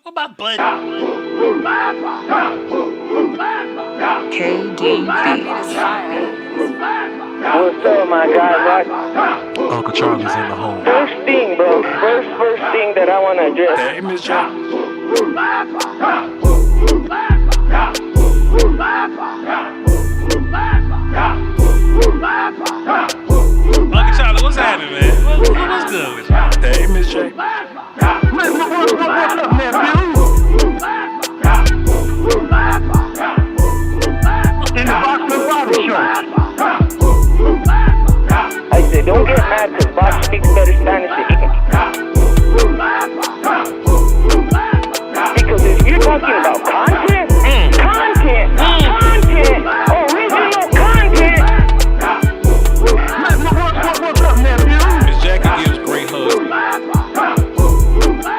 What my button? KDB. What's up, my guy, Voch? Uncle Charlie's in the home. First thing, bro. First thing that I want to address. Hey, Miss Jack. Uncle Charlie, what's happening, man? What's good with you? Hey, Miss Jack. What's up, nephew? In the vochlombardi show. I said, don't get mad because Voch speaks better Spanish than he can. Because if you're talking about content, original content. What's up, nephew? Miss Jackie gives great hugs.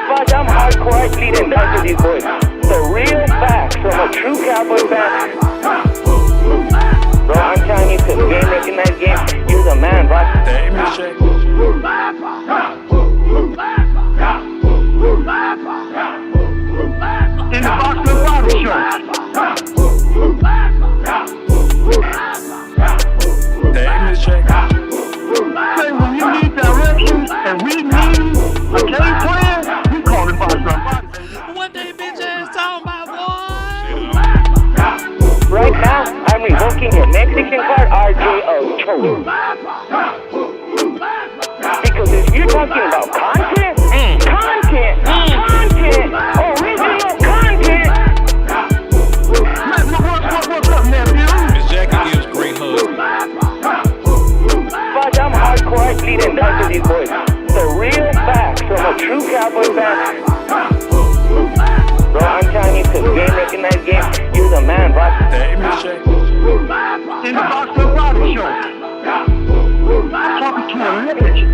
Voch, I'm hardcore athlete and die for these boys. The real facts from a true Cowboy fan. Bro, I'm telling you, because game recognized game, you're the man, Voch. Hey, Miss Jack. In the vochlombardi show. Hey, Miss Jack. Say when you need directions and we need a game plan, we call it vochlombardi. One day, bitch ass talking about boy. Right now, I'm revoking your Mexican card, RJ. Because if you're talking about content, original content. What's up, nephew? Miss Jackie gives great hugs. Voch, I'm hardcore athlete and die for these boys. The real facts from a true Cowboy fan. Bro, I'm telling you, because game recognized game, you're the man, Voch. Hey, Miss Jack. In the vochlombardi show. I'm talking to a legend.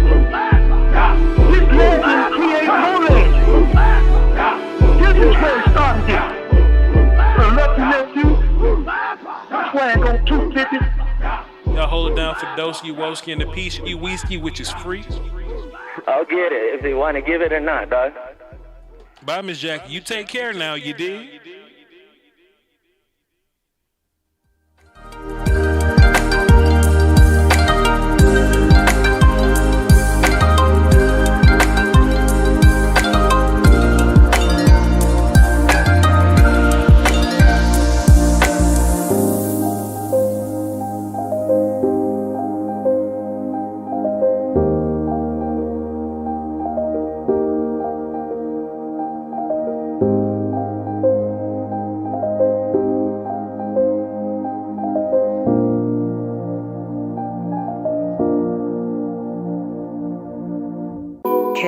This legend creates more legends. This is where it started here. So lucky nephew, swag on 250. Y'all hold it down for Dosky, Woski, and the Peace Whiskey, which is free. I'll get it if they want to give it or not, dog. Bye, Miss Jackie. You take care now, you dig?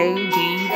KDB.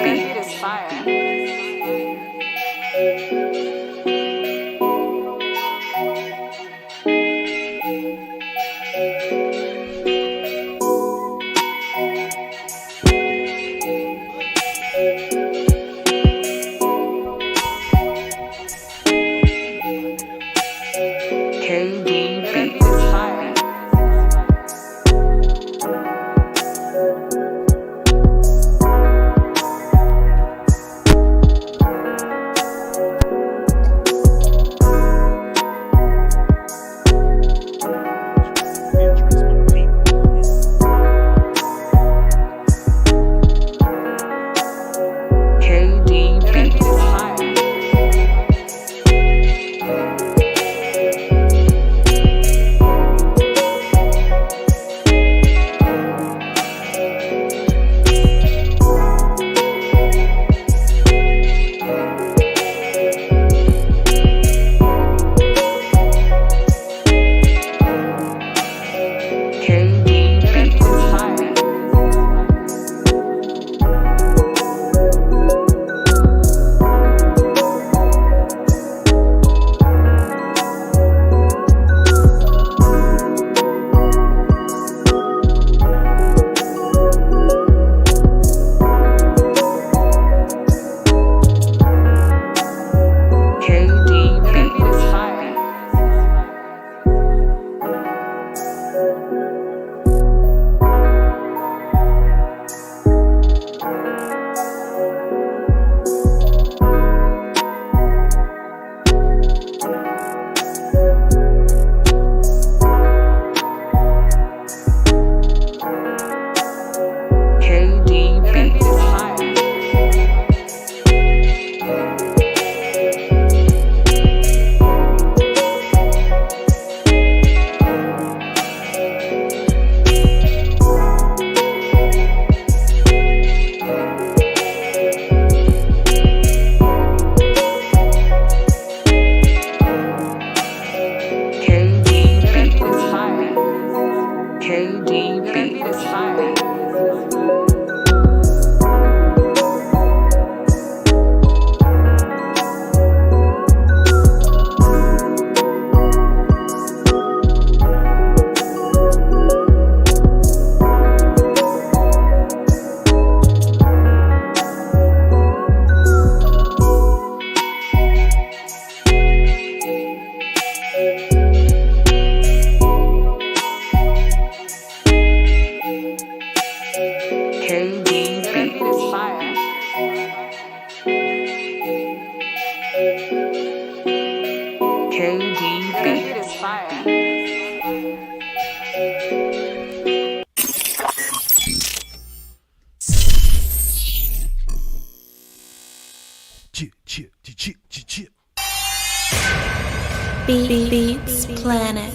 Beats Planet.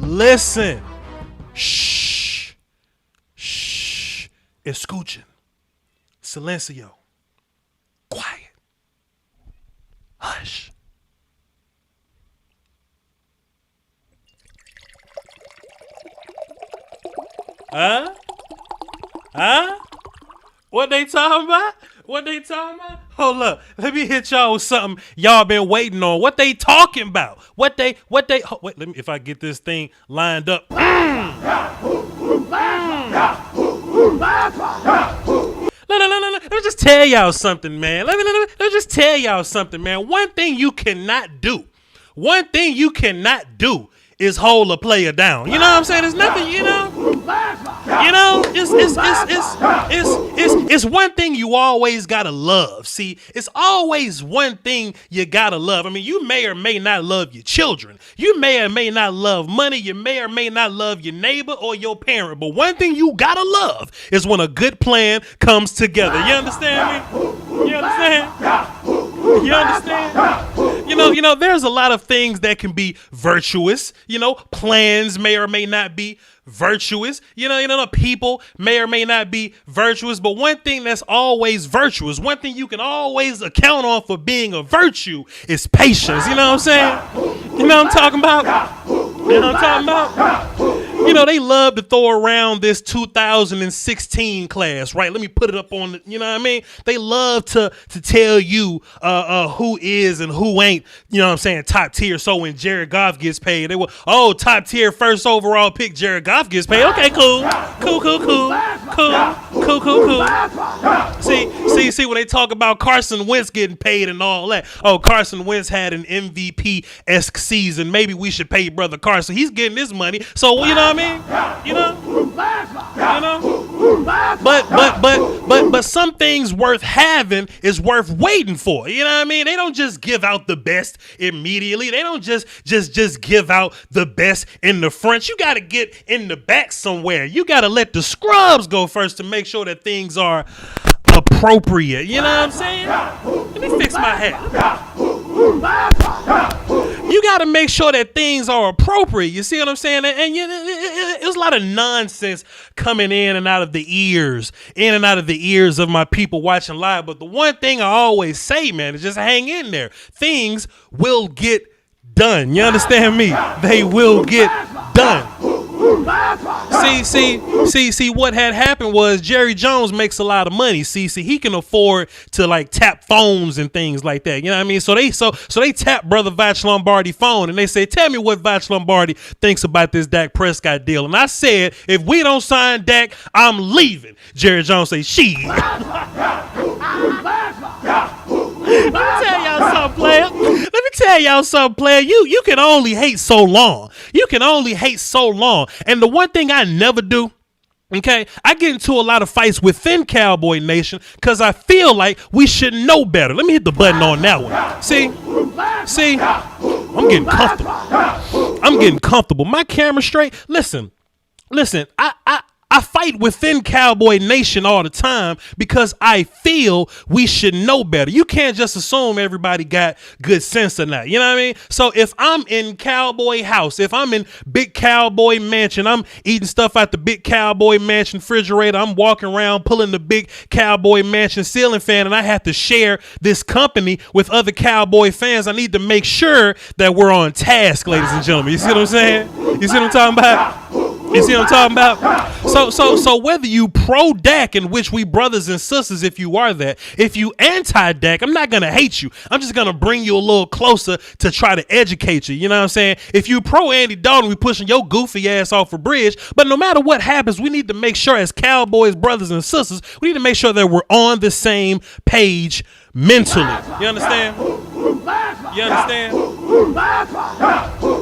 Listen. Shh. Escuchen. Silencio. Quiet. Hush. Huh? What they talking about? Hold up. Let me hit y'all with something y'all been waiting on. What they talking about? Wait, let me, if I get this thing lined up. Let me just tell y'all something, man. Let me just tell y'all something, man. One thing you cannot do is hold a player down. You know what I'm saying? There's nothing, it's one thing you always gotta love. See, it's always one thing you gotta love. I mean, you may or may not love your children. You may or may not love money. You may or may not love your neighbor or your parent. But one thing you gotta love is when a good plan comes together. You understand me? You understand? You know, there's a lot of things that can be virtuous. Plans may or may not be virtuous. People may or may not be virtuous, but one thing that's always virtuous, one thing you can always account on for being a virtue is patience. You know what I'm saying? You know what I'm talking about? They love to throw around this 2016 class, right? Let me put it up on the, you know what I mean? They love to tell you who is and who ain't, top tier. So when Jared Goff gets paid, they will, top tier first overall pick Jared Goff gets paid. Okay, cool. See, when they talk about Carson Wentz getting paid and all that, Carson Wentz had an MVP-esque season. Maybe we should pay brother Carson. He's getting his money. So, you know what I mean? But some things worth having is worth waiting for. You know what I mean? They don't just give out the best immediately. They don't just give out the best in the front. You got to get in the back somewhere. You got to let the scrubs go first to make sure that things are appropriate. You know what I'm saying? Let me fix my hat. You got to make sure that things are appropriate. You see what I'm saying? And it was a lot of nonsense coming in and out of the ears of my people watching live. But the one thing I always say, man, is just hang in there. Things will get done. You understand me? They will get done. See, what had happened was Jerry Jones makes a lot of money. See, he can afford to tap phones and things like that. You know what I mean? So they tap brother Voch Lombardi phone and they say, tell me what Voch Lombardi thinks about this Dak Prescott deal. And I said, if we don't sign Dak, I'm leaving. Jerry Jones say, she. Let me tell y'all something, player. You can only hate so long. And the one thing I never do, okay, I get into a lot of fights within Cowboy Nation because I feel like we should know better. Let me hit the button on that one. See, I'm getting comfortable. My camera straight. Listen, I fight within Cowboy Nation all the time because I feel we should know better. You can't just assume everybody got good sense or not. You know what I mean? So if I'm in Cowboy house, if I'm in Big Cowboy Mansion, I'm eating stuff out the Big Cowboy Mansion refrigerator, I'm walking around pulling the Big Cowboy Mansion ceiling fan, and I have to share this company with other Cowboy fans, I need to make sure that we're on task, ladies and gentlemen. You see what I'm saying? You see what I'm talking about? So whether you pro Dak, in which we brothers and sisters, if you are that, if you anti Dak, I'm not gonna hate you. I'm just gonna bring you a little closer to try to educate you. You know what I'm saying? If you pro Andy Dalton, we pushing your goofy ass off a bridge. But no matter what happens, we need to make sure as Cowboys brothers and sisters, we need to make sure that we're on the same page mentally. You understand?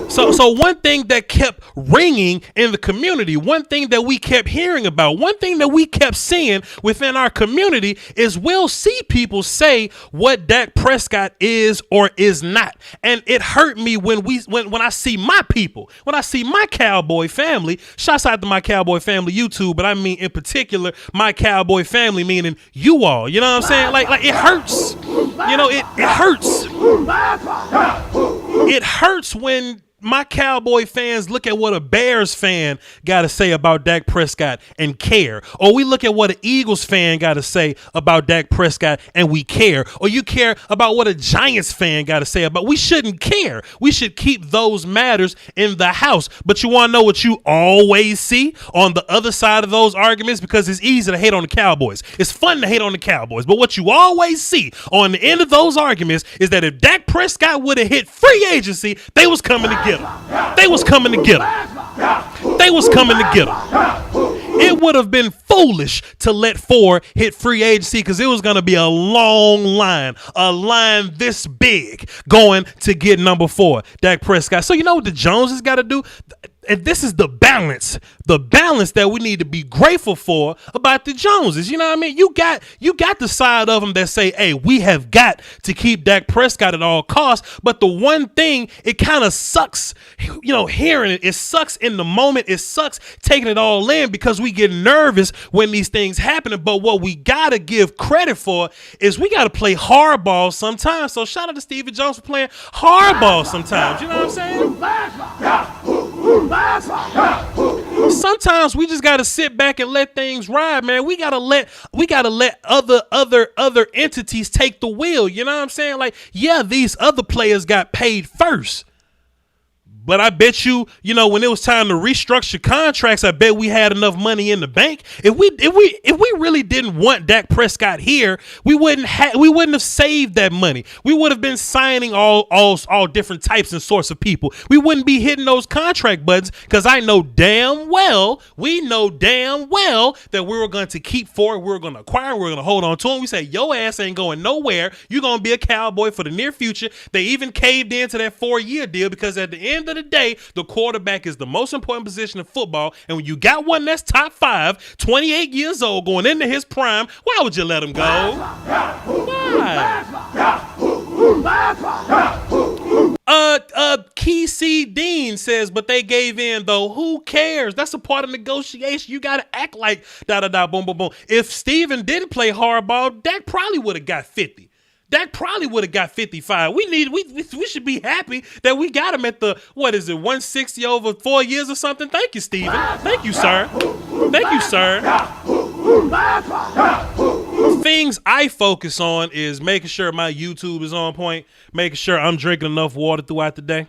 So one thing that kept ringing in the community, one thing that we kept hearing about, one thing that we kept seeing within our community is we'll see people say what Dak Prescott is or is not. And it hurt me when I see my people, when I see my Cowboy family, shouts out to my Cowboy family YouTube, but I mean in particular my Cowboy family, meaning you all, you know what I'm saying? Like it hurts. You know, it hurts. It hurts when my Cowboy fans look at what a Bears fan got to say about Dak Prescott and care. Or we look at what an Eagles fan got to say about Dak Prescott and we care. Or you care about what a Giants fan got to say about. We shouldn't care. We should keep those matters in the house. But you want to know what you always see on the other side of those arguments? Because it's easy to hate on the Cowboys. It's fun to hate on the Cowboys. But what you always see on the end of those arguments is that if Dak Prescott would have hit free agency, they was coming to get him. They was coming to get him. They was coming to get him. It would have been foolish to let 4 hit free agency because it was going to be a long line, a line this big going to get number 4, Dak Prescott. So you know what the Joneses got to do? And this is the balance that we need to be grateful for about the Joneses. You know what I mean? You got the side of them that say, hey, we have got to keep Dak Prescott at all costs. But the one thing, it kind of sucks, you know, hearing it. It sucks in the moment. It sucks taking it all in because we get nervous when these things happen. But what we got to give credit for is we got to play hardball sometimes. So shout out to Stephen Jones for playing hardball sometimes. You know what I'm saying? Sometimes we just gotta sit back and let things ride, man. We gotta let other entities take the wheel. You know what I'm saying? Like, yeah, these other players got paid first. But I bet you know, when it was time to restructure contracts, I bet we had enough money in the bank. If we really didn't want Dak Prescott here, we wouldn't have saved that money. We would have been signing all different types and sorts of people. We wouldn't be hitting those contract buttons because we know damn well that we were going to keep for it. We were going to acquire. We were going to hold on to him. We say, your ass ain't going nowhere. You're going to be a Cowboy for the near future. They even caved into that 4-year deal because at the end of the day, the quarterback is the most important position in football. And when you got one that's top 5, 28 years old, going into his prime, why would you let him go? Why? Kesey Dean says, but they gave in though. Who cares? That's a part of negotiation. You got to act like boom, boom, boom. If Steven didn't play hardball, Dak probably would have got 50. Dak probably would have got 55. We should be happy that we got him at the, 160 over 4 years or something. Thank you, Steven. Thank you, sir. Thank you, sir. Things I focus on is making sure my YouTube is on point, making sure I'm drinking enough water throughout the day.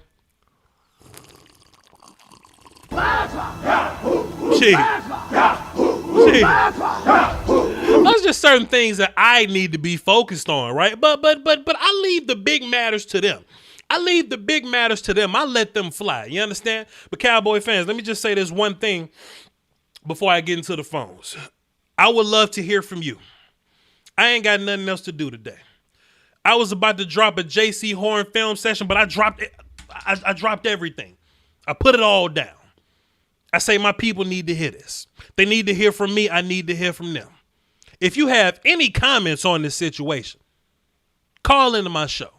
Those just certain things that I need to be focused on, right? But I leave the big matters to them. I let them fly. You understand? But Cowboy fans, let me just say this one thing before I get into the phones. I would love to hear from you. I ain't got nothing else to do today. I was about to drop a JC Horn film session, but I dropped it. I dropped everything. I put it all down. I say my people need to hear this. They need to hear from me. I need to hear from them. If you have any comments on this situation, call into my show.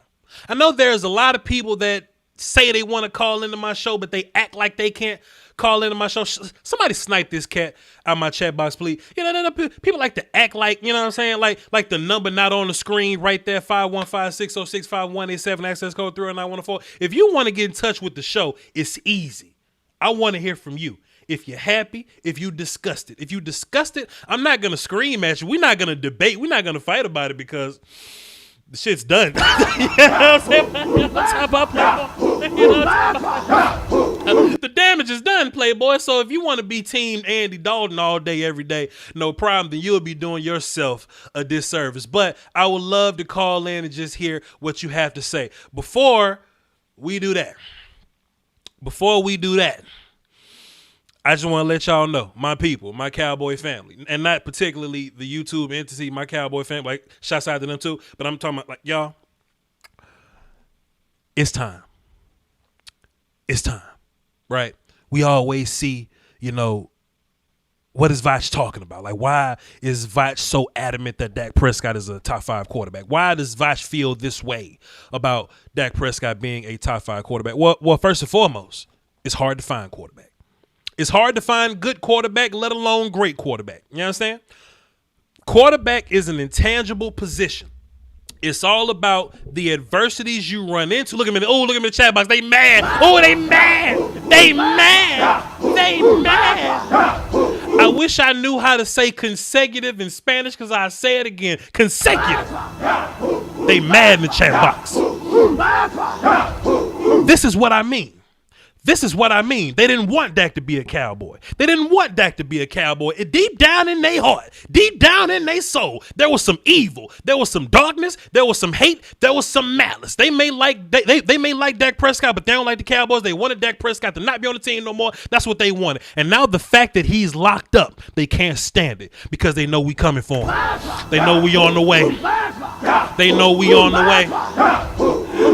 I know there's a lot of people that say they want to call into my show, but they act like they can't call into my show. Somebody snipe this cat out of my chat box, please. You know, people like to act like, you know what I'm saying? Like the number not on the screen right there, 515-606-5187, access code 30914. If you want to get in touch with the show, it's easy. I want to hear from you. If you're happy, if you disgusted. If you disgusted, I'm not going to scream at you. We're not going to debate. We're not going to fight about it because the shit's done. You know what I'm saying? The damage is done, Playboy. So if you want to be team Andy Dalton all day, every day, no problem, then you'll be doing yourself a disservice. But I would love to call in and just hear what you have to say. Before we do that, I just want to let y'all know, my people, my Cowboy family, and not particularly the YouTube entity, my Cowboy family, like, shouts out to them too, but I'm talking about, like, y'all, it's time. it's time, right? We always see, what is Voch talking about? Like, why is Voch so adamant that Dak Prescott is a top 5 quarterback? Why does Voch feel this way about Dak Prescott being a top 5 quarterback? Well, first and foremost, it's hard to find quarterback. It's hard to find good quarterback, let alone great quarterback. You understand? Quarterback is an intangible position. It's all about the adversities you run into. Look at me. Oh, look at me in the chat box. They mad. Oh, they mad. They mad. They mad. I wish I knew how to say consecutive in Spanish because I say it again. Consecutive. They mad in the chat box. This is what I mean. This is what I mean. They didn't want Dak to be a Cowboy. They didn't want Dak to be a Cowboy. Deep down in their heart, deep down in their soul, there was some evil. There was some darkness. There was some hate. There was some malice. They may like Dak Prescott, but they don't like the Cowboys. They wanted Dak Prescott to not be on the team no more. That's what they wanted. And now the fact that he's locked up, they can't stand it because they know we coming for him. They know we on the way. They know we on the way.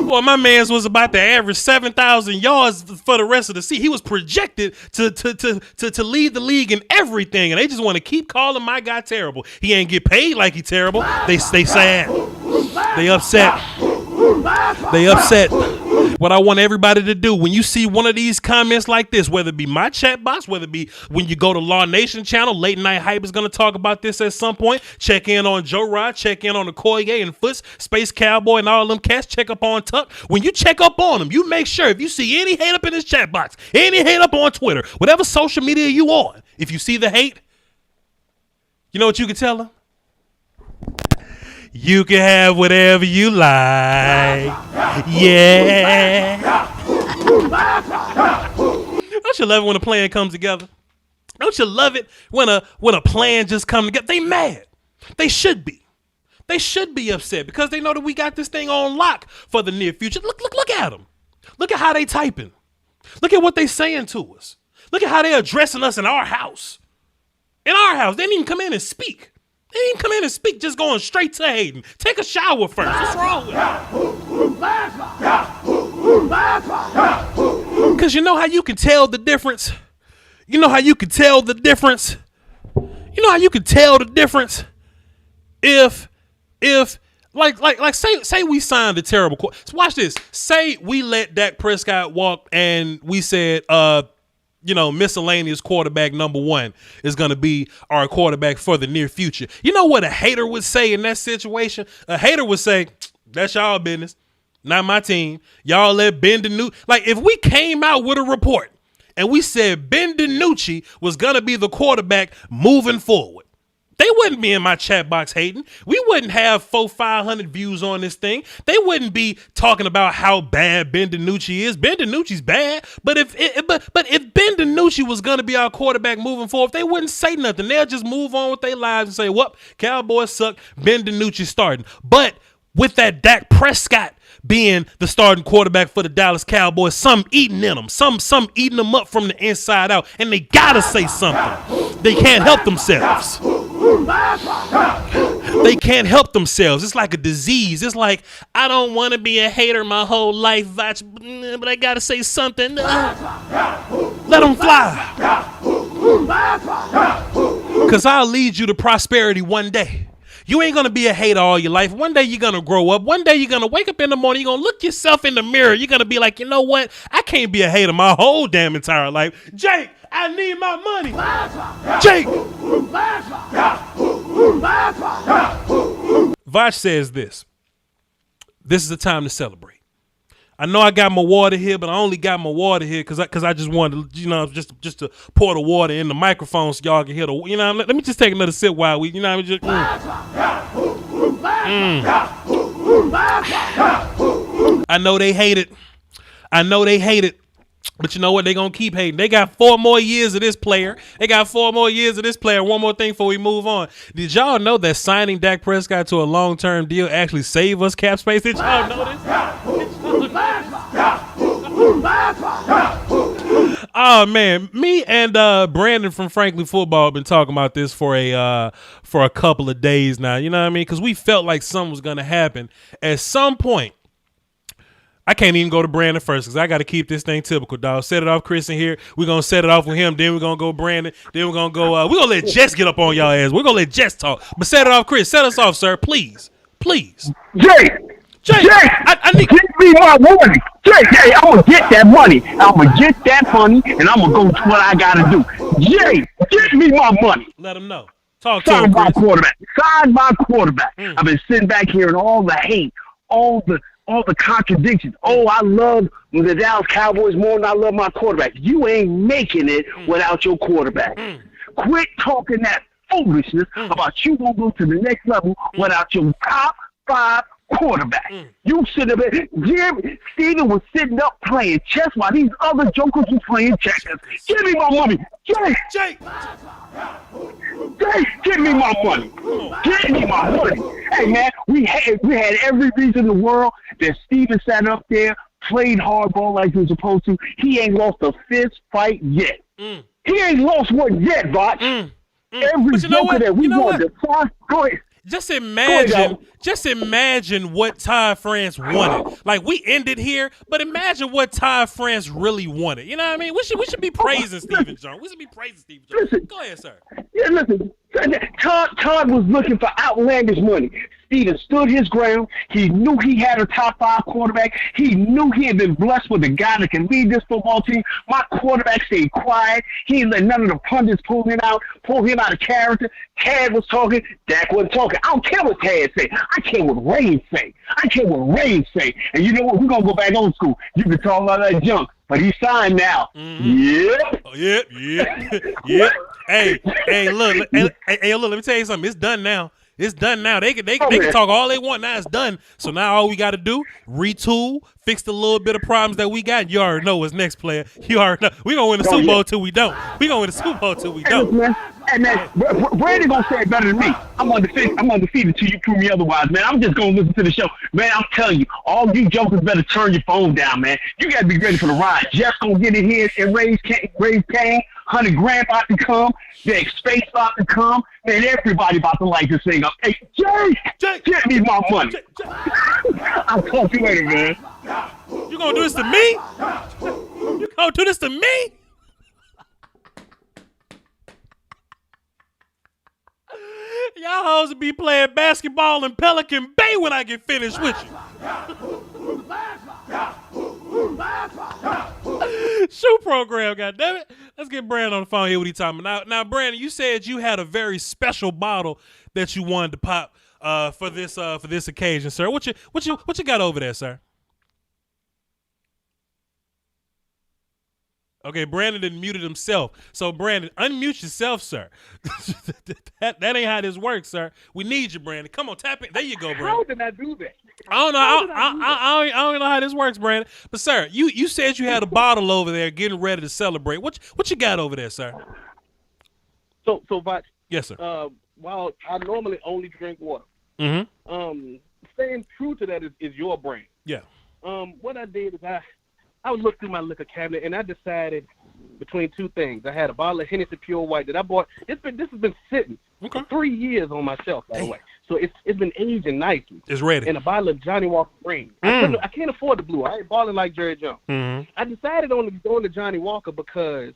Well, my man's was about to average 7,000 yards for the rest of the season. He was projected to lead the league in everything, and they just want to keep calling my guy terrible. He ain't get paid like he terrible. They sad. They upset. They upset. What I want everybody to do when you see one of these comments like this, whether it be my chat box, whether it be when you go to Law Nation channel, Late Night Hype is going to talk about this at some point. Check in on Joe Rod, check in on the Koye and Foots, Space Cowboy and all them cats. Check up on Tuck. When you check up on them, you make sure if you see any hate up in this chat box, any hate up on Twitter, whatever social media you on, if you see the hate, you know what you can tell them? You can have whatever you like. Yeah. Don't you love it when a plan comes together? Don't you love it when a plan just comes together? They mad. They should be. They should be upset because they know that we got this thing on lock for the near future. Look at them. Look at how they typing. Look at what they saying to us. Look at how they addressing us in our house. In our house. They didn't even come in and speak. They didn't come in and speak, just going straight to hating. Take a shower first. What's wrong with it? Because you know how you can tell the difference? You know how you can tell the difference? You know how you can tell the difference? If say we signed a terrible so watch this. Say we let Dak Prescott walk and we said, miscellaneous quarterback number 1 is going to be our quarterback for the near future. You know what a hater would say in that situation? A hater would say, that's y'all business, not my team. Y'all let Ben DiNucci. Like if we came out with a report and we said Ben DiNucci was going to be the quarterback moving forward, they wouldn't be in my chat box hating. We wouldn't have 400-500 views on this thing. They wouldn't be talking about how bad Ben DiNucci is. Ben DiNucci's bad, but if Ben DiNucci was going to be our quarterback moving forward, they wouldn't say nothing. They'll just move on with their lives and say, "Well, Cowboys suck. Ben DiNucci starting." But with that Dak Prescott being the starting quarterback for the Dallas Cowboys, some eating in them, some eating them up from the inside out, and they gotta say something. They can't help themselves. They can't help themselves. It's like a disease. It's like, I don't want to be a hater my whole life, Voch, but I gotta say something. Let them fly. Because I'll lead you to prosperity one day. You ain't going to be a hater all your life. One day you're going to grow up. One day you're going to wake up in the morning. You're going to look yourself in the mirror. You're going to be like, you know what? I can't be a hater my whole damn entire life. Jake, I need my money. Jake. Voch says this. This is the time to celebrate. I know I got my water here, but I only got my water here because I just wanted to, just to pour the water in the microphone so y'all can hear the, let me just take another sip while we, just. I know they hate it. But you know what? They're going to keep hating. They got 4 more years of this player. One more thing before we move on. Did y'all know that signing Dak Prescott to a long-term deal actually saved us cap space? Did y'all know this? Oh, man. Me and Brandon from Frankly Football have been talking about this for a couple of days now. You know what I mean? Because we felt like something was going to happen. At some point, I can't even go to Brandon first because I got to keep this thing typical, dog. Set it off Chris in here. We're going to set it off with him. Then we're going to go Brandon. Then we're going to go. We're going to let Jess get up on y'all ass. We're going to let Jess talk. But set it off, Chris. Set us off, sir. Please. Please. Jay, I need. give me my money. Jay, I'm going to get that money. I'm going to get that money, and I'm going to go to what I got to do. Jay, give me my money. Let him know. Talk to Sign him, my Chris. quarterback. Sign my quarterback. I've been sitting back hearing all the hate, all the contradictions. Oh, I love the Dallas Cowboys more than I love my quarterback. You ain't making it without your quarterback. Quit talking that foolishness about you won't go to the next level without your top 5 quarterback. You sit up there. Steven was sitting up playing chess while these other jokers were playing checkers. Give me my money. Jay, give me my money. Give me my money. Hey, man, we had every reason in the world that Steven sat up there, played hardball like he was supposed to. He ain't lost a fist fight yet. He ain't lost one yet, Voch. Every joker that we wanted to try. Go ahead. Just imagine what Ty France wanted. Like, we ended here, but imagine what Ty France really wanted. You know what I mean? We should be praising Stephen Jones. We should be praising Stephen Jones. Listen, go ahead, sir. Yeah, listen. Todd was looking for outlandish money. Steven stood his ground. He knew he had a top 5 quarterback. He knew he had been blessed with a guy that can lead this football team. My quarterback stayed quiet. He didn't let none of the pundits pull him out of character. Tad was talking. Dak wasn't talking. I don't care what Tad say. I care what Ray say. And you know what? We're going to go back old school. You can talk all that junk. But he's signed now. Yep. Oh, yep. Hey, look, let me tell you something. It's done now. They can talk all they want. Now it's done. So now all we got to do, retool, fix the little bit of problems that we got. You already know what's next, player. You already know. We're going to win the Super Bowl till we don't. We're going to win the Super Bowl till we don't. Hey, man, Brandon going to say it better than me. I'm undefeated until you prove me otherwise, man. I'm just going to listen to the show. Man, I'm telling you, all you jokers better turn your phone down, man. You got to be ready for the ride. Jeff's going to get in here and raise Kane. 100 grand about to come. Big space about to come. Man, everybody about to like this thing up. Hey, Jay, get me my money. I'll talk to you later, man. You gonna do this to me? You gonna do this to me? Y'all hoes will be playing basketball in Pelican Bay when I get finished with you. Shoe program, goddammit. Let's get Brandon on the phone here. What he talking about? Now, Brandon, you said you had a very special bottle that you wanted to pop for this occasion, sir. What you got over there, sir? Okay, Brandon didn't muted himself. So, Brandon, unmute yourself, sir. that ain't how this works, sir. We need you, Brandon. Come on, tap it. There you go, Brandon. How did I do that? I don't know. I don't know how this works, Brandon. But, sir, you said you had a bottle over there getting ready to celebrate. What you got over there, sir? So, Voch. Yes, sir. While I normally only drink water, staying true to that is your brain. Yeah. What I did is I would look through my liquor cabinet and I decided between two things. I had a bottle of Hennessy Pure White that I bought. This has been sitting for 3 years on my shelf, by the way. So it's been aging nicely. It's ready. And a bottle of Johnny Walker Green. I can't afford the blue. I ain't balling like Jerry Jones. I decided on the Johnny Walker because,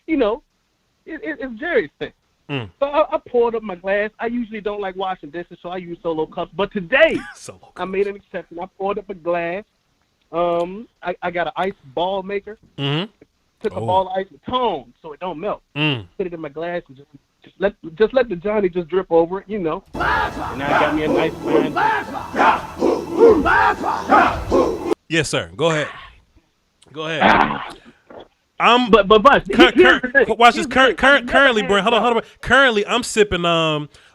it's Jerry's thing. So I poured up my glass. I usually don't like washing dishes, so I use solo cups. But today, I made an exception. I poured up a glass. I got an ice ball maker. Took a ball of ice with tone so it don't melt. Put it in my glass and just let the Johnny just drip over it, And now I got me a nice fine. Yes, sir. Go ahead. But watch this. Currently, Brent. Hold on. Currently, I'm sipping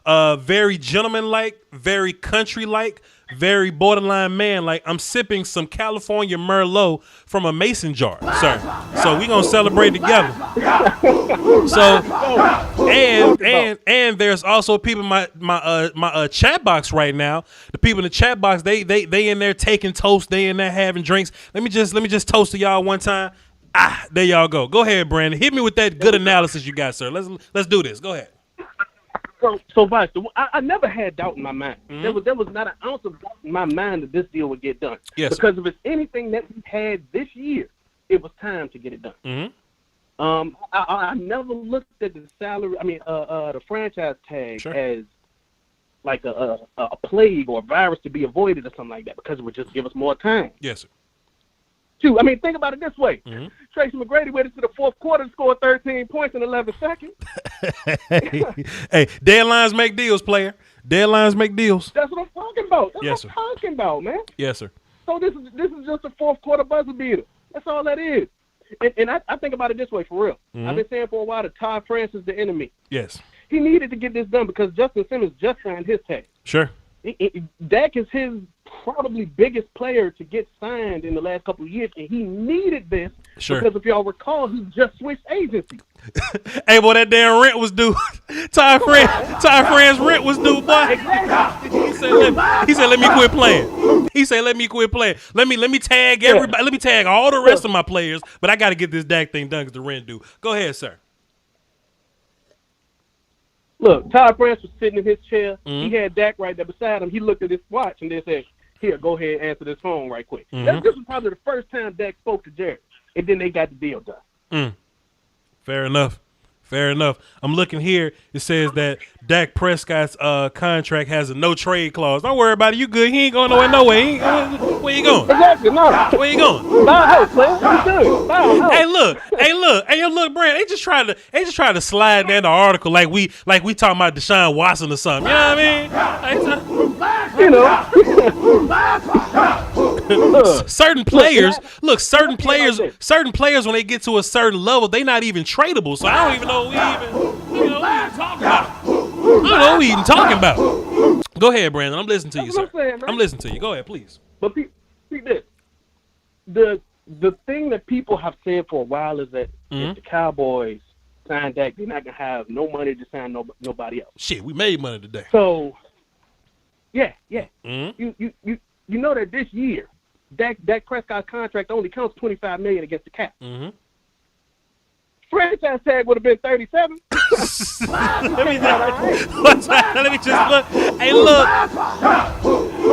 very gentleman-like, very country-like, very borderline man-like. I'm sipping some California Merlot from a mason jar, sir. So we gonna celebrate together. So and there's also people in my chat box right now. The people in the chat box, they in there taking toast. They in there having drinks. Let me just toast to y'all one time. There y'all go. Go ahead, Brandon. Hit me with that good analysis you got, sir. Let's do this. Go ahead. So Voch, I never had doubt in my mind. There was not an ounce of doubt in my mind that this deal would get done. Yes. Because if it's anything that we had this year, it was time to get it done. I never looked at the salary. I mean, the franchise tag as like a plague or a virus to be avoided or something like that, because it would just give us more time. Yes, sir. Too. I mean, think about it this way. Tracy McGrady waited to the fourth quarter to score 13 points in 11 seconds. Hey, deadlines make deals, player. Deadlines make deals. That's what I'm talking about. That's Yes, what I'm talking about, man. Yes, sir. So this is just a fourth quarter buzzer beater. That's all that is. And I think about it this way, for real. I've been saying for a while that Todd France is the enemy. Yes. He needed to get this done because Justin Simmons just signed his tag. Sure. Dak is his probably biggest player to get signed in the last couple of years, and he needed this because if y'all recall, he just switched agency. Hey, boy, that damn rent was due. Ty Fran's rent was due, boy. Exactly. He said, let me quit playing. He said, let me quit playing. Let me tag everybody. Let me tag all the rest of my players, but I got to get this Dak thing done because the rent due. Go ahead, sir. Look, Todd France was sitting in his chair. He had Dak right there beside him. He looked at his watch and then said, here, go ahead and answer this phone right quick. This was probably the first time Dak spoke to Jerry, and then they got the deal done. Fair enough. Fair enough. I'm looking here. It says that Dak Prescott's contract has a no trade clause. Don't worry about it. You good. He ain't going nowhere. No way. Where you going? Exactly. No. Where you going? Buy a house, man. You good? Buy a house. Hey, look, Brand. They just tried to slide that in the article like we talking about Deshaun Watson or something. You know what I mean? Certain players when they get to a certain level, they not even tradable. So I don't even know what we even talking about. I don't know what we even talking about. Go ahead, Brandon. I'm listening to you, sir. I'm listening to you. Go ahead, please. But see this. The thing that people have said for a while is that if the Cowboys sign Dak, they're not gonna have no money to sign nobody else. Shit, we made money today. So yeah. You know that this year, Dak Prescott contract only counts $25 million against the cap. Franchise tag would have been 37. Let me just look. Hey, look.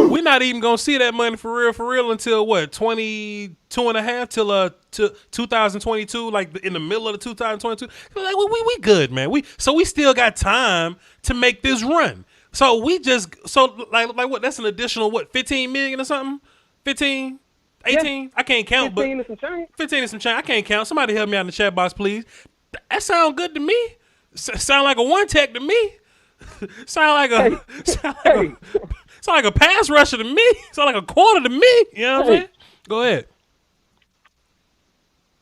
We're not even gonna see that money for real until what? 22 and a half till 2022, like in the middle of the 2022. Like we good, man. We still got time to make this run. So like what? That's an additional what? 15 million or something? 15? 18? Yeah. I can't count, 15 and some change. 15 and some change. I can't count. Somebody help me out in the chat box, please. That sound good to me. Sound like a one tech to me. sound like a pass rusher to me. Sound like a quarter to me. You know what I'm saying? Go ahead.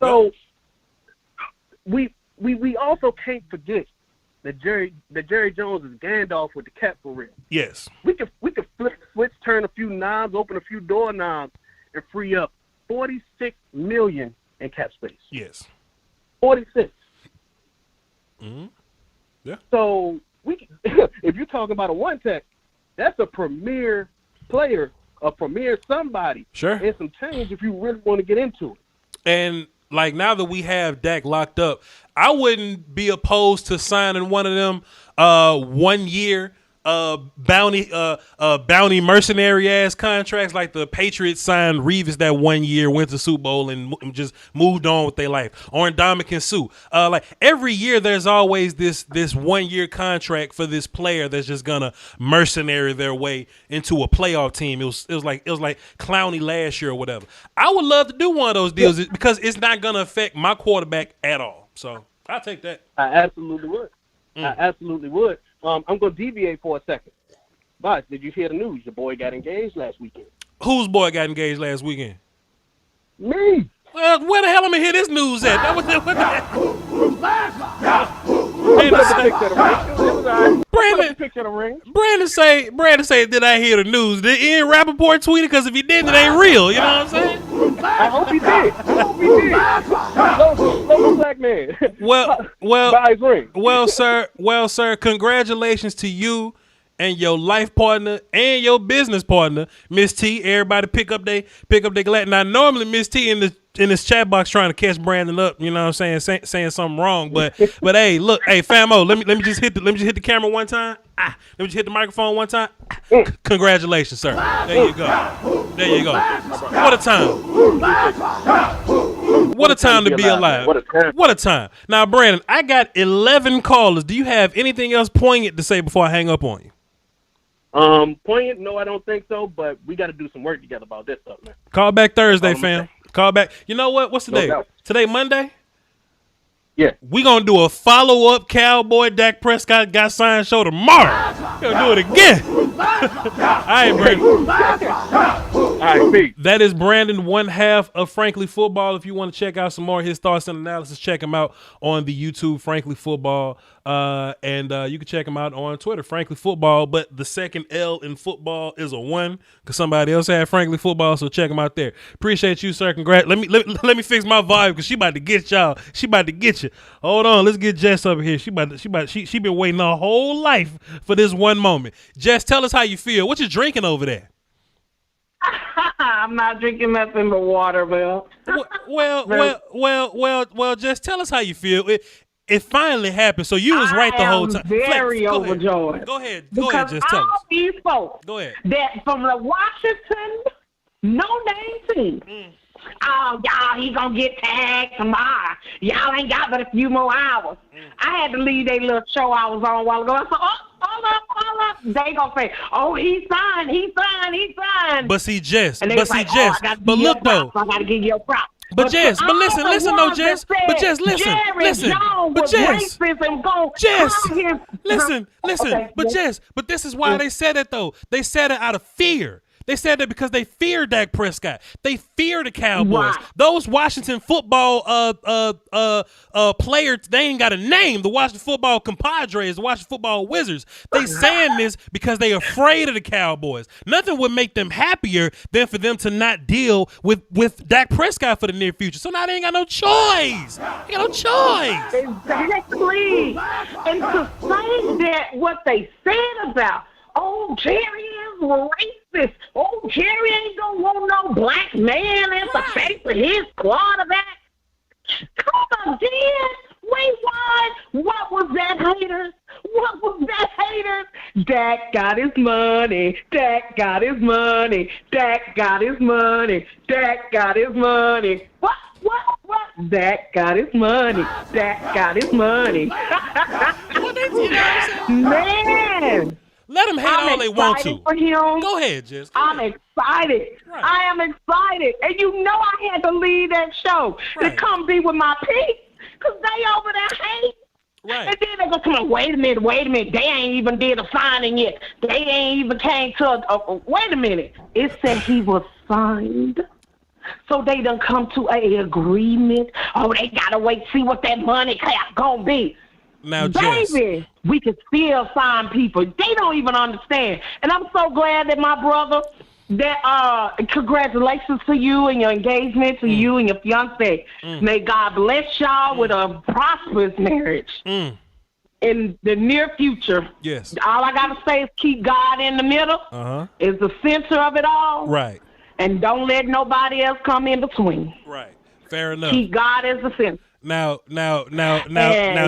So we also can't forget that Jerry Jones is Gandalf with the cap for real. Yes. We could flip the switch, turn a few knobs, open a few doorknobs, and free up $46 million in cap space. Yes. 46. Yeah. So if you're talking about a one tech, that's a premier player, a premier somebody. Sure. And some change if you really want to get into it. And like now that we have Dak locked up, I wouldn't be opposed to signing one of them 1 year bounty mercenary ass contracts like the Patriots signed Revis that 1 year, went to Super Bowl and just moved on with their life. Or Ndamukong Suh. Like every year there's always this 1 year contract for this player that's just gonna mercenary their way into a playoff team. It was like Clowney last year or whatever. I would love to do one of those deals because it's not gonna affect my quarterback at all. So I'll take that. I absolutely would. I'm going to deviate for a second. Voch, did you hear the news? Your boy got engaged last weekend. Whose boy got engaged last weekend? Me. Well, where the hell am I hear this news at? Brandon say, did I hear the news? Did Ian Rappaport tweet it? Because if he didn't, it ain't real. You know what I'm saying? I hope he did. Local black man. Buy his ring. Well, sir, congratulations to you and your life partner and your business partner, Miss T. Everybody pick up their glass. Now, normally Miss T in the chat box trying to catch Brandon up. You know what I'm saying? Saying something wrong. But hey, look, hey, Famo, let me just hit the camera one time. Let me just hit the microphone one time. Congratulations, sir. There you go. There you go. What a time. What a time to be alive. What a time. Now, Brandon, I got 11 callers. Do you have anything else poignant to say before I hang up on you? Poignant? No, I don't think so, but we got to do some work together about this stuff, man. Call back Thursday, fam. Call back. You know what? What's today? Today, Monday? Yeah. We going to do a follow-up Cowboy Dak Prescott got signed show tomorrow. We're going to do it again. All right, Brandon. All right, peace. That is Brandon, one half of Frankly Football. If you want to check out some more of his thoughts and analysis, check him out on the YouTube, Frankly Football. And you can check him out on Twitter, Frankly Football. But the second L in football is a 1 because somebody else had Frankly Football. So check him out there. Appreciate you, sir. Congrats. Let me fix my vibe because she about to get y'all. She about to get you. Hold on. Let's get Jess up here. She been waiting her whole life for this one moment. Jess, tell us how you feel. What you drinking over there? I'm not drinking nothing but water, Bill. Well, Jess, tell us how you feel. It finally happened, so you was right the whole time. Very overjoyed. Go ahead, Jess, tell us. All these folks that from the Washington no-name team. Oh, y'all, he gonna get tagged tomorrow. Y'all ain't got but a few more hours. I had to leave that little show I was on a while ago. I said, hold up. They gonna say, oh, he signed. But see, Jess, but look though. I gotta give you a prop. But Jess, listen, though, Jess. But Jess, listen. But Jess, listen. Okay, but Jess, but this is why they said it though. They said it out of fear. They said that because they fear Dak Prescott. They fear the Cowboys. Right. Those Washington football players, they ain't got a name. The Washington football compadres, the Washington football Wizards. They saying this because they afraid of the Cowboys. Nothing would make them happier than for them to not deal with Dak Prescott for the near future. So now they ain't got no choice. Exactly. And to say that what they said about, oh, Jerry is racist. Oh, Jerry ain't gonna want no black man as the face of his quarterback. Come on, wait, what was that, haters? Dak got his money. Dak got his money. What? Dak got his money. Dak got his money. Man. Let them hate all they want to. For him. Go ahead, Jess. I'm excited. Right. I am excited. And you know I had to leave that show to come be with my peeps because they over there hate. Right. And then they go, come on, wait a minute. They ain't even did a signing yet. They ain't even came to wait a minute. It said he was signed. So they done come to an agreement. Oh, they got to wait see what that money cap going to be. Now, baby, we can still sign people. They don't even understand. And I'm so glad that my brother, congratulations to you and your engagement, to you and your fiance. May God bless y'all with a prosperous marriage in the near future. Yes. All I got to say is keep God in the middle. Is the center of it all. Right. And don't let nobody else come in between. Right. Fair enough. Keep God as the center. Now,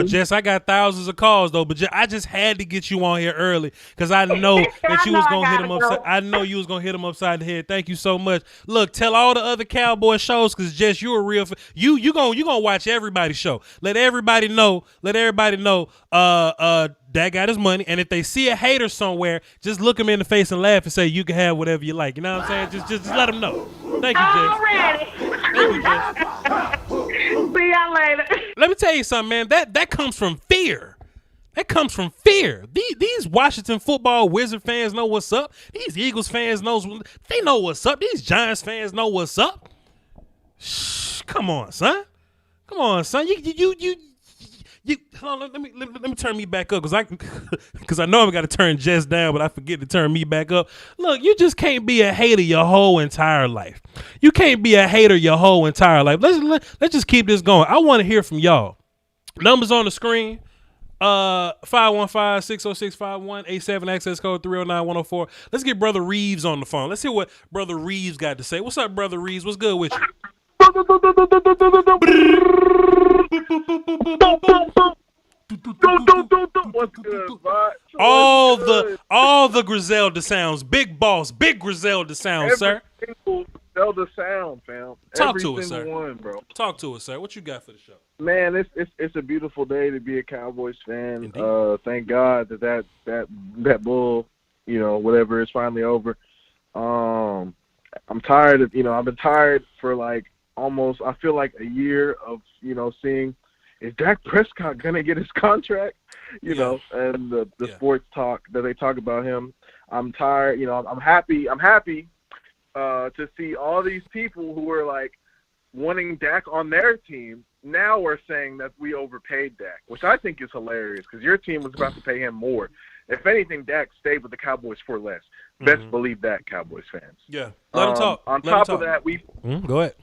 Jess, I got thousands of calls though, but I just had to get you on here early because I know that you was gonna hit him upside. I know you was gonna hit him upside the head. Thank you so much. Look, tell all the other Cowboy shows because Jess, you a real you gonna watch everybody's show. Let everybody know. Dak got his money, and if they see a hater somewhere, just look him in the face and laugh and say you can have whatever you like. You know what I'm saying? Just let them know. Thank you, Jess. Already. Thank you, Jess. See y'all later. Let me tell you something, man. That comes from fear. That comes from fear. These Washington football Wizard fans know what's up. These Eagles fans know what's up. These Giants fans know what's up. Shh, come on, son. Hold on, let me turn me back up because I know I got to turn Jess down, but I forget to turn me back up. Look, you just can't be a hater your whole entire life. You can't be a hater your whole entire life. Let's just keep this going. I want to hear from y'all. Numbers on the screen. 515-606-5187, access code 309-104. Let's get Brother Reeves on the phone. Let's hear what Brother Reeves got to say. What's up, Brother Reeves? What's good with you? What's What's good, Voch? All the Griselda sounds. Big boss, big Griselda sounds, sir. Every single Griselda sound, fam. Talk to us, sir. One, bro. Talk to us, sir. What you got for the show? Man, it's a beautiful day to be a Cowboys fan. Thank God that bull, whatever, is finally over. I'm tired of, I've been tired for like almost, I feel like a year of, seeing, is Dak Prescott gonna get his contract? And the sports talk that they talk about him. I'm tired. I'm happy to see all these people who were like wanting Dak on their team now are saying that we overpaid Dak, which I think is hilarious because your team was about to pay him more. If anything, Dak stayed with the Cowboys for less. Best believe that, Cowboys fans. Yeah. Let him talk. On top of that, go ahead.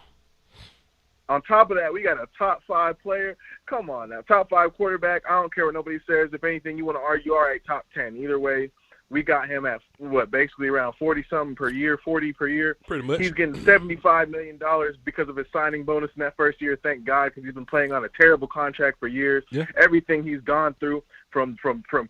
On top of that, we got a top 5 player. Come on now, top 5 quarterback. I don't care what nobody says. If anything, you want to argue, all right, top 10. Either way, we got him at, basically around 40-something per year, 40 per year. Pretty much. He's getting $75 million because of his signing bonus in that first year, thank God, because he's been playing on a terrible contract for years. Yeah. Everything he's gone through from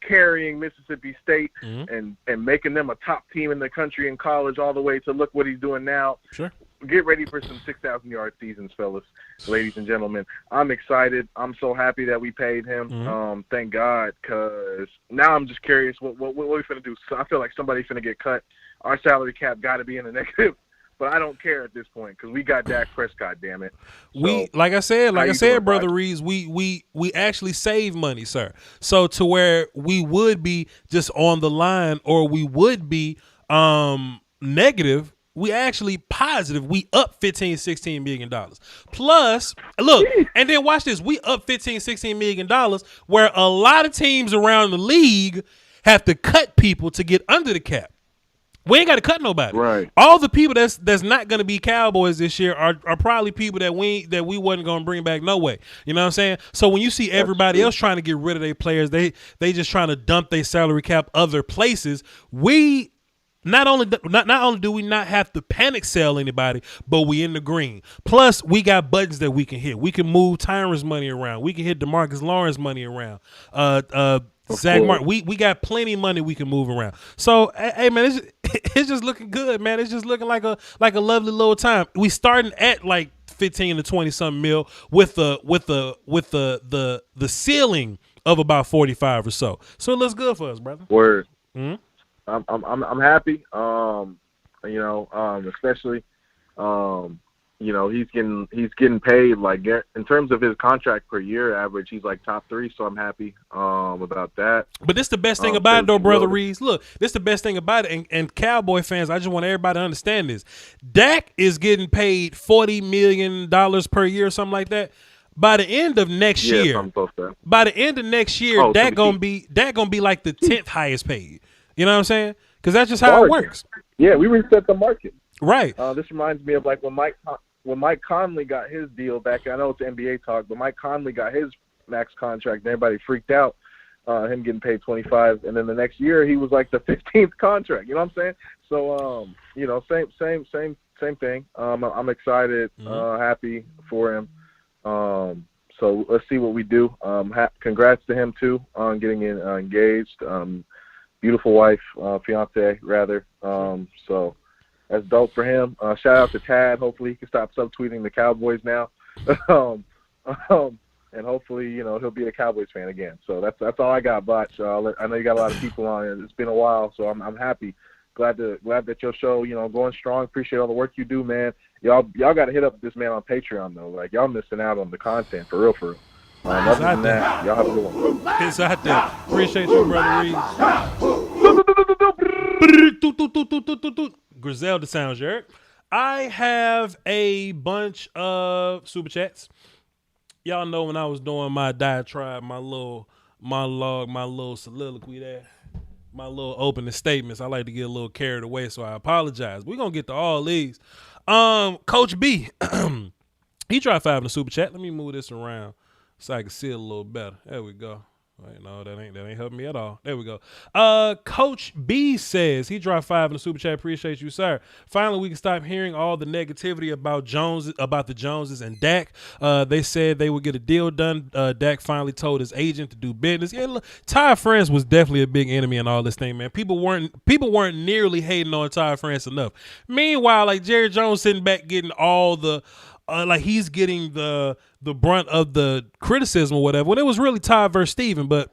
carrying Mississippi State and making them a top team in the country in college all the way to look what he's doing now. Sure. Get ready for some 6,000-yard seasons, fellas, ladies and gentlemen. I'm excited. I'm so happy that we paid him. Thank God, because now I'm just curious what we finna do. So I feel like somebody's finna get cut. Our salary cap got to be in the negative, but I don't care at this point because we got Dak Prescott. Damn it. So, like I said, Brother Reeves, we actually save money, sir. So to where we would be just on the line, or we would be negative. We actually positive. We up $15-16 million. Plus, look, and then watch this. We up $15-16 million, where a lot of teams around the league have to cut people to get under the cap. We ain't got to cut nobody. Right. All the people that's not going to be Cowboys this year are probably people that we wasn't going to bring back no way. You know what I'm saying? So when you see everybody else trying to get rid of their players, they just trying to dump their salary cap other places. We Not only do we not have to panic sell anybody, but we in the green. Plus, we got buttons that we can hit. We can move Tyron's money around. We can hit DeMarcus Lawrence money around. Zach Martin. We got plenty of money we can move around. So, hey man, it's just looking good, man. It's just looking like a lovely little time. We starting at like 15 to 20 something mil with the ceiling of about 45 or so. So it looks good for us, brother. Word. Mm-hmm. I'm happy. Especially, he's getting paid like in terms of his contract per year average. He's like top 3, so I'm happy about that. But this the best thing about it, though, Brother Reeves. Look, this the best thing about it, and Cowboy fans, I just want everybody to understand this. Dak is getting paid $40 million per year or something like that. By the end of next year, Dak gonna be like the 10th highest paid. You know what I'm saying? Because that's just how it works. Yeah, we reset the market. Right. This reminds me of like when Mike Conley got his deal back. I know it's NBA talk, but Mike Conley got his max contract, and everybody freaked out. Him getting paid 25, and then the next year he was like the 15th contract. You know what I'm saying? So same thing. I'm excited, happy for him. So let's see what we do. Congrats to him too on getting engaged. Beautiful wife, fiance rather. So that's dope for him. Shout out to Tad. Hopefully he can stop subtweeting the Cowboys now. And hopefully, he'll be a Cowboys fan again. So that's all I got, Voch. I know you got a lot of people on it. It's been a while, so I'm happy. Glad that your show, going strong. Appreciate all the work you do, man. Y'all got to hit up this man on Patreon though. Like y'all missing out on the content for real. Other than that, y'all have a good one. It's out there. Appreciate you, Brother Reeves. Griselda sounds, Eric. I have a bunch of super chats. Y'all know when I was doing my diatribe, my little soliloquy there, my little opening statements, I like to get a little carried away, so I apologize. We're going to get to all these. Coach B, he tried 5 in the super chat. Let me move this around so I can see it a little better. There we go. Wait, no, that ain't helping me at all. There we go. Coach B says he dropped 5 in the super chat. Appreciate you, sir. Finally, we can stop hearing all the negativity about the Joneses and Dak. They said they would get a deal done. Dak finally told his agent to do business. Yeah, look, Ty France was definitely a big enemy in all this thing, man. People weren't nearly hating on Ty France enough. Meanwhile, like Jerry Jones sitting back getting all the like he's getting the brunt of the criticism or whatever, when it was really Ty versus Steven. But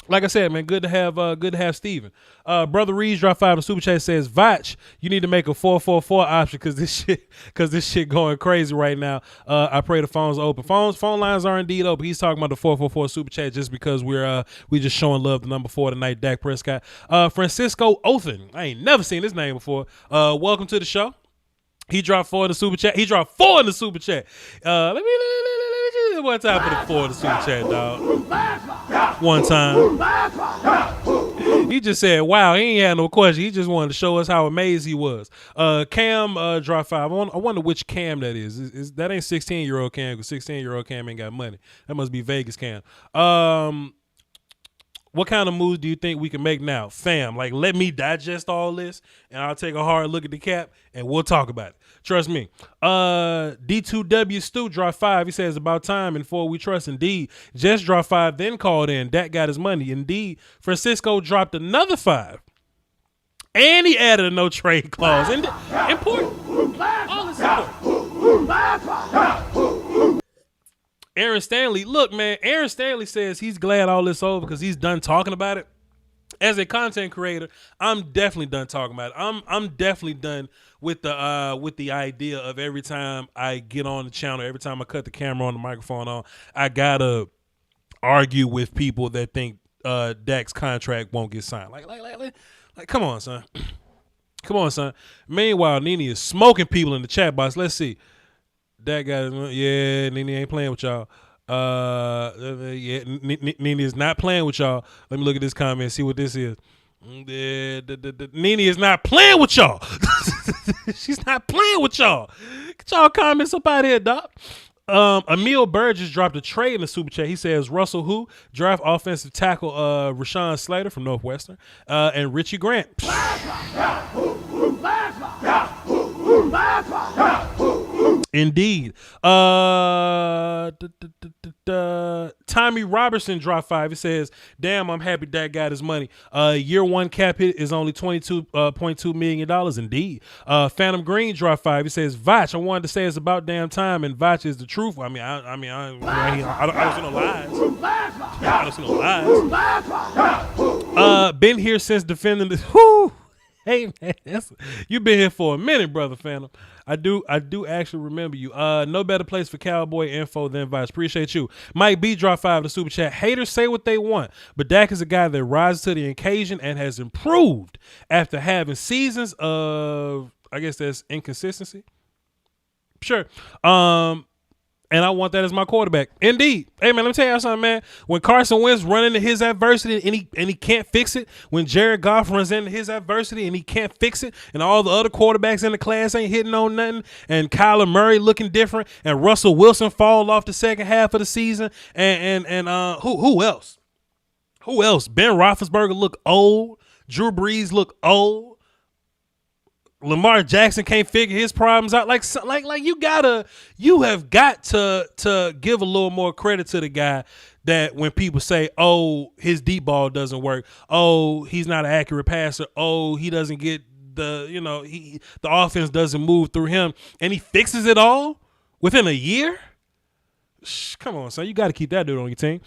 like I said, man, good to have Steven. Brother Reeves dropped 5 in the super chat, says, Voch, you need to make a 444 option because this shit going crazy right now. I pray the phones are open. Phone lines are indeed open. He's talking about the 444 super chat just because we just showing love to number 4 tonight, Dak Prescott. Francisco Othen, I ain't never seen this name before. Welcome to the show. He dropped 4 in the super chat. Let me one time for the 4 in the super chat, dog. One time. He just said, wow, he ain't had no question. He just wanted to show us how amazed he was. Cam dropped 5. I wonder which Cam that is. That ain't 16-year-old Cam, because 16-year-old Cam ain't got money. That must be Vegas Cam. What kind of moves do you think we can make now? Fam, like, let me digest all this, and I'll take a hard look at the cap, and we'll talk about it. Trust me. D2W Stu dropped 5. He says, about time, and for we trust. Indeed. Jess dropped 5, then called in. Dak got his money. Indeed. Francisco dropped another 5. And he added a no trade clause. Important. All this important. Aaron Stanley, look, man, Aaron Stanley says he's glad all this over because he's done talking about it. As a content creator, I'm definitely done talking about it. I'm definitely done with the idea of every time I get on the channel, every time I cut the camera on, the microphone on, I gotta argue with people that think Dak's contract won't get signed. Like, come on, son. Come on, son. Meanwhile, Nene is smoking people in the chat box. Let's see. That guy, yeah, Nene ain't playing with y'all. Yeah, Nene is not playing with y'all. Let me look at this comment, see what this is. Nene is not playing with y'all. She's not playing with y'all. Get y'all comments up out here, doc. Emil Burgess dropped a trade in the super chat. He says Russell who draft offensive tackle Rashawn Slater from Northwestern and Richie Grant. Indeed. Tommy Robertson dropped 5. He says, damn, I'm happy Dak got his money. Year 1 cap hit is only $22.2 million. Indeed. Phantom Green dropped 5. He says, Voch, I wanted to say it's about damn time, and Voch is the truth. I don't see no lies. I don't see no lies. Been here since defending this. Whoo! Hey, man, you've been here for a minute, brother Phantom. I do actually remember you. No better place for Cowboy info than Vice. Appreciate you. Mike B dropped 5 to super chat. Haters say what they want, but Dak is a guy that rises to the occasion and has improved after having seasons of, I guess that's inconsistency. Sure. And I want that as my quarterback. Indeed. Hey, man, let me tell you something, man. When Carson Wentz run into his adversity and he can't fix it, when Jared Goff runs into his adversity and he can't fix it, and all the other quarterbacks in the class ain't hitting on nothing, and Kyler Murray looking different, and Russell Wilson fall off the second half of the season, and who else? Who else? Ben Roethlisberger look old. Drew Brees look old. Lamar Jackson can't figure his problems out. Like you have got to give a little more credit to the guy that when people say, oh, his deep ball doesn't work. Oh, he's not an accurate passer. Oh, he doesn't get the offense doesn't move through him, and he fixes it all within a year. Come on, son. You got to keep that dude on your team.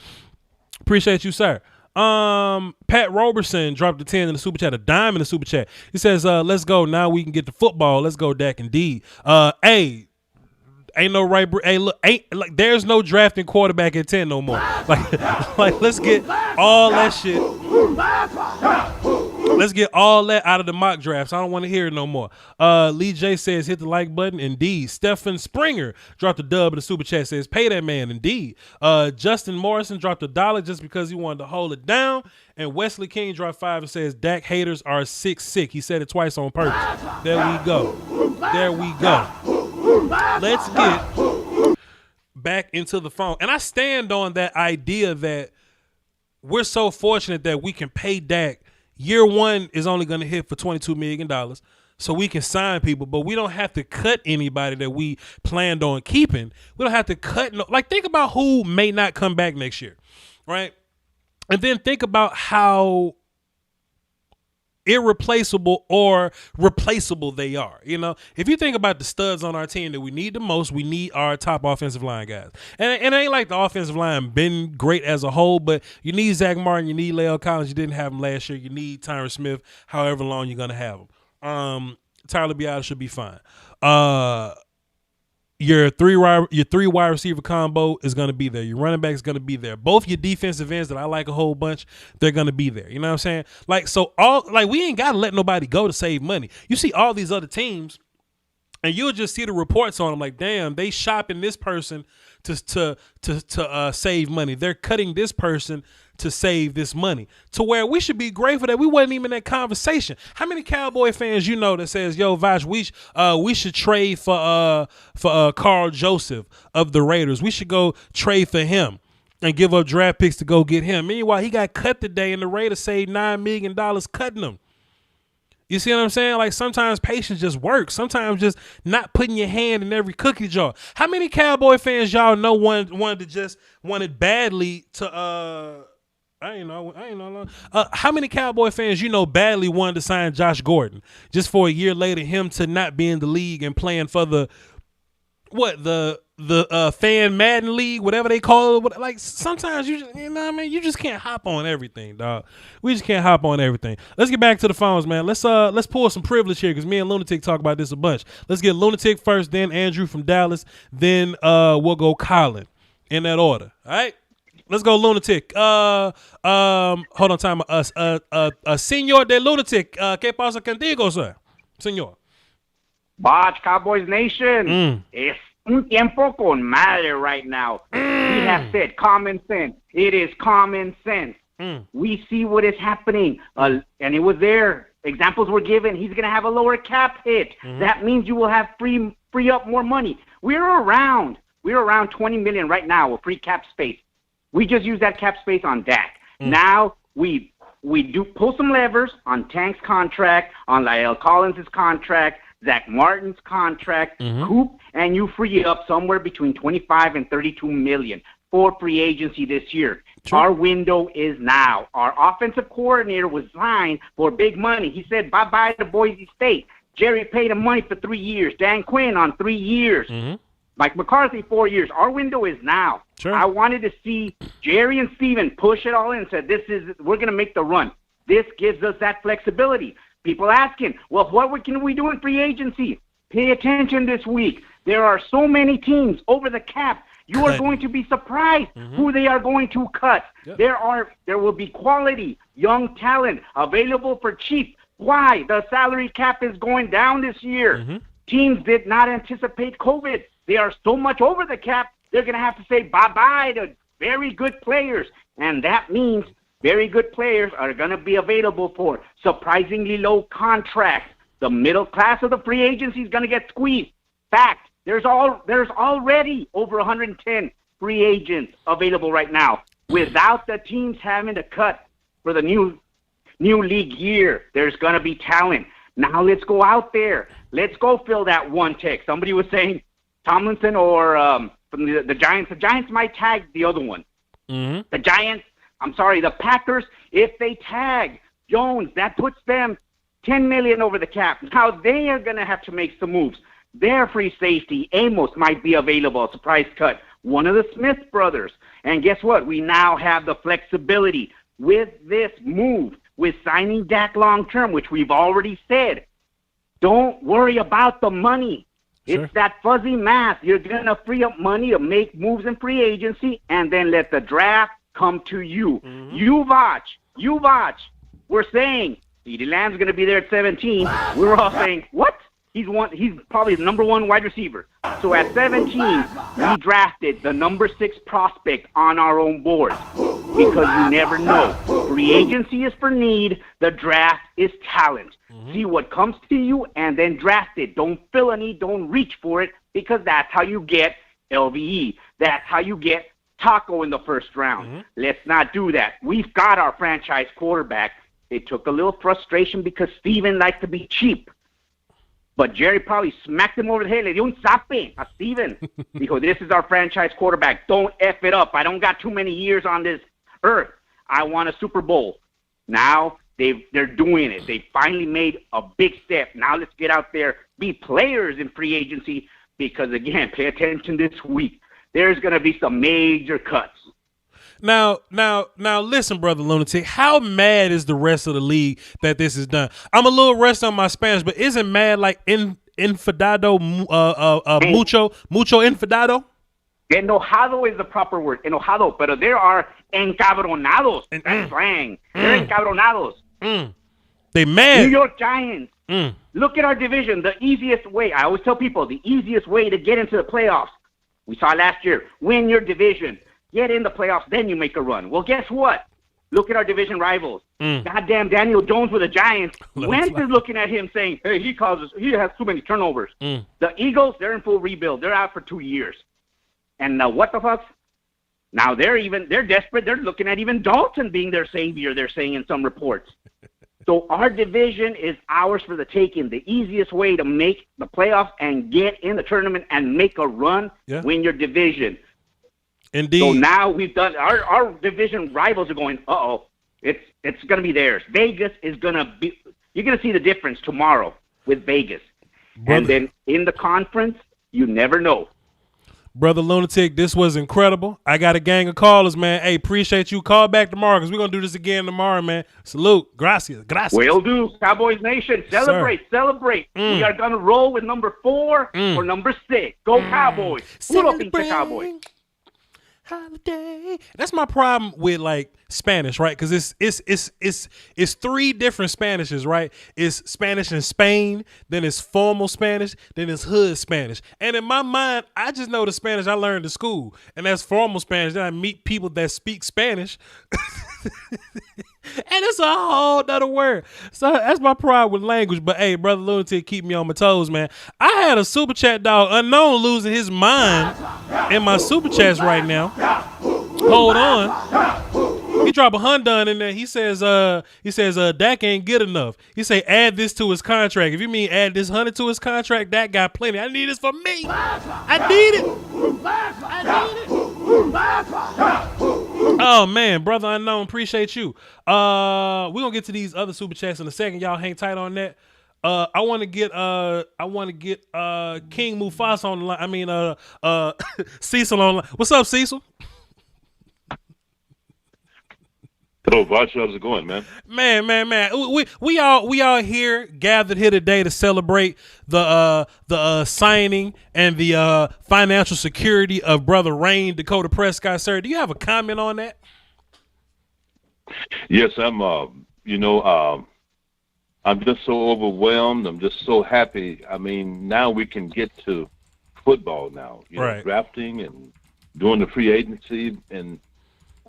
Appreciate you, sir. Pat Roberson dropped a 10 in the super chat, a dime in the super chat. He says, let's go. Now we can get to football. Let's go, Dak. Indeed. Hey, ain't no right. Hey, look, ain't like there's no drafting quarterback at 10 no more. Like let's get all that shit. Let's get all that out of the mock drafts. I don't want to hear it no more. Lee J says, hit the like button. Indeed. Stephen Springer dropped a dub in the super chat, says, pay that man. Indeed. Justin Morrison dropped $1 just because he wanted to hold it down. And Wesley King dropped 5 and says, Dak haters are sick. He said it twice on purpose. There we go. Let's get back into the phone. And I stand on that idea that we're so fortunate that we can pay Dak. Year one is only going to hit for $22 million. So we can sign people, but we don't have to cut anybody that we planned on keeping. We don't have to cut. Like, think about who may not come back next year, right? And then think about how irreplaceable or replaceable they are. You know, if you think about the studs on our team that we need the most, we need our top offensive line guys. And it ain't like the offensive line been great as a whole, but you need Zach Martin, you need La'el Collins. You didn't have him last year. You need Tyron Smith, however long you're going to have him. Tyler Biada should be fine. Your three wide receiver combo is going to be there. Your running back is going to be there. Both your defensive ends that I like a whole bunch, they're going to be there. You know what I'm saying? Like, so we ain't got to let nobody go to save money. You see all these other teams, and you'll just see the reports on them like, damn, they shopping this person to save money. They're cutting this person to save this money, to where we should be grateful that we wasn't even in that conversation. How many Cowboy fans you know that says, yo, Voch, we should trade for Carl Joseph of the Raiders. We should go trade for him and give up draft picks to go get him. Meanwhile, he got cut today, and the Raiders saved $9 million cutting him. You see what I'm saying? Like, sometimes patience just works. Sometimes just not putting your hand in every cookie jar. How many Cowboy fans y'all know wanted badly to I ain't know. How many Cowboy fans you know badly wanted to sign Josh Gordon just for a year later him to not be in the league and playing for the fan Madden league, whatever they call it. Like, sometimes you just, you know what I mean? You just can't hop on everything, dog. We just can't hop on everything. Let's get back to the phones, man. Let's pull some privilege here because me and Lunatic talk about this a bunch. Let's get Lunatic first, then Andrew from Dallas, then we'll go Colin in that order. All right. Let's go, Lunatic. Hold on, time. Señor de Lunatic, ¿qué pasa contigo, sir? Señor. Voch, Cowboys Nation. Es un tiempo con madre right now. We have said common sense. It is common sense. We see what is happening. And it was there. Examples were given. He's going to have a lower cap hit. That means you will have free up more money. We're around $20 million right now with free cap space. We just use that cap space on Dak. Now we do pull some levers on Tank's contract, on La'el Collins' contract, Zach Martin's contract, Coop, and you free up somewhere between 25 and 32 million for free agency this year. Sure. Our window is now. Our offensive coordinator was signed for big money. He said bye-bye to Boise State. Jerry paid him money for 3 years. Dan Quinn on 3 years. Mike McCarthy, 4 years. Our window is now. Sure. I wanted to see Jerry and Steven push it all in and said, we're going to make the run. This gives us that flexibility. People asking, well, what can we do in free agency? Pay attention this week. There are so many teams over the cap. You are going to be surprised who they are going to cut. Yep. There will be quality, young talent available for cheap. Why? The salary cap is going down this year. Teams did not anticipate COVID. They are so much over the cap, they're going to have to say bye-bye to very good players. And that means very good players are going to be available for surprisingly low contracts. The middle class of the free agency is going to get squeezed. Fact, there's already over 110 free agents available right now without the teams having to cut for the new league year. There's going to be talent. Now let's go out there. Let's go fill that one tech. Somebody was saying Tomlinson or from the Giants. The Giants might tag the other one. The Giants, the Packers, if they tag Jones, that puts them $10 million over the cap. Now they are going to have to make some moves. Their free safety, Amos, might be available, a surprise cut. One of the Smith brothers. And guess what? We now have the flexibility with this move, with signing Dak long-term, which we've already said. Don't worry about the money. Sure. It's that fuzzy math. You're going to free up money to make moves in free agency and then let the draft come to you. You Voch. We're saying CeeDee Lamb's going to be there at 17. We're all saying, what? He's probably the number one wide receiver. So at 17, we drafted the number 6 prospect on our own board because you never know. Free agency is for need. The draft is talent. See what comes to you and then draft it. Don't fill a need. Don't reach for it because that's how you get LVE. That's how you get Taco in the first round. Let's not do that. We've got our franchise quarterback. It took a little frustration because Steven likes to be cheap. But Jerry probably smacked him over the head. Le dio un zape a Steven. Dijo, this is our franchise quarterback. Don't F it up. I don't got too many years on this earth. I want a Super Bowl. Now they're doing it. They finally made a big step. Now let's get out there, be players in free agency, because, again, pay attention this week. There's going to be some major cuts. Now, listen, Brother Lunatic, how mad is the rest of the league that this is done? I'm a little rusty on my Spanish, but isn't mad like enfadado, mucho enfadado? Enojado is the proper word, enojado, pero there are encabronados. That's slang. They're encabronados. They mad. New York Giants. Look at our division. The easiest way, I always tell people, the easiest way to get into the playoffs. We saw last year, win your division, get in the playoffs, then you make a run. Well, guess what? Look at our division rivals. Goddamn Daniel Jones with the Giants. Wentz is looking at him saying, hey, he has too many turnovers. The Eagles, they're in full rebuild. They're out for 2 years. And what the fuck? Now they're desperate. They're looking at even Dalton being their savior, they're saying in some reports. So our division is ours for the taking. The easiest way to make the playoffs and get in the tournament and make a run, win your division. Indeed. So now we've done our division rivals are going, it's going to be theirs. Vegas is going to be – you're going to see the difference tomorrow with Vegas. Brother. And then in the conference, you never know. Brother Lunatic, this was incredible. I got a gang of callers, man. Hey, appreciate you. Call back tomorrow because we're going to do this again tomorrow, man. Salute. Gracias. Will do. Cowboys Nation. Celebrate. We are going to roll with number 4 or number 6. Go Cowboys. Puro pinche Cowboys. Holiday. That's my problem with like Spanish, right? Because it's 3 different Spanishes, right? It's Spanish in Spain, then it's formal Spanish, then it's hood Spanish. And in my mind, I just know the Spanish I learned in school, and that's formal Spanish. Then I meet people that speak Spanish, and it's a whole nother word. So that's my problem with language. But hey, Brother Lunatic, keep me on my toes, man. I had a super chat dog unknown losing his mind in my super chats right now. Hold on. He drop a $100 in there. He says Dak ain't good enough. He say add this to his contract. If you mean add this $100 to his contract, Dak got plenty. I need this for me. I need it. Oh man, Brother Unknown, appreciate you. We're gonna get to these other super chats in a second. Y'all hang tight on that. I want to get King Mufasa on the line. I mean Cecil on the line. What's up, Cecil? Hello, Voch. How's it going, man? Man. We all here gathered here today to celebrate the signing and the financial security of Brother Rain Dakota Prescott. Sir, do you have a comment on that? Yes, I'm. I'm just so overwhelmed. I'm just so happy. I mean, now we can get to football now. Right. Drafting and doing the free agency. And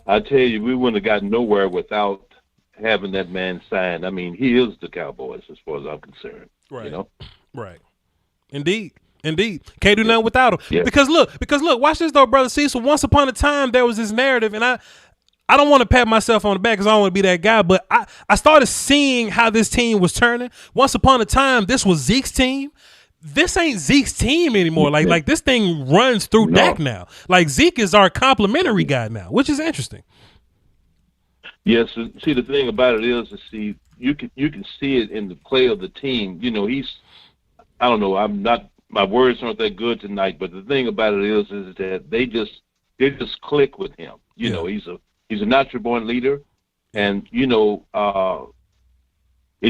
I tell you, we wouldn't have gotten nowhere without having that man signed. I mean, he is the Cowboys as far as I'm concerned. Right. You know? Right. Indeed. Can't do nothing without him. Yeah. Because look, watch this though, Brother Cecil. Once upon a time, there was this narrative, and I don't want to pat myself on the back because I don't want to be that guy, but I started seeing how this team was turning. Once upon a time, this was Zeke's team. This ain't Zeke's team anymore. Like this thing runs through Dak now. Like Zeke is our complimentary guy now, which is interesting. Yes. See, the thing about it is, you can see it in the play of the team. You know, I don't know. My words aren't that good tonight, but the thing about it is that they just click with him. You know, he's a natural born leader, and it's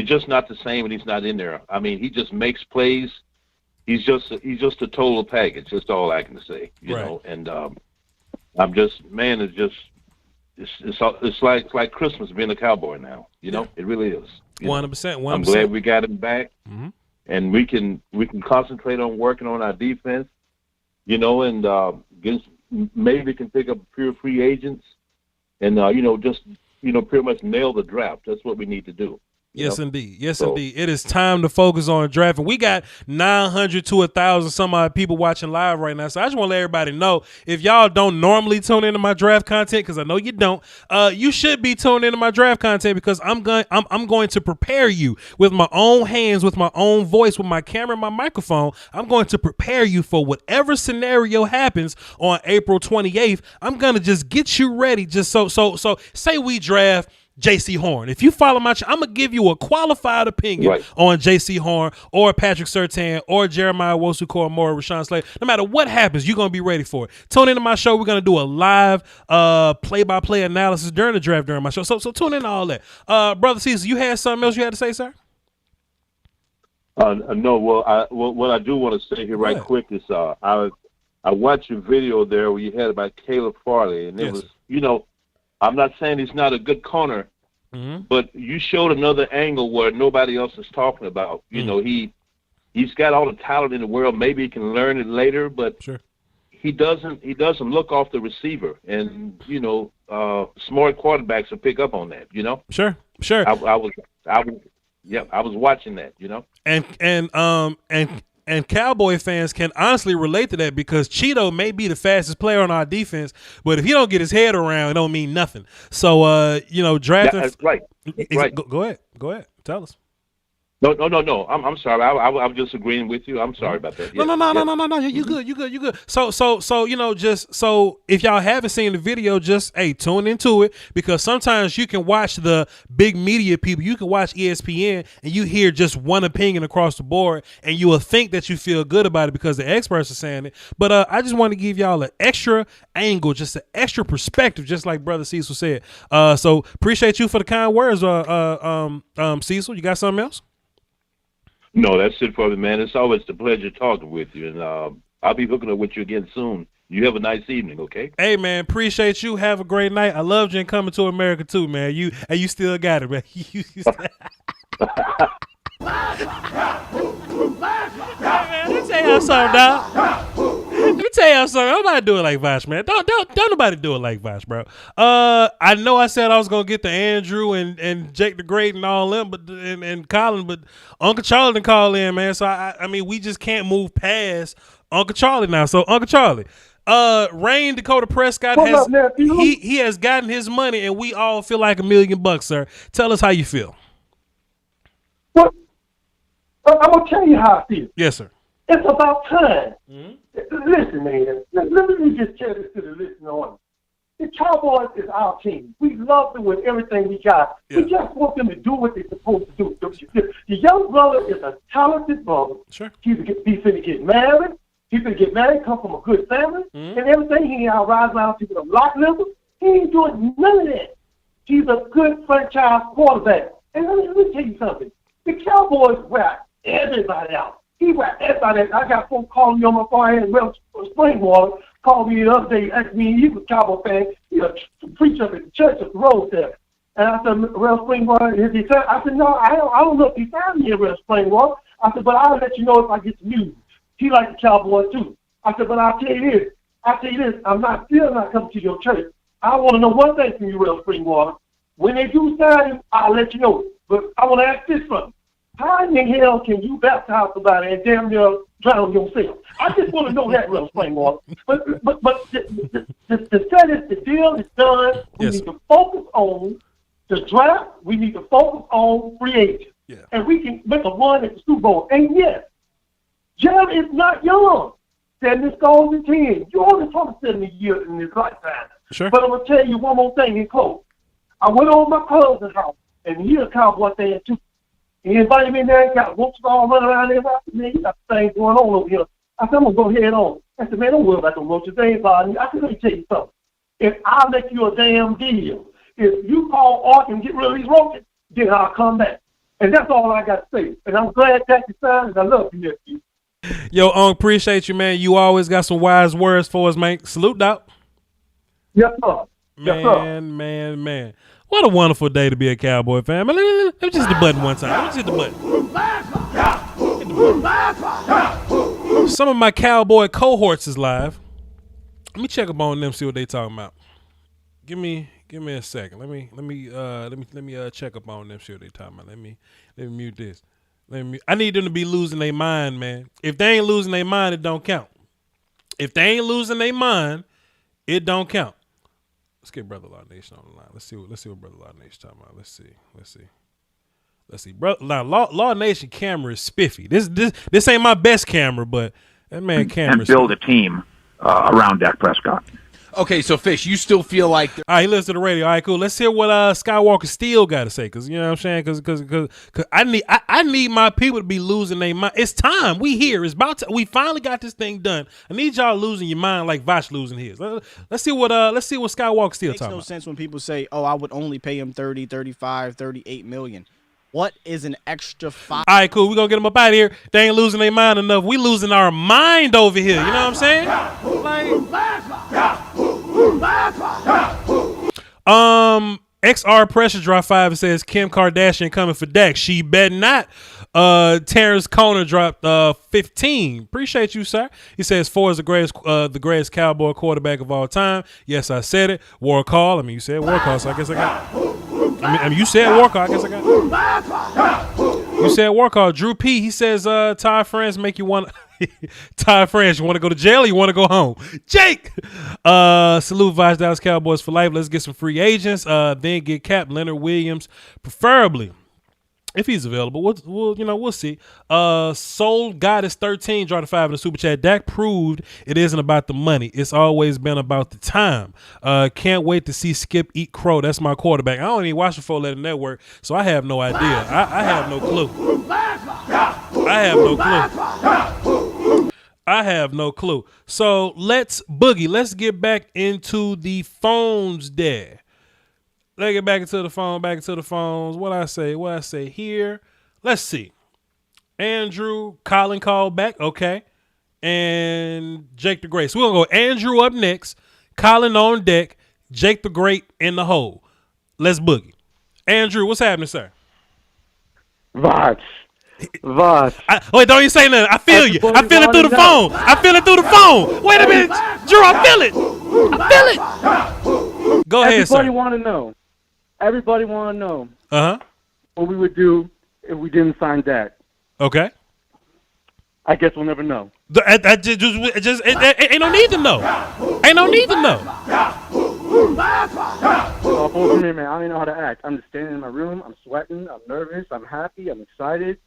just not the same when he's not in there. I mean, he just makes plays. He's just a total package. That's all I can say. You know, and I'm just, man, it's like Christmas being a Cowboy now. You know, it really is. 100%. I'm glad we got him back, and we can concentrate on working on our defense. You know, and maybe can pick up pure free agents. And, just pretty much nail the draft. That's what we need to do. Yes, indeed. Yes, indeed. It is time to focus on drafting. We got 900 to 1,000 some odd people watching live right now. So I just want to let everybody know, if y'all don't normally tune into my draft content, because I know you don't, you should be tuned into my draft content, because I'm going to prepare you with my own hands, with my own voice, with my camera and my microphone. I'm going to prepare you for whatever scenario happens on April 28th. I'm going to just get you ready. Just so say we draft J.C. Horn. If you follow my I'm going to give you a qualified opinion on J.C. Horn or Patrick Surtain or Jeremiah Wosuko or Rashawn Slater. No matter what happens, you're going to be ready for it. Tune into my show. We're going to do a live play-by-play analysis during the draft during my show. So tune in to all that. Brother Cecil, you had something else you had to say, sir? No. Well, what I do want to say here quick is I watched your video there where you had about Caleb Farley, and it was, I'm not saying he's not a good corner, but you showed another angle where nobody else is talking about. He's got all the talent in the world. Maybe he can learn it later, but he doesn't look off the receiver. And smart quarterbacks will pick up on that. Sure. I was watching that. And Cowboy fans can honestly relate to that, because Cheeto may be the fastest player on our defense, but if he don't get his head around, it don't mean nothing. So, drafting. That's right. Go ahead. Tell us. No. I'm sorry. I was just agreeing with you. I'm sorry about that. No. You good. So just so if y'all haven't seen the video, just tune into it, because sometimes you can watch the big media people. You can watch ESPN and you hear just one opinion across the board, and you will think that you feel good about it because the experts are saying it. But I just want to give y'all an extra angle, just an extra perspective, just like Brother Cecil said. So appreciate you for the kind words, Cecil. You got something else? No, that's it for me, man. It's always a pleasure talking with you, and I'll be hooking up with you again soon. You have a nice evening, okay? Hey, man, appreciate you. Have a great night. I loved you in Coming to America, too, man. You still got it, man. Let me tell y'all something, dog. Let me tell y'all something. Nobody do it like Voch, man. Don't nobody do it like Voch, bro. I know I said I was gonna get to Andrew and Jake the Great and all them, but and Colin, but Uncle Charlie didn't call in, man. So I mean, we just can't move past Uncle Charlie now. So Uncle Charlie, Rain Dakota Prescott he has gotten his money, and we all feel like $1 million, sir. Tell us how you feel. Well, I'm gonna tell you how I feel. Yes, sir. It's about time. Listen, man. Let me just tell this to the listener on. The Cowboys is our team. We love them with everything we got. Yeah. We just want them to do what they're supposed to do. The young brother is a talented brother. Sure. He's finna get married. He's finna get married, come from a good family, and everything. He ain't out riding around to a lot level. He ain't doing none of that. He's a good franchise quarterback. And let me tell you something. The Cowboys wear everybody out. He wear everybody out. I got folks calling me on my phone, and Ralph Springwater called me the other day, asked me, he was a Cowboy fan, he was a preacher at the church up the road there. And I said, Ralph Springwater, I said, no, I don't know if he found me in Ralph Springwater. I said, but I'll let you know if I get the news. He likes the Cowboys too. I said, but I'll tell you this, I'm still not coming to your church. I want to know one thing from you, Ralph Springwater. When they do sign him, I'll let you know. But I want to ask this from you. How in the hell can you baptize somebody and damn near drown yourself? I just want to know that, Real Springwater. But the status, the deal is done. We need to focus on the draft. We need to focus on free agents. Yeah. And we can make a run at the Super Bowl. And yes, Jerry is not young. 70 goals in 10. You only talk 70 years in this lifetime. Sure. But I'm going to tell you one more thing in close. I went over my cousin's house, and he's a Cowboy fan too. He invited me in there, got roaches all running around there. I said, man, you got things going on over here. I said, I'm going to go head on. I said, man, don't worry about the roaches. They ain't bothering me. I said, let me tell you something. If I make you a damn deal, if you call Ark and get rid of these roaches, then I'll come back. And that's all I got to say. And I'm glad that you signed, and I love you, nephew. Yo, appreciate you, man. You always got some wise words for us, man. Salute, Doc. Yes, sir. Yes, sir. Man. What a wonderful day to be a Cowboy fan. Man, let me just hit the button one time. Let me just hit the button. Some of my Cowboy cohorts is live. Let me check up on them, see what they talking about. Give me Give me a second. Let me check up on them. See what they talking about. Let me mute this. I need them to be losing their mind, man. If they ain't losing their mind, it don't count. If they ain't losing their mind, it don't count. Let's get Brother Law Nation on the line. Let's see what Brother Law Nation talking about. Let's see. Brother, now Law Nation camera is spiffy. This ain't my best camera, but that man camera. And build a team around Dak Prescott. Okay, so Fish, you still feel like all right, he listens to the radio. All right, cool. Let's hear what Skywalker Steel got to say, because you know what I'm saying. Because I need my people to be losing their mind. It's time. We here. It's about to, we finally got this thing done. I need y'all losing your mind like Voch losing his. Let's see what Skywalker Steel talking about. It makes no sense when people say, "Oh, I would only pay him 30, 35, 38 million." What is an extra 5? All right, cool. We're going to get them up out of here. They ain't losing their mind enough. We losing our mind over here. You know what I'm saying? XR Pressure Drop 5 and says, Kim Kardashian coming for Dak. She bet not. Terrence Conner dropped 15. Appreciate you, sir. He says, Ford is the greatest Cowboy quarterback of all time. Yes, I said it. War call. I mean, you said war call, so I guess I got I mean, you said war call. I guess I got You said war call. Drew P. He says, Todd France make you want Todd France, you want to go to jail or you want to go home? Jake! Salute Vice Dallas Cowboys for life. Let's get some free agents. Then get Cap Leonard Williams, preferably. If he's available, we'll see. Soul Goddess 13 dropped a 5 in the super chat. Dak proved it isn't about the money. It's always been about the time. Can't wait to see Skip eat crow. That's my quarterback. I don't even watch the 4-letter network, so I have no idea. I have no clue. I have no clue. So let's boogie. Let's get back into the phones there. Let's get back into the phones. What I say here. Let's see. Andrew, Colin called back. Okay. And Jake the Great. So we're going to go Andrew up next. Colin on deck. Jake the Great in the hole. Let's boogie. Andrew, what's happening, sir? Voch. Wait, don't you say nothing. I feel you. I feel it through the phone. Wait a minute. Drew, I feel it. Go ahead, sir. Everybody want to know what we would do if we didn't sign Dak. Okay. I guess we'll never know. Ain't no need to know. All for me, man. I don't even know how to act. I'm just standing in my room. I'm sweating. I'm nervous. I'm happy. I'm excited.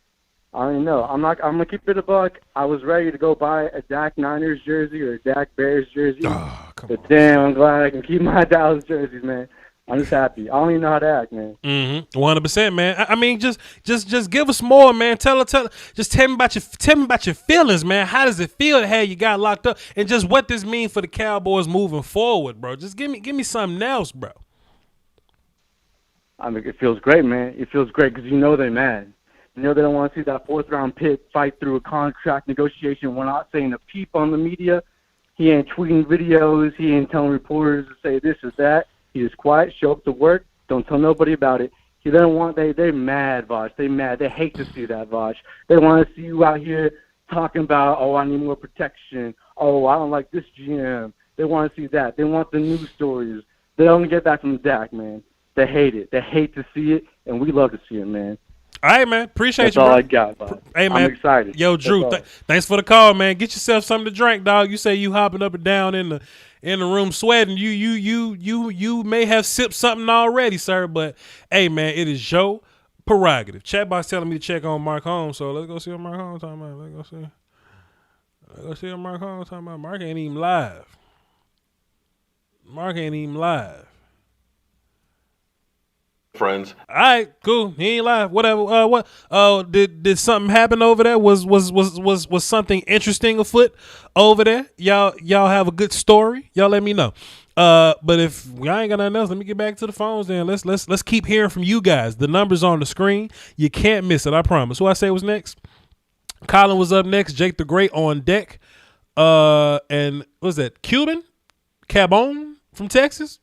I don't even know. I'm gonna keep it a buck. I was ready to go buy a Dak Niners jersey or a Dak Bears jersey. But damn, I'm glad I can keep my Dallas jerseys, man. I'm just happy. I don't even know how to act, man. 100%, man. I mean, just give us more, man. Tell me about your feelings, man. How does it feel to have you got locked up, and just what this means for the Cowboys moving forward, bro? Just give me something else, bro. I mean, it feels great, man. It feels great because you know they're mad. You know they don't want to see that 4th-round pick fight through a contract negotiation. We're not saying a peep on the media. He ain't tweeting videos. He ain't telling reporters to say this or that. He is quiet, show up to work, don't tell nobody about it. He doesn't want, they're mad, Voch. They're mad. They hate to see that, Voch. They want to see you out here talking about, oh, I need more protection. Oh, I don't like this GM. They want to see that. They want the news stories. They don't get that from Dak, man. They hate it. They hate to see it, and we love to see it, man. All right, man. Appreciate you, bro. That's all I got, Bob. Hey, man. I'm excited. Yo, Drew, thanks for the call, man. Get yourself something to drink, dog. You say you hopping up and down in the room sweating. You may have sipped something already, sir. But hey, man, it is your prerogative. Chatbox telling me to check on Mark Holmes, so let's go see what Mark Holmes talking about. Let's go see what Mark Holmes talking about. Mark ain't even live. Friends. All right, cool. He ain't live. Whatever. Did something happen over there? Was something interesting afoot over there? Y'all have a good story? Y'all let me know. But if y'all ain't got nothing else, let me get back to the phones then. Let's keep hearing from you guys. The number's on the screen. You can't miss it, I promise. Who I say was next? Colin was up next. Jake the Great on deck. And what was that? Cuban? Cabon from Texas?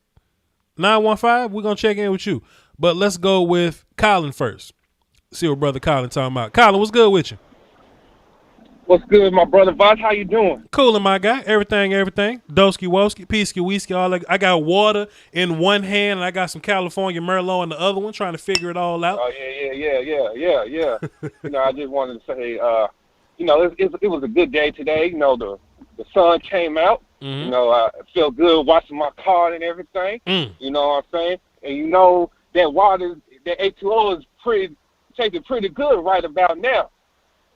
915. We're gonna check in with you. But let's go with Colin first. See what brother Colin talking about. Colin, what's good with you? What's good, my brother Voch? How you doing? Coolin', my guy. Everything. Doski, woski, peasky, whiskey, all that. I got water in one hand, and I got some California Merlot in the other one, trying to figure it all out. Oh, yeah. I just wanted to say, it was a good day today. The sun came out. Mm-hmm. I felt good watching my car and everything. You know what I'm saying? And that water, that H2O is tasting pretty good right about now.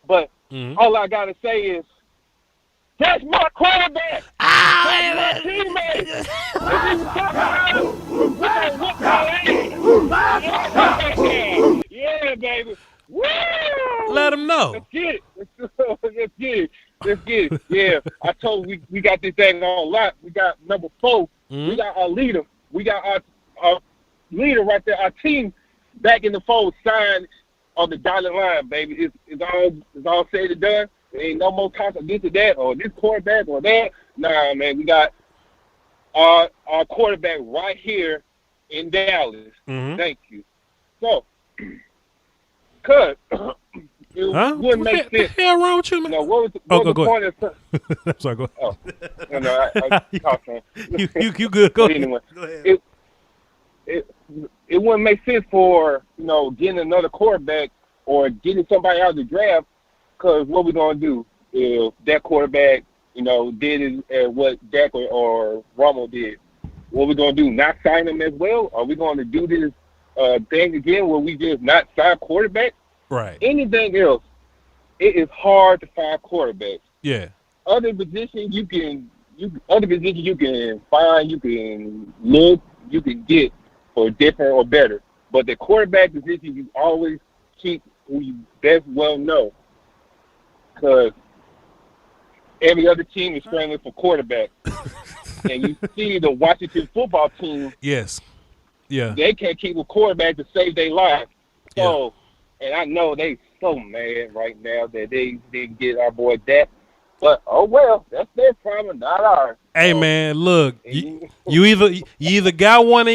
But all I gotta say is, that's my quarterback. That's my teammate. Yeah, baby. Woo! Let him know. Let's get it. Yeah, I told we got this thing on lock. We got number 4. We got our leader. We got our leader right there. Our team back in the fold, signed on the dotted line, baby. It's all said and done. There ain't no more talk of this or that or this quarterback or that. Nah, man, we got our quarterback right here in Dallas. Thank you. So, it wouldn't make sense. What the hell wrong with you, man? What was the point of Sorry, go ahead. I talking. You good. Go ahead. Anyway, go ahead. It wouldn't make sense for, getting another quarterback or getting somebody out of the draft, because what we're going to do if that quarterback, did what Dak or Romo did. What we going to do, not sign him as well? Are we going to do this thing again where we just not sign quarterbacks? Right. Anything else, it is hard to find quarterbacks. Yeah. Other positions you can find, you can look, you can get for different or better. But the quarterback position, you always keep who you best well know, because every other team is scrambling for quarterback. And you see the Washington football team. Yes. Yeah. They can't keep a quarterback to save their life. So, and I know they so mad right now that they didn't get our boy Dak. But oh well, that's their problem, not ours. Hey man, look, you either got one.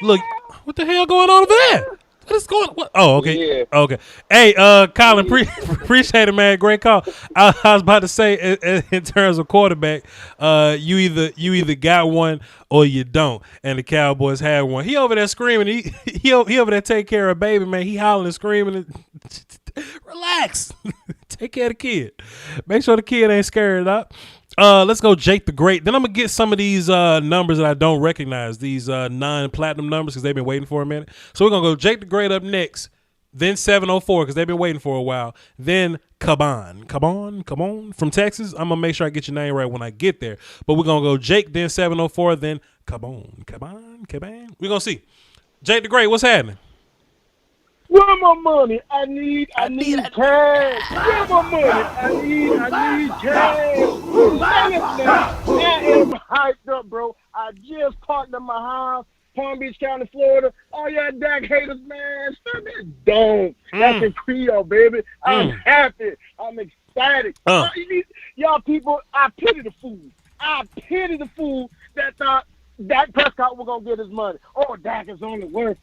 Look, what the hell going on over there? What is going? What? Oh, okay, Yeah. okay. Hey, Colin, appreciate it, man. Great call. I was about to say, in terms of quarterback, you either got one or you don't, and the Cowboys had one. He over there screaming. He over there take care of baby, man. He hollering and screaming. Relax. Take care of the kid. Make sure the kid ain't scared up. Let's go Jake the Great. Then I'm going to get some of these numbers that I don't recognize, these non-platinum numbers, because they've been waiting for a minute. So we're going to go Jake the Great up next, then 704 because they've been waiting for a while, then Cabon from Texas. I'm going to make sure I get your name right when I get there. But we're going to go Jake, then 704, then Cabon. We're going to see. Jake the Great, what's happening? Where my money? I need cash. Where my money? I need cash. I am hyped up, bro. I just parked at my house, Palm Beach County, Florida. Oh yeah, Dak haters, man. Stop that dome. That's in Creole, baby. I'm happy. I'm excited. Y'all people, I pity the fool. That thought Dak Prescott was going to get his money. Oh, Dak is only worth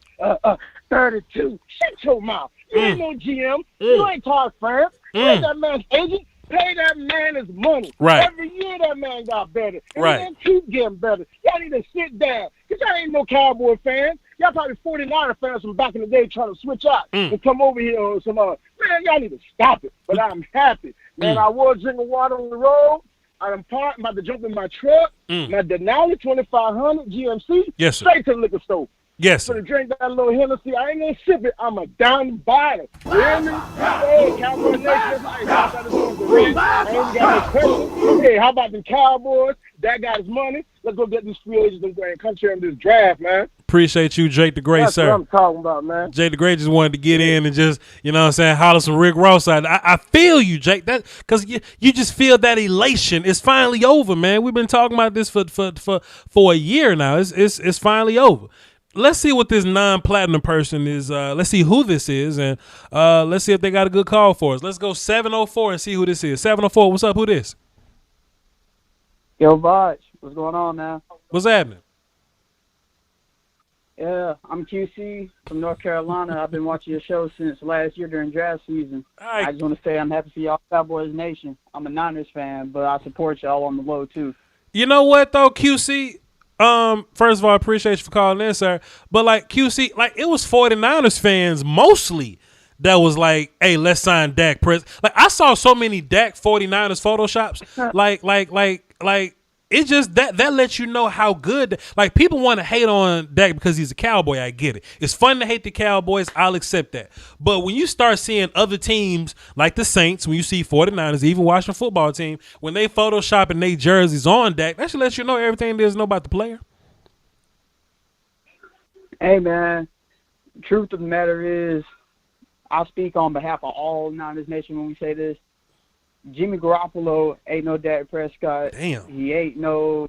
32. Shut your mouth. You ain't no GM. You ain't Todd France. You ain't that man's agent. Pay that man his money. Right. Every year that man got better. And right. Then keep getting better. Y'all need to sit down. Because y'all ain't no Cowboy fans. Y'all probably 49er fans from back in the day trying to switch out and come over here on some other. Man, y'all need to stop it. But I'm happy. Man, I was drinking water on the road. I'm about to jump in my truck, my Denali 2500 GMC, yes, sir. Straight to the liquor store. Yes, sir. To drink that little Hennessy. I ain't gonna sip it. I'm a down bottle. You hear me? Hey, Cowboy Nation. I ain't got no question. Hey, how about the Cowboys? That got his money. Let's go get these free agents and come share in this draft, man. Appreciate you, Jake the Great, That's sir. what I'm talking about, man. Jake the Great just wanted to get in and just, you know what I'm saying, holler some Rick Ross out. I feel you, Jake, that because you just feel that elation. It's finally over, man. We've been talking about this for a year now. It's finally over. Let's see what this non-platinum person is. Let's see who this is, and let's see if they got a good call for us. Let's go 704 and see who this is. 704, what's up? Who this? Yo, Voch, what's going on now? What's happening? Yeah, I'm QC from North Carolina. I've been watching your show since last year during draft season. I just want to say I'm happy for y'all, Cowboys Nation. I'm a Niners fan, but I support y'all on the low, too. You know what, though, QC? First of all, I appreciate you for calling in, sir. But, like, QC, like, it was 49ers fans mostly that was like, hey, let's sign Dak Prescott. Like, I saw so many Dak 49ers Photoshops. Like, it just that lets you know how good. Like, people want to hate on Dak because he's a Cowboy. I get it. It's fun to hate the Cowboys. I'll accept that. But when you start seeing other teams like the Saints, when you see 49ers, even Washington football team, when they Photoshopping their jerseys on Dak, that should let you know everything there's know about the player. Hey, man, truth of the matter is, I'll speak on behalf of all Niners Nation when we say this. Jimmy Garoppolo ain't no Dak Prescott. Damn. He ain't no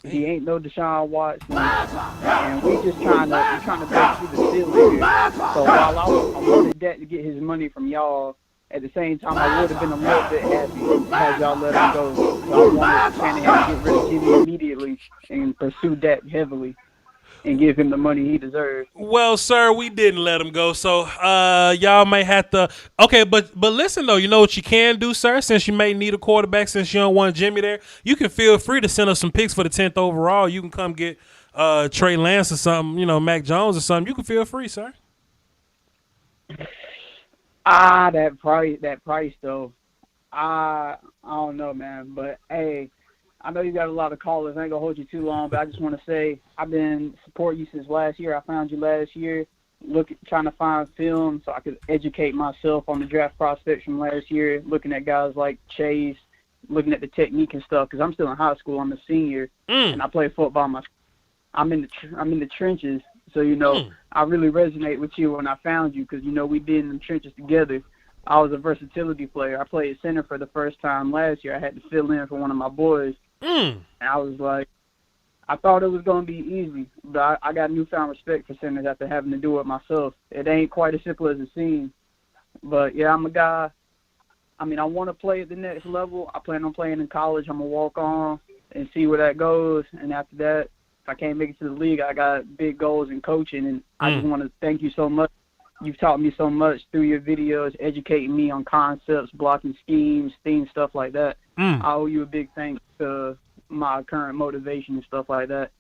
Deshaun Watson. And we just trying to break through the ceiling here. So while I wanted Dak to get his money from y'all, at the same time I would have been a little bit happy had y'all let him go. So I wanted Shanahan to get rid of Jimmy immediately and pursue Dak heavily and give him the money he deserves. Well, sir, we didn't let him go, so y'all may have to. Okay, but listen though, you know what you can do, sir. Since you may need a quarterback, since you don't want Jimmy there, you can feel free to send us some picks for the 10th overall. You can come get Trey Lance or something, you know, Mac Jones or something. You can feel free, sir. That price though. I don't know, man, but hey. I know you got a lot of callers. I ain't going to hold you too long, but I just want to say I've been supporting you since last year. I found you last year trying to find film so I could educate myself on the draft prospects from last year, looking at guys like Chase, looking at the technique and stuff, because I'm still in high school. I'm a senior, and I play football. I'm in the trenches, so, you know, I really resonate with you when I found you because, you know, we been in the trenches together. I was a versatility player. I played center for the first time last year. I had to fill in for one of my boys. And I was like, I thought it was going to be easy, but I got newfound respect for centers after having to do it myself. It ain't quite as simple as it seems. But, yeah, I'm a guy. I mean, I want to play at the next level. I plan on playing in college. I'm going to walk on and see where that goes. And after that, if I can't make it to the league, I got big goals in coaching. And I just want to thank you so much. You've taught me so much through your videos, educating me on concepts, blocking schemes, themes, stuff like that. I owe you a big thanks to my current motivation and stuff like that.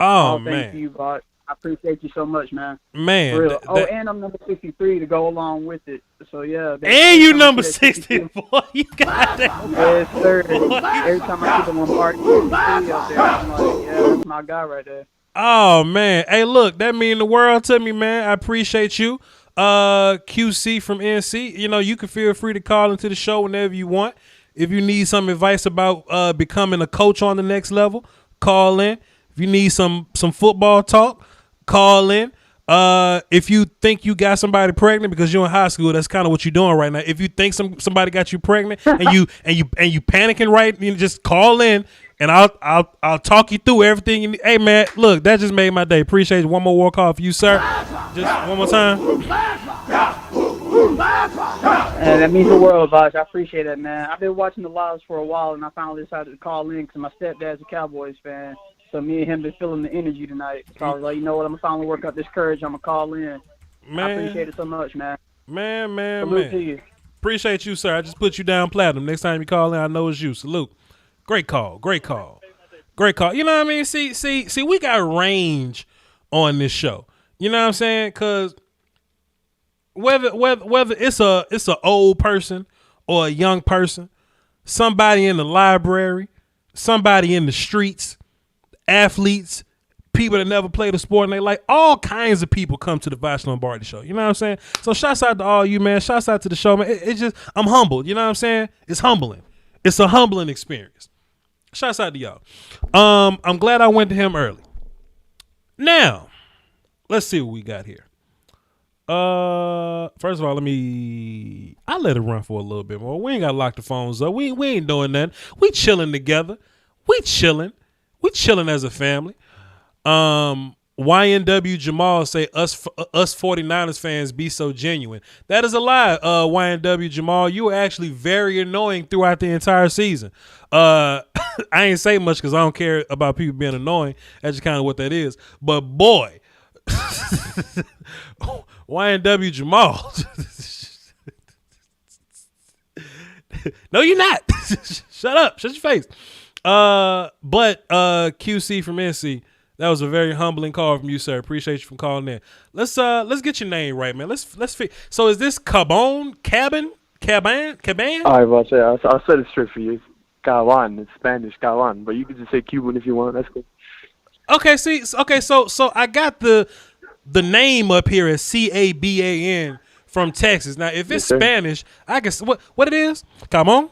Oh, man. Thank you, Voch. I appreciate you so much, man. Man. For real. And I'm number 63 to go along with it. So, yeah. And you number 64. You got that. Yes, sir. Every time I see the Lombardi out there, I'm like, yeah, that's my guy right there. Oh, man. Hey, look, that mean the world to me, man. I appreciate you. QC from NC. You know, you can feel free to call into the show whenever you want. If you need some advice about becoming a coach on the next level, call in. If you need some football talk, call in. If you think you got somebody pregnant because you're in high school, that's kind of what you're doing right now. If you think somebody got you pregnant and you panicking, right, you just call in and I'll talk you through everything. You need. Hey man, look, that just made my day. Appreciate it. One more walk off for you, sir. Just one more time. And that means the world, Voch. I appreciate it, man. I've been watching the lives for a while, and I finally decided to call in because my stepdad's a Cowboys fan. So me and him been feeling the energy tonight. So I was like, you know what? I'm going to finally work up this courage. I'm going to call in. Man. I appreciate it so much, man. Man. To you. Appreciate you, sir. I just put you down platinum. Next time you call in, I know it's you. Salute. Great call. You know what I mean? See, we got range on this show. You know what I'm saying? Because whether it's a old person or a young person, somebody in the library, somebody in the streets, athletes, people that never played a sport and they like, all kinds of people come to the Voch Lombardi show. You know what I'm saying? So shouts out to all you, man. Shouts out to the show, man. It's just, I'm humbled. You know what I'm saying? It's humbling. It's a humbling experience. Shouts out to y'all. I'm glad I went to him early. Now, let's see what we got here. First of all, I let it run for a little bit more. We ain't got to lock the phones up. We ain't doing nothing. We chilling together. We chilling as a family. YNW Jamal say us 49ers fans be so genuine. That is a lie. YNW Jamal, you were actually very annoying throughout the entire season. I ain't say much because I don't care about people being annoying. That's just kind of what that is. But boy, YNW Jamal. No, you're not. Shut up. Shut your face. But QC from NC, that was a very humbling call from you, sir. Appreciate you for calling in. Let's get your name right, man. Let's So is this Cabon? Caban? All right, well, I'll set it straight for you. Caban. It's Spanish, Caban, but you can just say Cuban if you want. That's cool. Okay, so I got the name up here as Caban from Texas. Now, if it's Spanish, I guess what it is? Caban.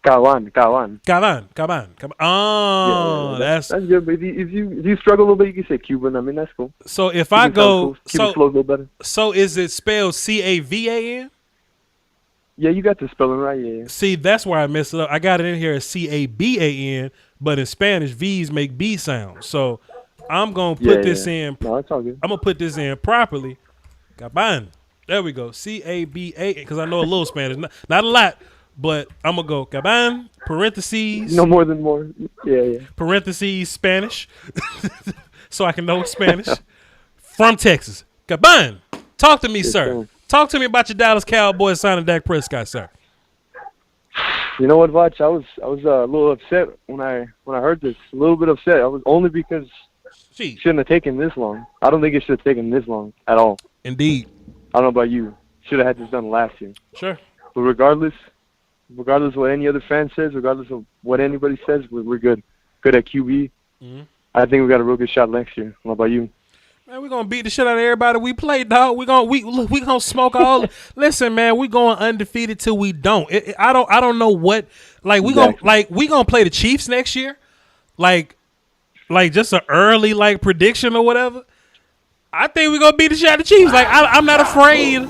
Caban. Oh, yeah, that's good. But if you struggle a little bit, you can say Cuban. I mean, that's cool. So if I go, Cuban flows a little better. So is it spelled Cavan? Yeah, you got the spelling right. Yeah. See, that's where I messed it up. I got it in here as Caban, but in Spanish, V's make B sounds. So I'm gonna put this in. No, it's all good. I'm gonna put this in properly. Caban. There we go. Caba, because I know a little Spanish, not a lot. But I'm going to go Caban, parentheses. No more than more. Yeah. Parentheses, Spanish. So I can know Spanish. From Texas. Caban, talk to me, sir. Talk to me about your Dallas Cowboys signing Dak Prescott, sir. You know what, Voch? I was a little upset when I heard this. A little bit upset. I was only because it shouldn't have taken this long. I don't think it should have taken this long at all. Indeed. I don't know about you. Should have had this done last year. Sure. But regardless of what any other fan says, regardless of what anybody says, we're good. Good at QB. Mm-hmm. I think we got a real good shot next year. What about you? Man, we're going to beat the shit out of everybody we play, dog. We gonna smoke all. Listen, man, we going undefeated till we don't. I don't know what. Like we gonna play the Chiefs next year. Like just an early prediction or whatever. I think we're going to beat the shit out of the Chiefs. Like, I'm not afraid.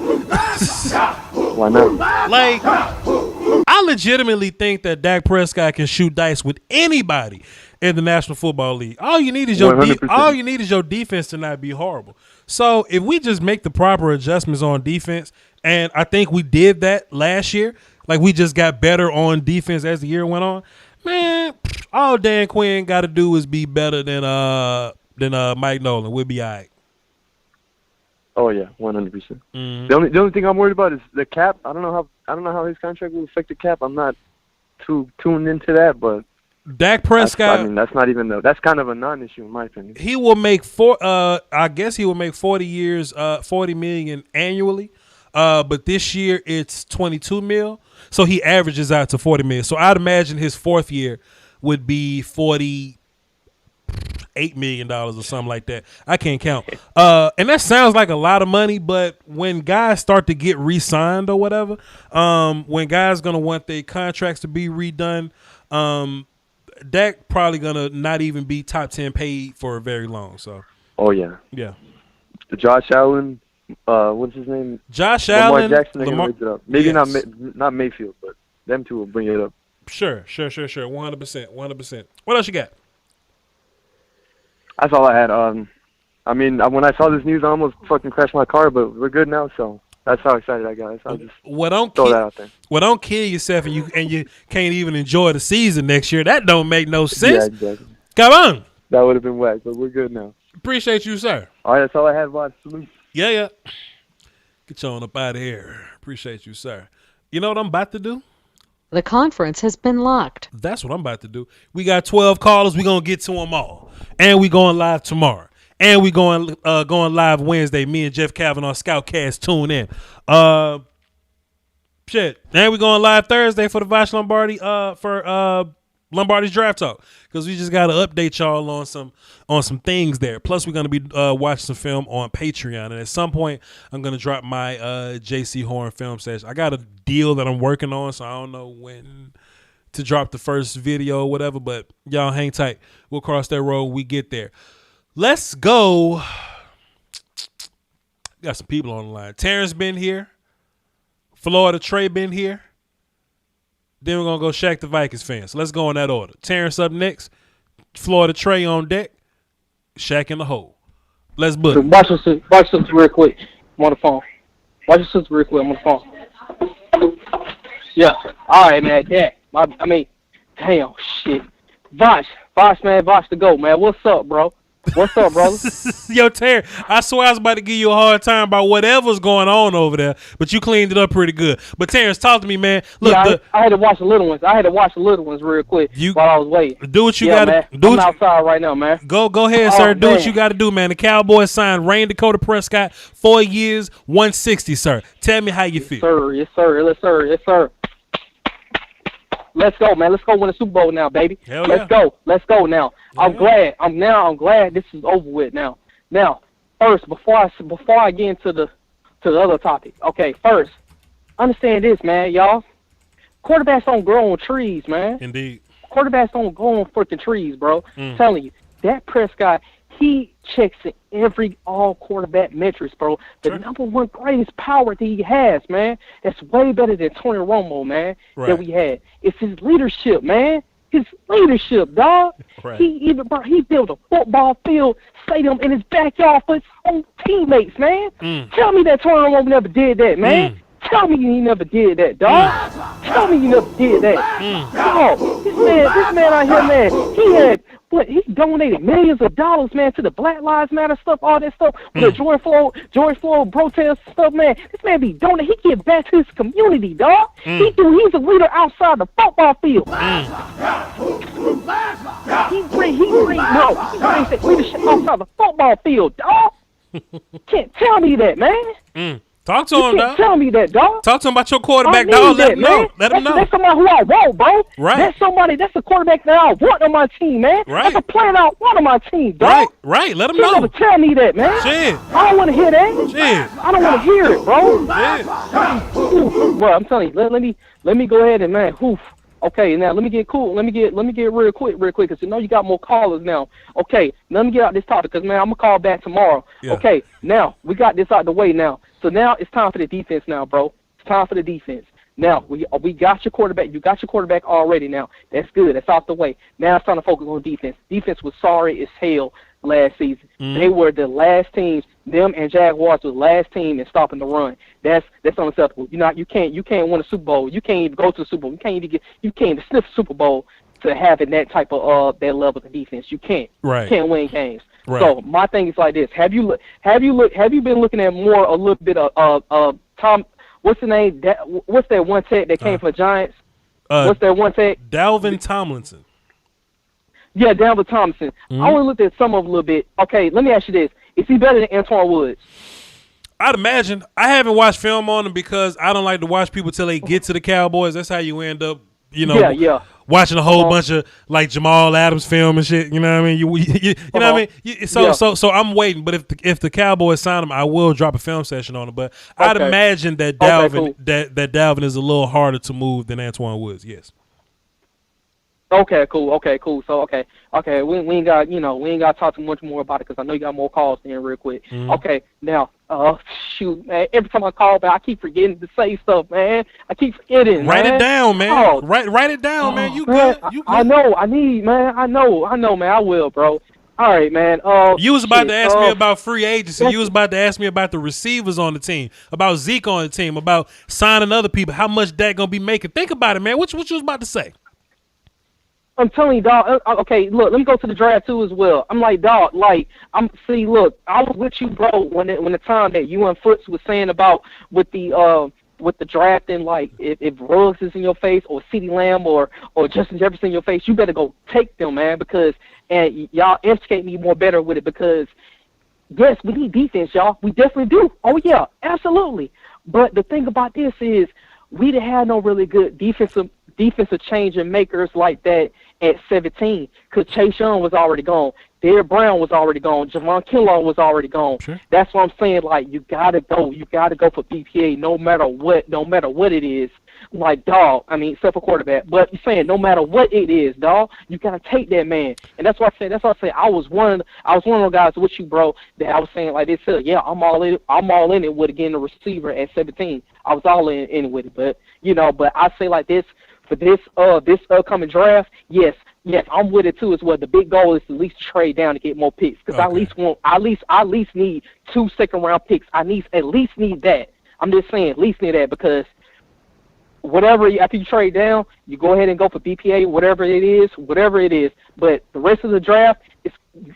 Why not? Like, I legitimately think that Dak Prescott can shoot dice with anybody in the National Football League. All you need is your defense to not be horrible. So if we just make the proper adjustments on defense, and I think we did that last year, like we just got better on defense as the year went on, man, all Dan Quinn got to do is be better than Mike Nolan. We'll be all right. Oh yeah, 100%. Mm-hmm. The only thing I'm worried about is the cap. I don't know how his contract will affect the cap. I'm not too tuned into that, but Dak Prescott. That's not even that's kind of a non-issue in my opinion. He will make I guess he will make 40 years, $40 million annually. But this year it's $22 million, so he averages out to $40 million. So I'd imagine his fourth year would be $48 million or something like that. I can't count. And that sounds like a lot of money, but when guys start to get re-signed or whatever, when guys gonna want their contracts to be redone, Dak probably gonna not even be top 10 paid for very long. So. Oh yeah. Yeah. Josh Allen. What's his name? Josh Lamar Allen. Jackson. They're gonna raise it up. Maybe not Mayfield, but them two will bring it up. Sure. 100%. What else you got? That's all I had. I mean, when I saw this news, I almost fucking crashed my car, but we're good now, so that's how excited I got. I'll just throw that out there. Well, don't kill yourself and you can't even enjoy the season next year. That don't make no sense. Yeah, exactly. Come on. That would have been whack, but we're good now. Appreciate you, sir. All right, that's all I had, Voch. Salute. Yeah. Get you on up out of here. Appreciate you, sir. You know what I'm about to do? The conference has been locked. That's what I'm about to do. We got 12 callers. We're going to get to them all. And we going live tomorrow. And we going live Wednesday. Me and Jeff Kavanaugh, Scoutcast, tune in. And we going live Thursday for the Voch Lombardi, for Lombardi's Draft Talk. Because we just got to update y'all on some things there. Plus, we're going to be watching some film on Patreon. And at some point, I'm going to drop my JC Horn film session. I got a deal that I'm working on, so I don't know when to drop the first video or whatever. But y'all hang tight. We'll cross that road when we get there. Let's go. Got some people on the line. Terrence been here. Florida Trey been here. Then we're going to go Shaq the Vikings fans. So let's go in that order. Terrence up next. Florida Trey on deck. Shaq in the hole. Let's book. Watch this real quick. I'm on the phone. Watch this real quick. I'm on the phone. Yeah. All right, man. Damn, shit. Voch, man. Voch the GOAT, man. What's up, bro? What's up, brother? Yo, Terry, I swear I was about to give you a hard time about whatever's going on over there, but you cleaned it up pretty good. But Terrence, talk to me, man. Look, yeah, I had to watch the little ones. Real quick while I was waiting. Do what you gotta do. I'm outside right now, man. Go ahead, sir. Do what you gotta do, man. The Cowboys signed Rain Dakota Prescott, 4 years, 160, sir. Tell me how you feel. Yes, sir. Let's go, man. Let's go win a Super Bowl now, baby. Hell yeah. Let's go now. I'm glad. I'm glad this is over with now. Now, first, before I get into the other topic. Okay, first, understand this, man, y'all. Quarterbacks don't grow on trees, man. Indeed. Quarterbacks don't grow on freaking trees, bro. I'm telling you, Dak Prescott, he checks in every all quarterback metrics, bro. The number one greatest power that he has, man. That's way better than Tony Romo, man, that we had. It's his leadership, man. His leadership, dog. Right. He built a football field stadium in his backyard for his own teammates, man. Tell me that Tony Romo never did that, man. Tell me he never did that, dog. Tell me you never did that. Dog, this man out here, man, he donated millions of dollars, man, to the Black Lives Matter stuff, all that stuff, with the George Floyd protest stuff, man. This man be donating. He give back to his community, dog. He's a leader outside the football field. He brings that leadership outside the football field, dog. Can't tell me that, man. Talk to him, dog. Tell me that, dog. Talk to him about your quarterback, dog. Let him know. Let him know. That's somebody who I want, bro. Right. That's a quarterback that I want on my team, man. Right. That's a player I want on my team, dog. Right. Let him You know. never tell me that, man. Shit. I don't want to hear that. Shit. I don't want to hear it, bro. Shit. Well, I'm telling you, let me go ahead and, man, Okay, now let me get cool. Let me get real quick, because you know you got more callers now. Okay, let me get out this topic, because, man, I'm going to call back tomorrow. Yeah. Okay, now we got this out the way now. So now it's time for the defense now, bro. It's time for the defense. Now, we got your quarterback. You got your quarterback already now. That's good. That's out the way. Now it's time to focus on defense. Defense was sorry as hell last season. They were the last teams. Them and Jaguars was the last team in stopping the run. That's unacceptable. You can't win a Super Bowl. You can't even go to the Super Bowl. You can't even sniff a Super Bowl to having that type of that level of defense. You can't. Right. You can't win games. Right. So my thing is like this: Have you been looking at a little bit of Tom? What's the name? What's that one tech that came for the Giants? What's that one tech? Dalvin Tomlinson. Yeah, Dalvin Tomlinson. I only looked at some of them a little bit. Okay, let me ask you this: Is he better than Antoine Woods? I'd imagine. I haven't watched film on him because I don't like to watch people till they get to the Cowboys. That's how you end up, watching a whole bunch of like Jamal Adams film and shit. You know what I mean? You know what I mean? So I'm waiting. But if the Cowboys sign him, I will drop a film session on him. But I'd imagine that Dalvin that Dalvin is a little harder to move than Antoine Woods. Yes. Okay, cool. So we ain't got to talk too much more about it because I know you got more calls in real quick. Okay, now shoot, man. Every time I call back, I keep forgetting to say stuff, man. I keep forgetting. Write it down, man. Oh. Write it down, man. You man, good? You good? I know. I know, man. I will, bro. All right, man. You was about to ask me about free agency. You was about to ask me about the receivers on the team, about Zeke on the team, about signing other people. How much that gonna be making? Think about it, man. What you was about to say? I'm telling you, dog. Okay, look, let me go to the draft too as well. I'm like, dog, look, I was with you, bro, when the time that you and Foots was saying about with the drafting, like if Ruggs is in your face or CeeDee Lamb or Justin Jefferson in your face, you better go take them, man, and y'all educate me more better with it because yes, we need defense, y'all. We definitely do. Oh yeah, absolutely. But the thing about this is we didn't have no really good defensive change and makers like that at 17 because Chase Young was already gone. Derrick Brown was already gone. Javon Kinlaw was already gone. Sure. That's what I'm saying. Like, you gotta go. You gotta go for BPA no matter what it is. Like, dog, I mean, except for quarterback. But you're saying no matter what it is, dog, you gotta take that man. And that's what I said. I was one of those guys with you, bro, that I was saying like this. Yeah, I'm all in it with getting a receiver at 17. I was all in it with it. But but I say like this. For this upcoming draft, yes, I'm with it too as well. The big goal is to at least trade down to get more picks because I at least need 2 second-round picks. I at least need that. I'm just saying, at least need that because after you trade down, you go ahead and go for BPA, whatever it is. But the rest of the draft,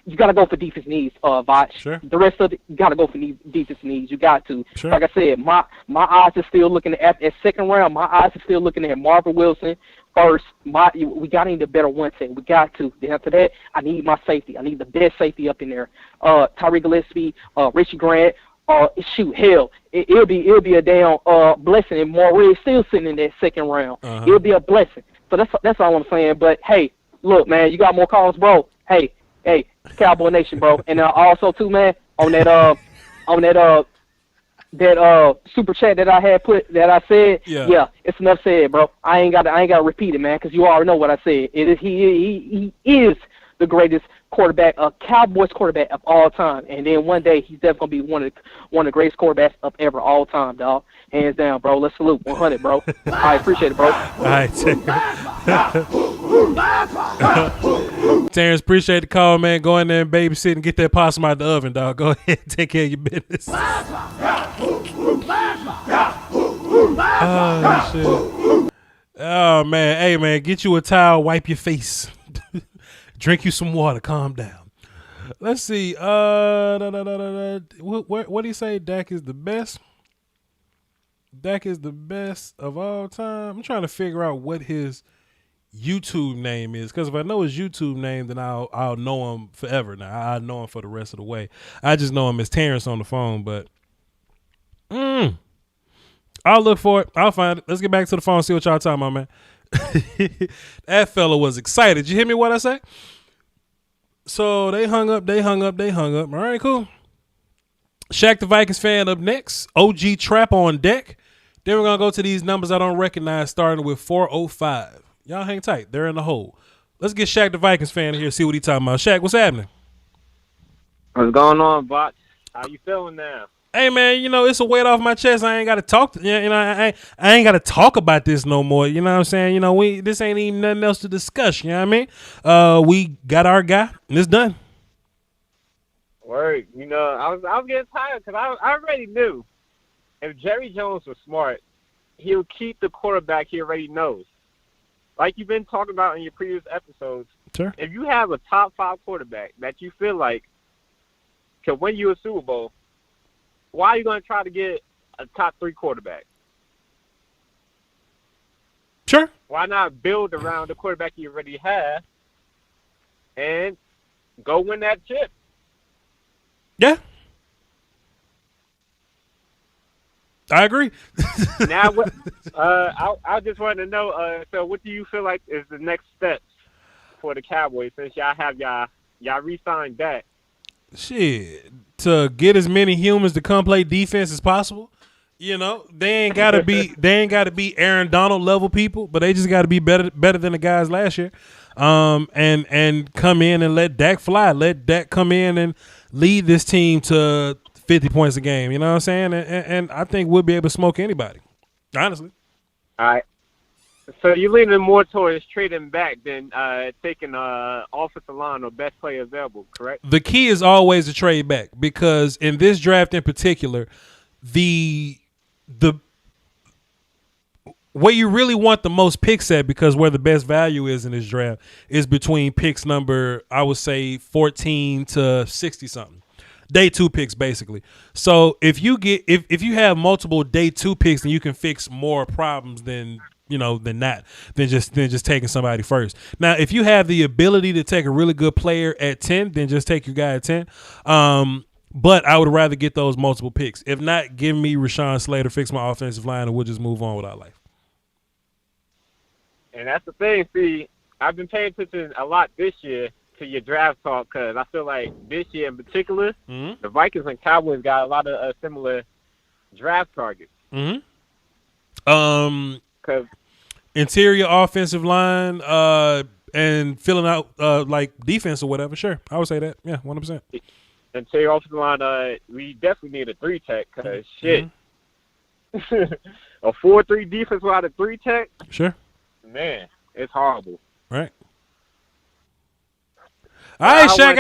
you got to go for defense needs, Voch. Sure. The rest of it, you got to go for defense needs. You got to. Sure. Like I said, my eyes are still looking at second round. My eyes are still looking at Marvin Wilson first. We got to need a better one set. We got to. Then after that, I need my safety. I need the best safety up in there. Tyree Gillespie, Richie Grant. Shoot, hell, it'll be a damn blessing if Morris still sitting in that second round. It'll be a blessing. So that's all I'm saying. But hey, look, man, you got more calls, bro. Hey, Cowboy Nation, bro. And also too, man, on that super chat that I had I said, yeah, it's enough said, bro. I ain't gotta repeat it, man, because you already know what I said. He is the greatest quarterback, Cowboys quarterback of all time, and then one day he's definitely gonna be one of the greatest quarterbacks of ever all time, dog. Hands down, bro. Let's salute 100, bro. I appreciate it, bro. All right, Terrence, appreciate the call, man. Go in there and babysit and get that possum out the oven, dog. Go ahead and take care of your business. Oh, shit. Oh, man. Hey, man, get you a towel, wipe your face. Drink you some water, calm down. Let's see. What do you say? Dak is the best? Dak is the best of all time. I'm trying to figure out what his YouTube name is, because if I know his YouTube name, then I'll know him forever. Now I know him for the rest of the way. I just know him as Terrence on the phone, but I'll look for it. I'll find it. Let's get back to the phone and see what y'all talking about, man. That fella was excited. Did you hear me what I say? So they hung up. All right, cool. Shaq the Vikings fan up next. OG Trap on deck. Then we're going to go to these numbers I don't recognize, starting with 405. Y'all hang tight. They're in the hole. Let's get Shaq the Vikings fan here, see what he's talking about. Shaq, what's happening? What's going on, Voch? How you feeling now? Hey, man, it's a weight off my chest. I ain't got to talk. I ain't got to talk about this no more. You know what I'm saying? This ain't even nothing else to discuss. You know what I mean? We got our guy, and it's done. Word. I was getting tired because I already knew if Jerry Jones was smart, he'll keep the quarterback he already knows. Like you've been talking about in your previous episodes. Sure. If you have a top 5 quarterback that you feel like can win you a Super Bowl, why are you going to try to get a top 3 quarterback? Sure. Why not build around the quarterback you already have and go win that chip? Yeah. I agree. Now, I just wanted to know, so what do you feel like is the next steps for the Cowboys since y'all have y'all re-signed Dak? Shit, to get as many humans to come play defense as possible. They ain't gotta be Aaron Donald level people, but they just gotta be better than the guys last year. And come in and let Dak fly. Let Dak come in and lead this team to 50 points a game. You know what I'm saying? And I think we'll be able to smoke anybody. Honestly. All right. So you're leaning more towards trading back than taking offensive line or best player available, correct? The key is always to trade back, because in this draft in particular, the where you really want the most picks at, because where the best value is in this draft is between picks number, I would say 14 to 60 something. Day 2 picks, basically. So if you have multiple day 2 picks, then you can fix more problems than just taking somebody first. Now, if you have the ability to take a really good player at 10, then just take your guy at 10. But I would rather get those multiple picks. If not, give me Rashawn Slater, fix my offensive line, and we'll just move on with our life. And that's the thing. See, I've been paying attention a lot this year to your draft talk, because I feel like this year in particular, the Vikings and Cowboys got a lot of similar draft targets. Interior offensive line and filling out like defense or whatever. Sure, I would say that. Yeah, 100%. Interior offensive line, we definitely need a 3-tech, because shit, a 4-3 defense without a 3-tech. Sure. Man, it's horrible. Right. All right, Shaq,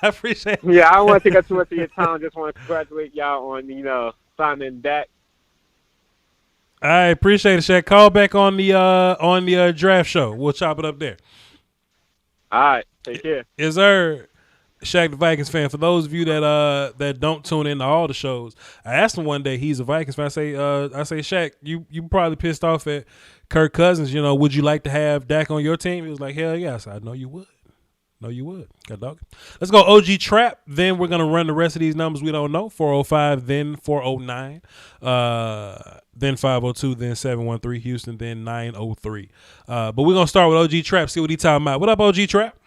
I appreciate it. Yeah, I don't want to take up too much of your time. Just want to congratulate y'all on, signing Dak. I appreciate it, Shaq. Call back on the draft show. We'll chop it up there. All right. Take care. Yes, sir. Shaq the Vikings fan. For those of you that don't tune in to all the shows, I asked him one day. He's a Vikings fan. I say, Shaq, you probably pissed off at Kirk Cousins. Would you like to have Dak on your team? He was like, hell yeah. I said, I know you would. No, you would. God dog. Let's go OG Trap. Then we're gonna run the rest of these numbers we don't know. 405, then 409, then 502, then 713 Houston, then 903. But we're gonna start with OG Trap. See what he talking about. What up, OG Trap?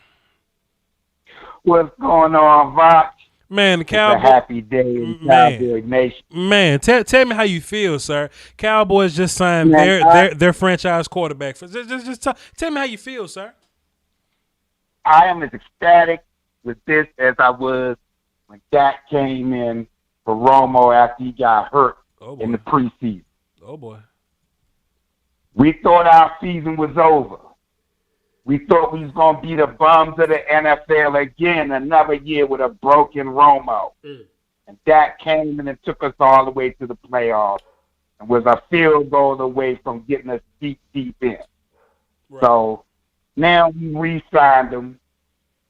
What's going on, Voch? Man, the Cowboys. It's a happy day in Cowboy Nation. Man, tell me how you feel, sir. Cowboys just signed their franchise quarterback. Just tell me how you feel, sir. I am as ecstatic with this as I was when Dak came in for Romo after he got hurt in the preseason. Oh, boy. We thought our season was over. We thought we was going to be the bums of the NFL again, another year with a broken Romo. And Dak came in and took us all the way to the playoffs and was a field goal away from getting us deep in. Right. So now we re-signed him.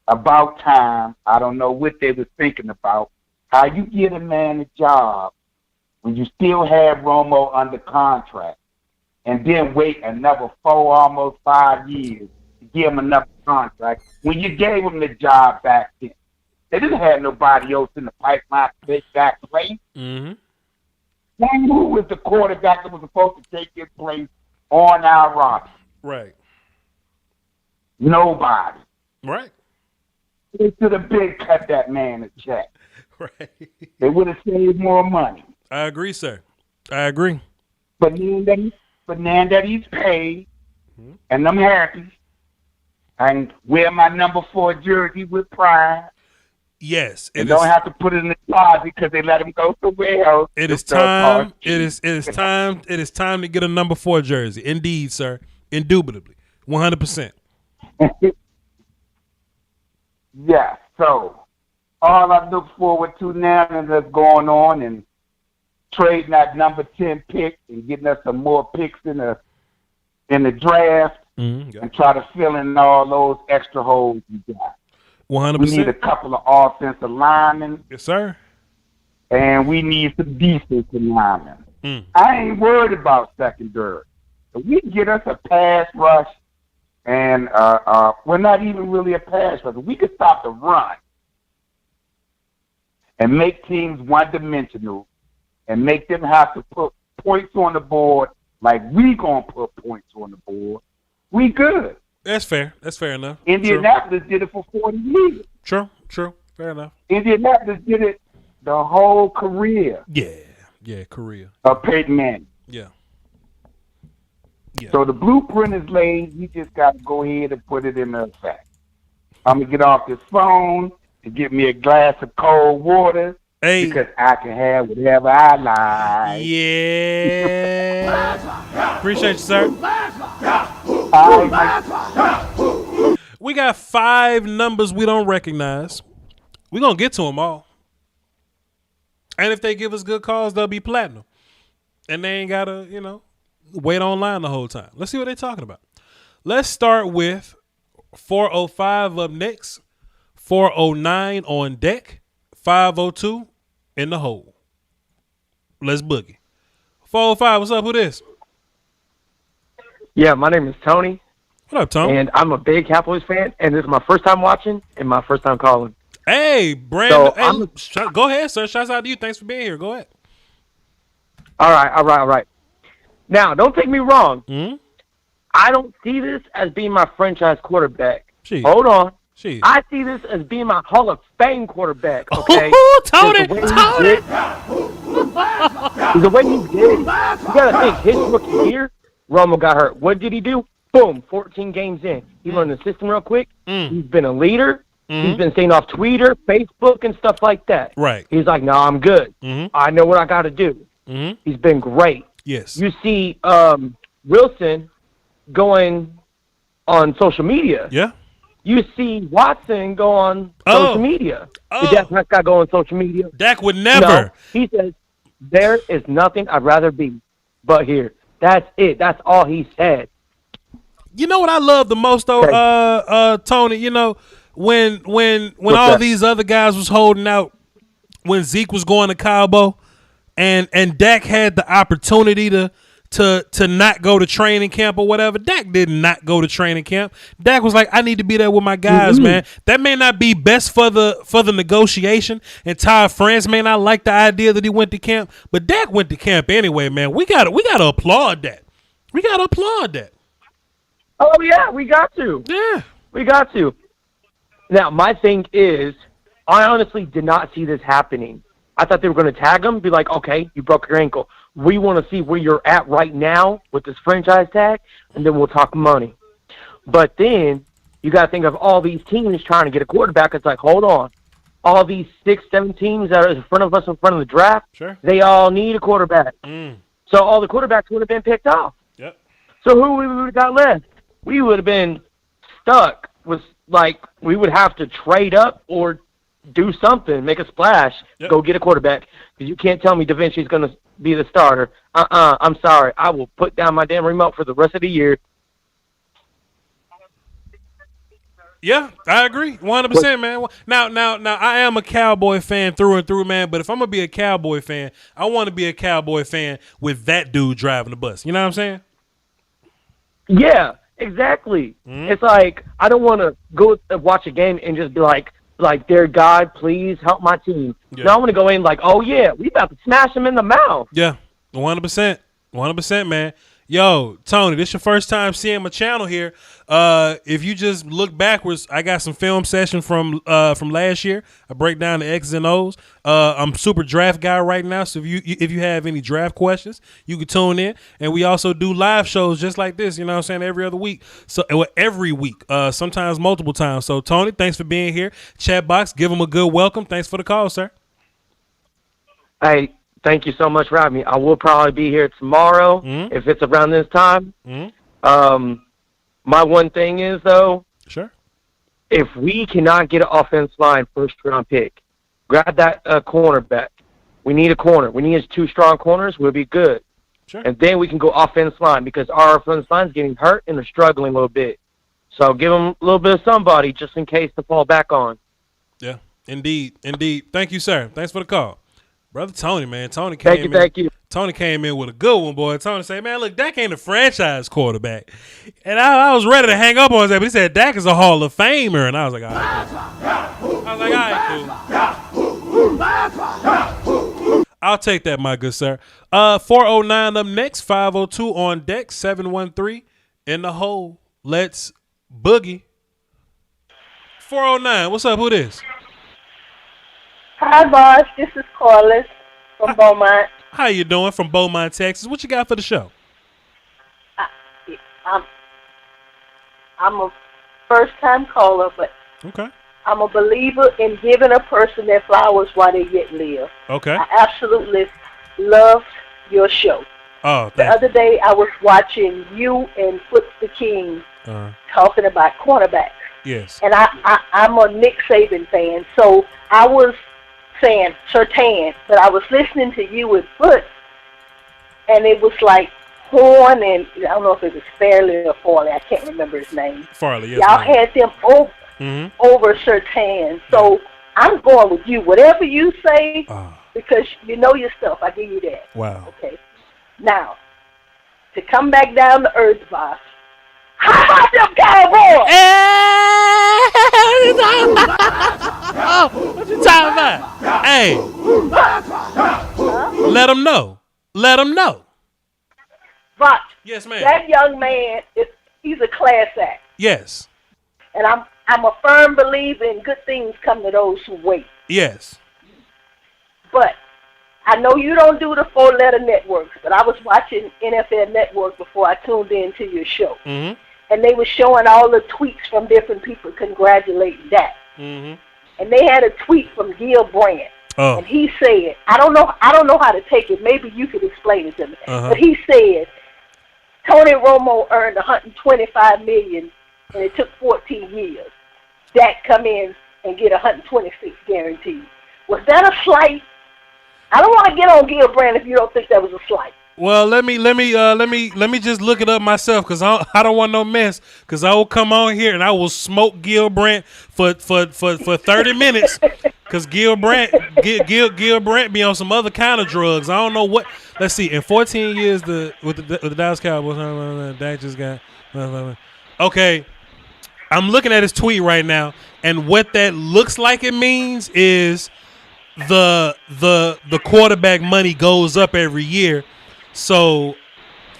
About time. I don't know what they were thinking about. How you get a man a job when you still have Romo under contract and then wait another 4, almost 5 years to give him another contract when you gave him the job back then. They didn't have nobody else in the pipeline to take that place. Mm-hmm. Who was the quarterback that was supposed to take his place on our roster? Right. Nobody. Right. They should have been cut that man a check. Right. They would have saved more money. I agree, sir. I agree. But now that he's paid, and I'm happy, I can wear my number 4 jersey with pride. Yes. And don't have to put it in the closet because they let him go somewhere else. It is time. It is time. It is time to get a number 4 jersey. Indeed, sir. Indubitably. 100%. Yeah, so all I look forward to now is us going on and trading that number 10 pick and getting us some more picks in the draft and try to fill in all those extra holes we got. 100%. We need a couple of offensive linemen. Yes, sir. And we need some defensive linemen. I ain't worried about secondary. If we can get us a pass rush, and we're not even really a pass rush. We could stop the run and make teams one-dimensional and make them have to put points on the board like we going to put points on the board. We good. That's fair. That's fair enough. Indianapolis did it for 40 years. True. Fair enough. Indianapolis did it the whole career. Yeah, career. Of Peyton Manning. Yeah. So the blueprint is laid. You just got to go ahead and put it in effect. I'm going to get off this phone and get me a glass of cold water because I can have whatever I like. Yeah. Appreciate you, sir. We got 5 numbers we don't recognize. We're going to get to them all. And if they give us good calls, they'll be platinum. And they ain't got to, wait online the whole time. Let's see what they're talking about. Let's start with 405 up next, 409 on deck, 502 in the hole. Let's boogie. 405, what's up? Who this? Yeah, my name is Tony. What up, Tony? And I'm a big Cowboys fan, and this is my first time watching and my first time calling. Hey, Brandon. So go ahead, sir. Shouts out to you. Thanks for being here. Go ahead. All right. Now, don't take me wrong. I don't see this as being my franchise quarterback. Hold on. I see this as being my Hall of Fame quarterback. Okay. Tony. The way he did it. You got to think, his rookie year, Romo got hurt. What did he do? Boom, 14 games in. He learned the system real quick. He's been a leader. He's been staying off Twitter, Facebook, and stuff like that. Right. He's like, no, I'm good. I know what I got to do. He's been great. Yes. You see Wilson going on social media. Yeah. You see Watson go on social media. Did Dak Prescott go on social media? Dak would never. No. He says, there is nothing I'd rather be but here. That's it. That's all he said. You know what I love the most, though, Tony? when all these other guys was holding out, when Zeke was going to Cowboy, and Dak had the opportunity to not go to training camp or whatever, Dak did not go to training camp. Dak was like, I need to be there with my guys, man. That may not be best for the negotiation, and Todd France may not like the idea that he went to camp, but Dak went to camp anyway, man. We gotta applaud that. We gotta applaud that. Oh yeah, we got to. Yeah, we got to. Now my thing is, I honestly did not see this happening. I thought they were going to tag him, be like, okay, you broke your ankle. We want to see where you're at right now with this franchise tag, and then we'll talk money. But then you got to think of all these teams trying to get a quarterback. It's like, hold on. All these 6, 7 teams that are in front of us in front of the draft, they all need a quarterback. So all the quarterbacks would have been picked off. Yep. So who we would have got left? We would have been stuck with, like, we would have to trade up or do something, make a splash, go get a quarterback. Because you can't tell me Da Vinci's going to be the starter. I'm sorry. I will put down my damn remote for the rest of the year. Yeah, I agree, 100%, man. Now, I am a Cowboy fan through and through, man. But if I'm gonna be a Cowboy fan, I want to be a Cowboy fan with that dude driving the bus. You know what I'm saying? Yeah, exactly. It's like I don't want to go watch a game and just be like, dear God, please help my team. Yeah. No, I want to go in like, oh, yeah, we about to smash him in the mouth. Yeah, 100%. 100%, man. Yo, Tony, this your first time seeing my channel here. If you just look backwards, I got some film session from last year. I break down the X's and O's. I'm super draft guy right now, so if you have any draft questions, you can tune in. And we also do live shows just like this, you know what I'm saying, every other week. So every week, sometimes multiple times. So Tony, thanks for being here. Chat box, give him a good welcome. Thanks for the call, sir. Hey, thank you so much for having me. I will probably be here tomorrow if it's around this time. My one thing is, though, if we cannot get an offense line first-round pick, grab that cornerback. We need a corner. We need 2 strong corners. We'll be good. And then we can go offense line because our offense line is getting hurt and they're struggling a little bit. So give them a little bit of somebody just in case to fall back on. Yeah, indeed. Thank you, sir. Thanks for the call. Brother Tony, man. Tony came in. Thank you. Tony came in with a good one, boy. Tony said, man, look, Dak ain't a franchise quarterback. And I was ready to hang up on him, but he said Dak is a Hall of Famer. And I was like, all right, cool. I'll take that, my good sir. 409 up next, 502 on deck, 713 in the hole. Let's boogie. 409, what's up? Who this? Hi, boss. This is Corliss from Beaumont. How you doing? From Beaumont, Texas. What you got for the show? I'm a first-time caller, but okay. I'm a believer in giving a person their flowers while they yet live. Okay. I absolutely love your show. Oh, the other day I was watching you and Foots the King talking about cornerbacks. Yes. And I'm a Nick Saban fan, so I was saying Surtain, but I was listening to you with Foots, and it was like Horn and I don't know if it was Fairley or Farley. I can't remember his name. Farley, yes. Y'all had them over Surtain, so I'm going with you. Whatever you say, because you know your stuff. I give you that. Wow. Okay. Now, to come back down to earth, boss. How about them Cowboys? What you talking about? Hey. Let them know. Let them know. But yes, ma'am. That young man, he's a class act. Yes. And I'm a firm believer in good things come to those who wait. Yes. But I know you don't do the 4-letter networks, but I was watching NFL Network before I tuned in to your show. And they were showing all the tweets from different people congratulating Dak. And they had a tweet from Gil Brandt. And he said, I don't know how to take it. Maybe you could explain it to me. But he said, Tony Romo earned $125 million, and it took 14 years. Dak come in and get 126 guaranteed. Was that a slight? I don't want to get on Gil Brandt if you don't think that was a slight. Well, let me just look it up myself because I don't want no mess. Because I will come on here and I will smoke Gil Brandt for 30 minutes. Because Gil Brandt be on some other kind of drugs. I don't know what. Let's see. In 14 years with the Dallas Cowboys, Dak just got. Okay, I'm looking at his tweet right now, and what that looks like it means is the quarterback money goes up every year. So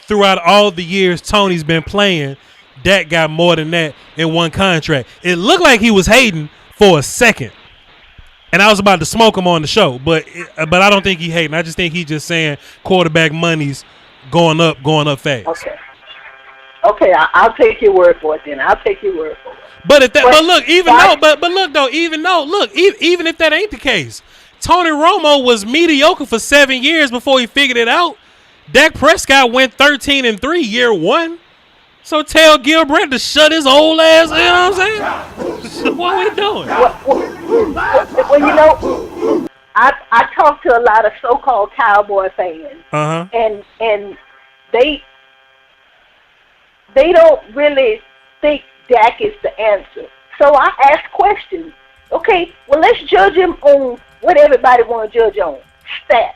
throughout all the years Tony's been playing, Dak got more than that in one contract. It looked like he was hating for a second, and I was about to smoke him on the show, but I don't think he hating. I just think he's just saying quarterback money's going up fast. Okay, I'll take your word for it then. I'll take your word for it. But if that, even if that ain't the case, Tony Romo was mediocre for 7 years before he figured it out. Dak Prescott went 13-3 year one. So tell Gil Brandt to shut his old ass. You know what I'm saying? What are we doing? Well, you know, I talk to a lot of so-called Cowboy fans, and they don't really think Dak is the answer. So I ask questions. Okay, well, let's judge him on what everybody want to judge on. Stats.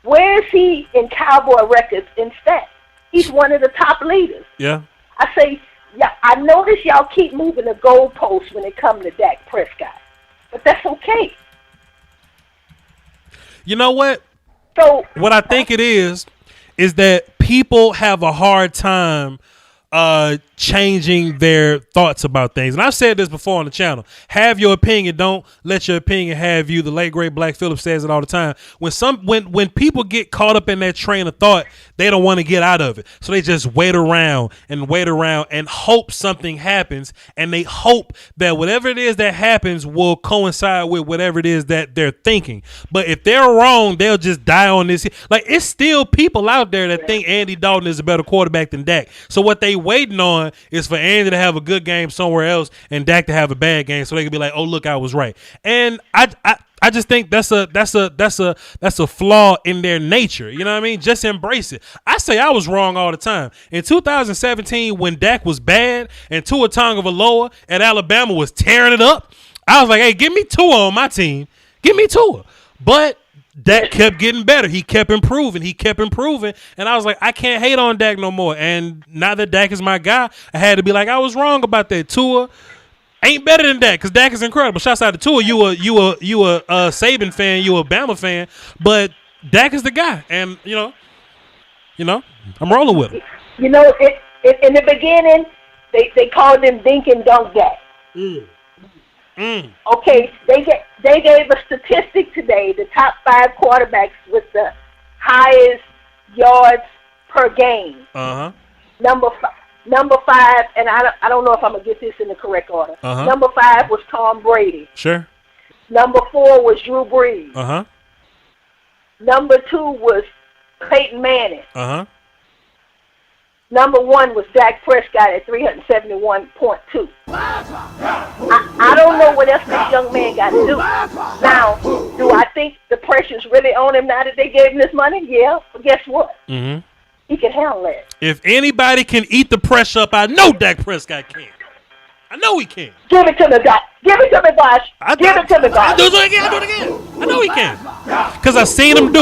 Where is he in Cowboy records in stats? He's one of the top leaders. Yeah. I say, yeah, I notice y'all keep moving the goalposts when it comes to Dak Prescott. But that's okay. You know what? So what I think it is that people have a hard time changing their thoughts about things. And I've said this before on the channel. Have your opinion. Don't let your opinion have you. The late, great Black Phillip says it all the time. When people get caught up in that train of thought, they don't want to get out of it. So they just wait around and hope something happens. And they hope that whatever it is that happens will coincide with whatever it is that they're thinking. But if they're wrong, they'll just die on this. Like, it's still people out there that think Andy Dalton is a better quarterback than Dak. So what they waiting on is for Andy to have a good game somewhere else and Dak to have a bad game, so they can be like, "Oh, look, I was right." And I just think that's a flaw in their nature. You know what I mean? Just embrace it. I say I was wrong all the time. In 2017, when Dak was bad and Tua Tagovailoa at Alabama was tearing it up, I was like, "Hey, give me Tua on my team. Give me Tua." But Dak kept getting better. He kept improving. And I was like, I can't hate on Dak no more. And now that Dak is my guy, I had to be like, I was wrong about that. Tua ain't better than Dak because Dak is incredible. Shouts out to Tua. You a Saban fan. You a Bama fan. But Dak is the guy. And, you know, I'm rolling with him. You know, in the beginning, they called him Dink and Dunk Dak. Okay, they gave a statistic today, the top 5 quarterbacks with the highest yards per game. Number 5, and I don't know if I'm going to get this in the correct order. Number 5 was Tom Brady. Sure. Number 4 was Drew Brees. Number 2 was Peyton Manning. Number 1 was Dak Prescott at 371.2. I don't know what else this young man got to do. Now, do I think the pressure's really on him now that they gave him this money? Yeah, but guess what? He can handle it. If anybody can eat the pressure up, I know Dak Prescott can. I know he can. Give it to me, Doc. Give it to me, Bosh. Give it to me, Bosh. Do it again. I know he can. Because I seen him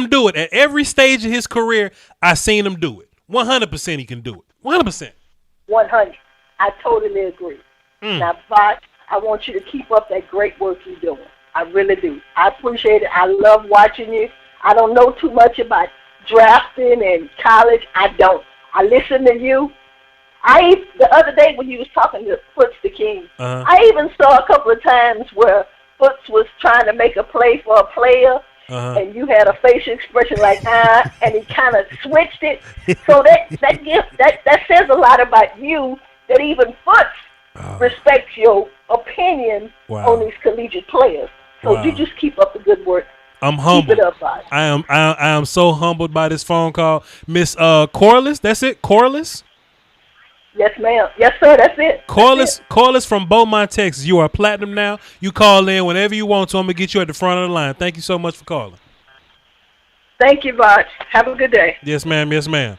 do it. At every stage of his career, I seen him do it. 100% he can do it. 100%. 100. I totally agree. Now, Bosh, I want you to keep up that great work you're doing. I really do. I appreciate it. I love watching you. I don't know too much about drafting and college. I don't. I listen to you. The other day when you was talking to Foots the King, I even saw a couple of times where Foots was trying to make a play for a player, and you had a facial expression like and he kind of switched it. So that says a lot about you. That even Foots respects your opinion on these collegiate players. So you just keep up the good work. I'm humbled. Keep it up, guys. I am so humbled by this phone call, Miss Corliss. That's it, Corliss. Yes, ma'am. Yes, sir. That's it. Call us from Beaumont, Texas. You are platinum now. You call in whenever you want to. I'm gonna get you at the front of the line. Thank you so much for calling. Thank you, Voch. Have a good day. Yes, ma'am. Yes, ma'am.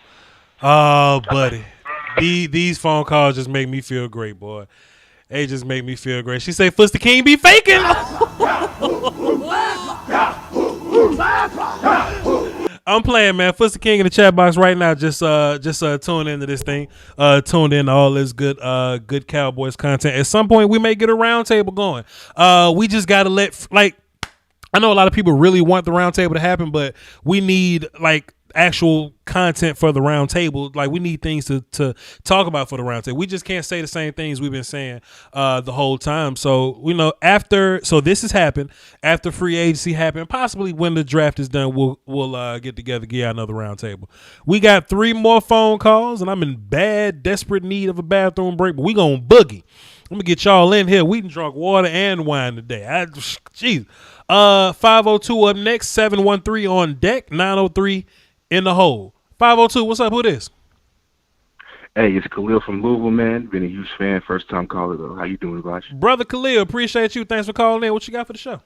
Oh, buddy. These phone calls just make me feel great, boy. They just make me feel great. She say, Fuster King be faking. I'm playing, man. Fuster King in the chat box right now. Just tune into this thing. Tuned in to all this good Cowboys content. At some point, we may get a roundtable going. We just gotta I know a lot of people really want the roundtable to happen, but we need actual content for the roundtable. Like, we need things to talk about for the roundtable. We just can't say the same things we've been saying the whole time. So this has happened after free agency happened. Possibly when the draft is done, we'll get together, get out another roundtable. We got 3 more phone calls, and I'm in desperate need of a bathroom break. But we gonna boogie. I'm gonna get y'all in here. We done drunk water and wine today. Jeez. 502 up next. 713 on deck. 903 in the hole. 502, what's up? Who this? Hey, it's Khalil from Louisville, man. Been a huge fan, first time caller though. How you doing, Voch? Brother Khalil, appreciate you. Thanks for calling in. What you got for the show?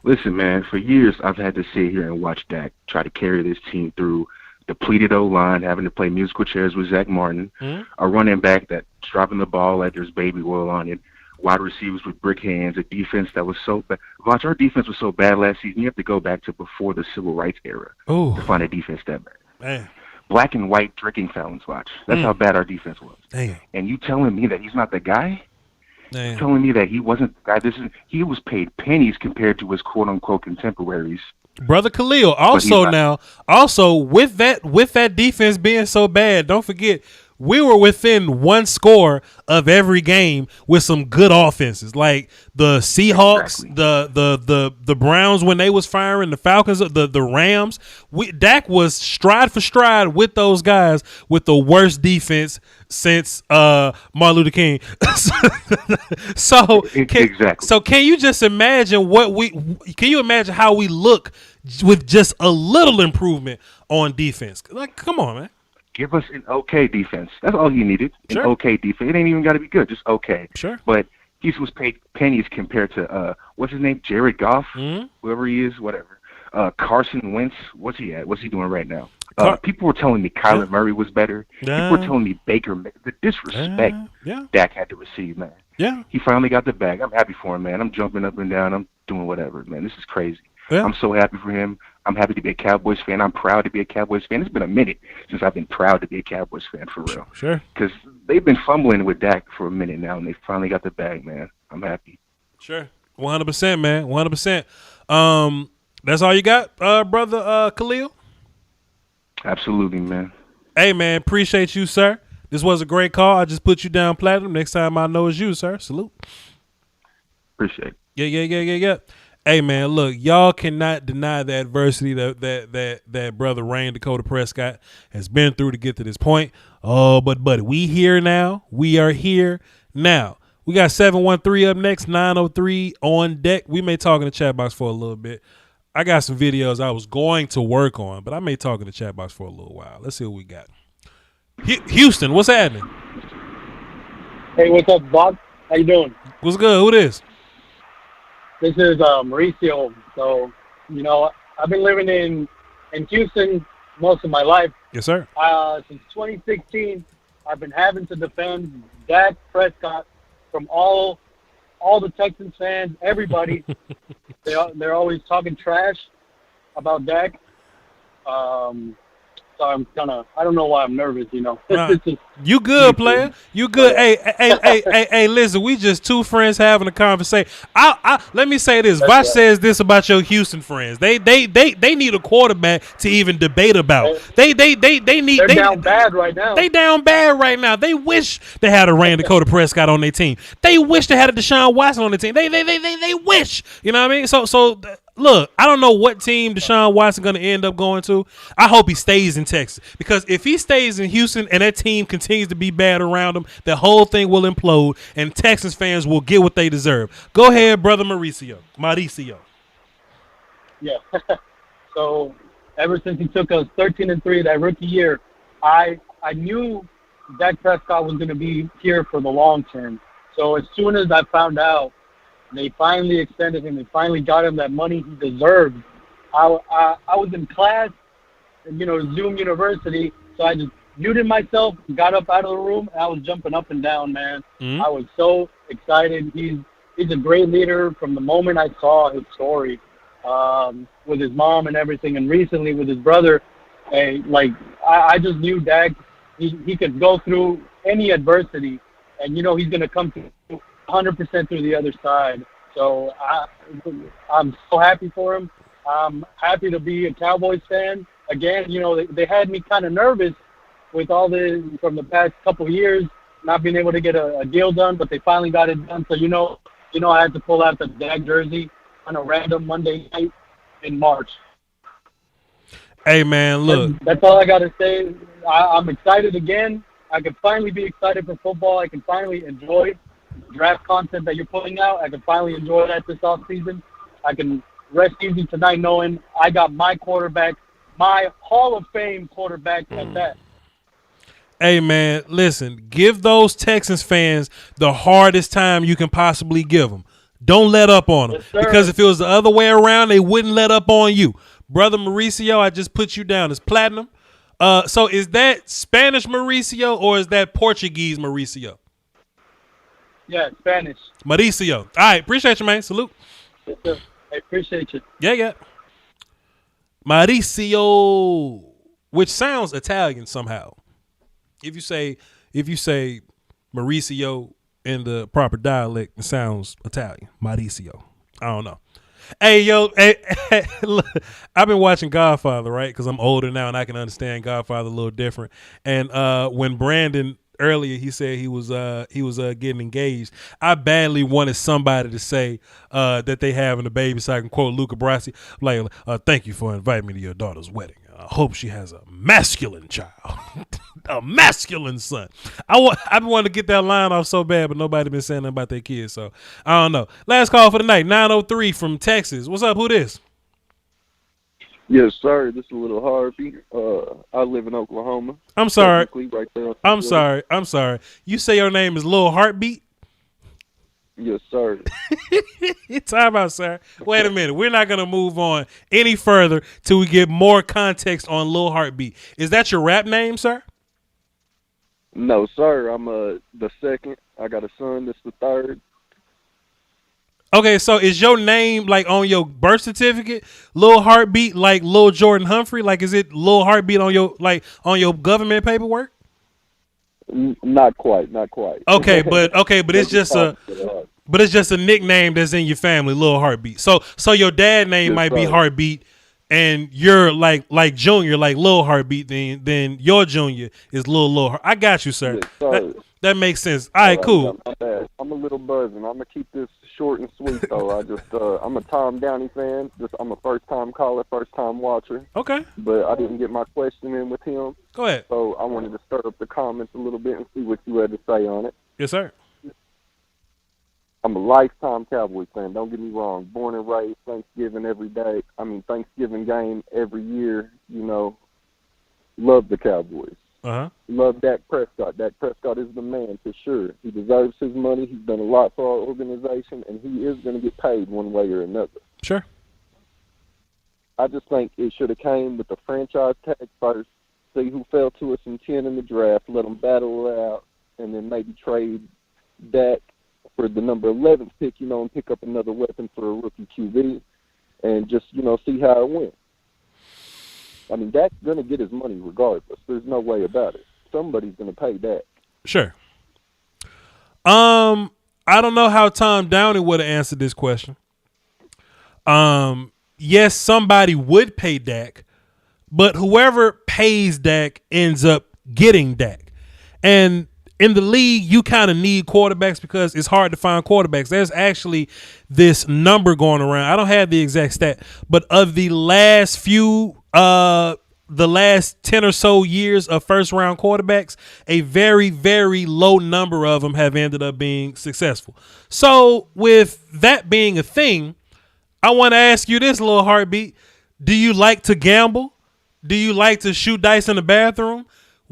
Listen, man, for years I've had to sit here and watch Dak try to carry this team through depleted O-line, having to play musical chairs with Zach Martin, a running back that's dropping the ball like there's baby oil on it, wide receivers with brick hands, a defense that was so bad. Voch, our defense was so bad last season, you have to go back to before the civil rights era to find a defense that bad. Man. Black and white drinking fountains, Voch. That's how bad our defense was. Damn. And you telling me that he's not the guy? Damn. Telling me that he wasn't the guy? He was paid pennies compared to his quote-unquote contemporaries. Brother Khalil, also with that defense being so bad, don't forget, we were within 1 score of every game with some good offenses, like the Seahawks, the Browns when they was firing, the Falcons, the Rams. Dak was stride for stride with those guys with the worst defense since Martin Luther King. So can you just imagine how we look with just a little improvement on defense? Like, come on, man. Give us an okay defense. That's all you needed. An okay defense. It ain't even got to be good. Just okay. Sure. But he was paid pennies compared to, what's his name? Jared Goff? Whoever he is, whatever. Carson Wentz. What's he at? What's he doing right now? People were telling me Kyler Murray was better. People were telling me Baker. The disrespect Dak had to receive, man. Yeah. He finally got the bag. I'm happy for him, man. I'm jumping up and down. I'm doing whatever, man. This is crazy. Yeah. I'm so happy for him. I'm happy to be a Cowboys fan. I'm proud to be a Cowboys fan. It's been a minute since I've been proud to be a Cowboys fan, for real. Sure. Because they've been fumbling with Dak for a minute now, and they finally got the bag, man. I'm happy. Sure. 100%, man. 100%. That's all you got, brother Khalil? Absolutely, man. Hey, man, appreciate you, sir. This was a great call. I just put you down platinum. Next time I know it's you, sir. Salute. Appreciate it. Yeah. Hey, man, look, y'all cannot deny the adversity that brother Rain Dakota Prescott has been through to get to this point. Oh, but we here now. We are here now. We got 713 up next, 903 on deck. We may talk in the chat box for a little bit. I got some videos I was going to work on, but I may talk in the chat box for a little while. Let's see what we got. Houston, what's happening? Hey, what's up, Bob? How you doing? What's good? Who this? This is Mauricio. So, I've been living in Houston most of my life. Yes, sir. Since 2016, I've been having to defend Dak Prescott from all the Texans fans, everybody. They're always talking trash about Dak. So I'm I don't know why I'm nervous, You good, player. You good. Hey, listen, we just 2 friends having a conversation. Let me say this. Voch says this about your Houston friends. They need a quarterback to even debate about. They're down bad right now. They down bad right now. They wish they had a Rain Dakota Prescott on their team. They wish they had a Deshaun Watson on their team. They wish. You know what I mean? So look, I don't know what team Deshaun Watson going to end up going to. I hope he stays in Texas, because if he stays in Houston and that team continues to be bad around him, the whole thing will implode and Texans fans will get what they deserve. Go ahead, brother Mauricio. Yeah. So ever since he took us 13-3 that rookie year, I knew Dak Prescott was going to be here for the long term. So as soon as I found out they finally extended him, they finally got him that money he deserved, I was in class, Zoom University, so I just muted myself, got up out of the room, and I was jumping up and down, man. I was so excited. He's a great leader from the moment I saw his story with his mom and everything, and recently with his brother. I just knew Dak, he could go through any adversity, and he's going to come through 100% through the other side. So I'm so happy for him. I'm happy to be a Cowboys fan. Again, they had me kind of nervous with all from the past couple of years, not being able to get a deal done, but they finally got it done. So, I had to pull out the Dak jersey on a random Monday night in March. Hey, man, look. That's all I got to say. I'm excited again. I can finally be excited for football. I can finally enjoy draft content that you're putting out. I can finally enjoy that this offseason. I can rest easy tonight knowing I got my quarterback, my Hall of Fame quarterback at that. Hey, man, listen, give those Texans fans the hardest time you can possibly give them. Don't let up on them. Yes, because if it was the other way around, they wouldn't let up on you. Brother Mauricio, I just put you down as platinum. So is that Spanish Mauricio or is that Portuguese Mauricio? Yeah, Spanish. Mauricio. All right, appreciate you, man. Salute. Yes, sir. I appreciate you. Yeah. Mauricio, which sounds Italian somehow. If you say Mauricio in the proper dialect, it sounds Italian. Mauricio. I don't know. Hey, look, I've been watching Godfather, right? Because I'm older now and I can understand Godfather a little different. And when Brandon earlier he said he was getting engaged, I badly wanted somebody to say that they having a baby so I can quote Luca Brasi, like, thank you for inviting me to your daughter's wedding. I hope she has a masculine child, a masculine son. I've been wanting to get that line off so bad, but nobody been saying nothing about their kids, so I don't know. Last call for the night, 903 from Texas. What's up? Who this? Yes, sir. This is a little Harvey. I live in Oklahoma. I'm sorry. Right there I'm sorry. You say your name is Lil Heartbeat? Yes, sir. Time out, sir. Wait a minute. We're not going to move on any further till we get more context on Lil Heartbeat. Is that your rap name, sir? No, sir. I'm the second. I got a son. This is the third. Okay, so is your name like on your birth certificate, Lil Heartbeat, like Lil Jordan Humphrey? Like, is it Lil Heartbeat on your government paperwork? Not quite. Okay, but it's just a nickname that's in your family, Lil Heartbeat. So your dad name might be Heartbeat, and you're like Junior, like Lil Heartbeat. Then your Junior is Lil Heart. I got you, sir. Yes, that makes sense. All right, cool. I'm a little buzzing. I'm gonna keep this short and sweet though. I'm a Tom Downey fan. I'm a first time caller, first time watcher. Okay. But I didn't get my question in with him. Go ahead. So I wanted to stir up the comments a little bit and see what you had to say on it. Yes, sir. I'm a lifetime Cowboys fan. Don't get me wrong. Born and raised, Thanksgiving every day. Thanksgiving game every year. Love the Cowboys. Love Dak Prescott. Dak Prescott is the man for sure. He deserves his money. He's done a lot for our organization, and he is going to get paid one way or another. Sure. I just think it should have came with the franchise tag first, see who fell to us in 10 in the draft, let them battle it out, and then maybe trade Dak for the number 11th pick, and pick up another weapon for a rookie QB, and just, see how it went. Dak's going to get his money regardless. There's no way about it. Somebody's going to pay Dak. Sure. I don't know how Tom Downey would have answered this question. Yes, somebody would pay Dak, but whoever pays Dak ends up getting Dak. And in the league, you kind of need quarterbacks because it's hard to find quarterbacks. There's actually this number going around. I don't have the exact stat, but of the last few, the last 10 or so years of first round quarterbacks, a very, very low number of them have ended up being successful. So with that being a thing, I want to ask you this, Lil Heartbeat. Do you like to gamble? Do you like to shoot dice in the bathroom?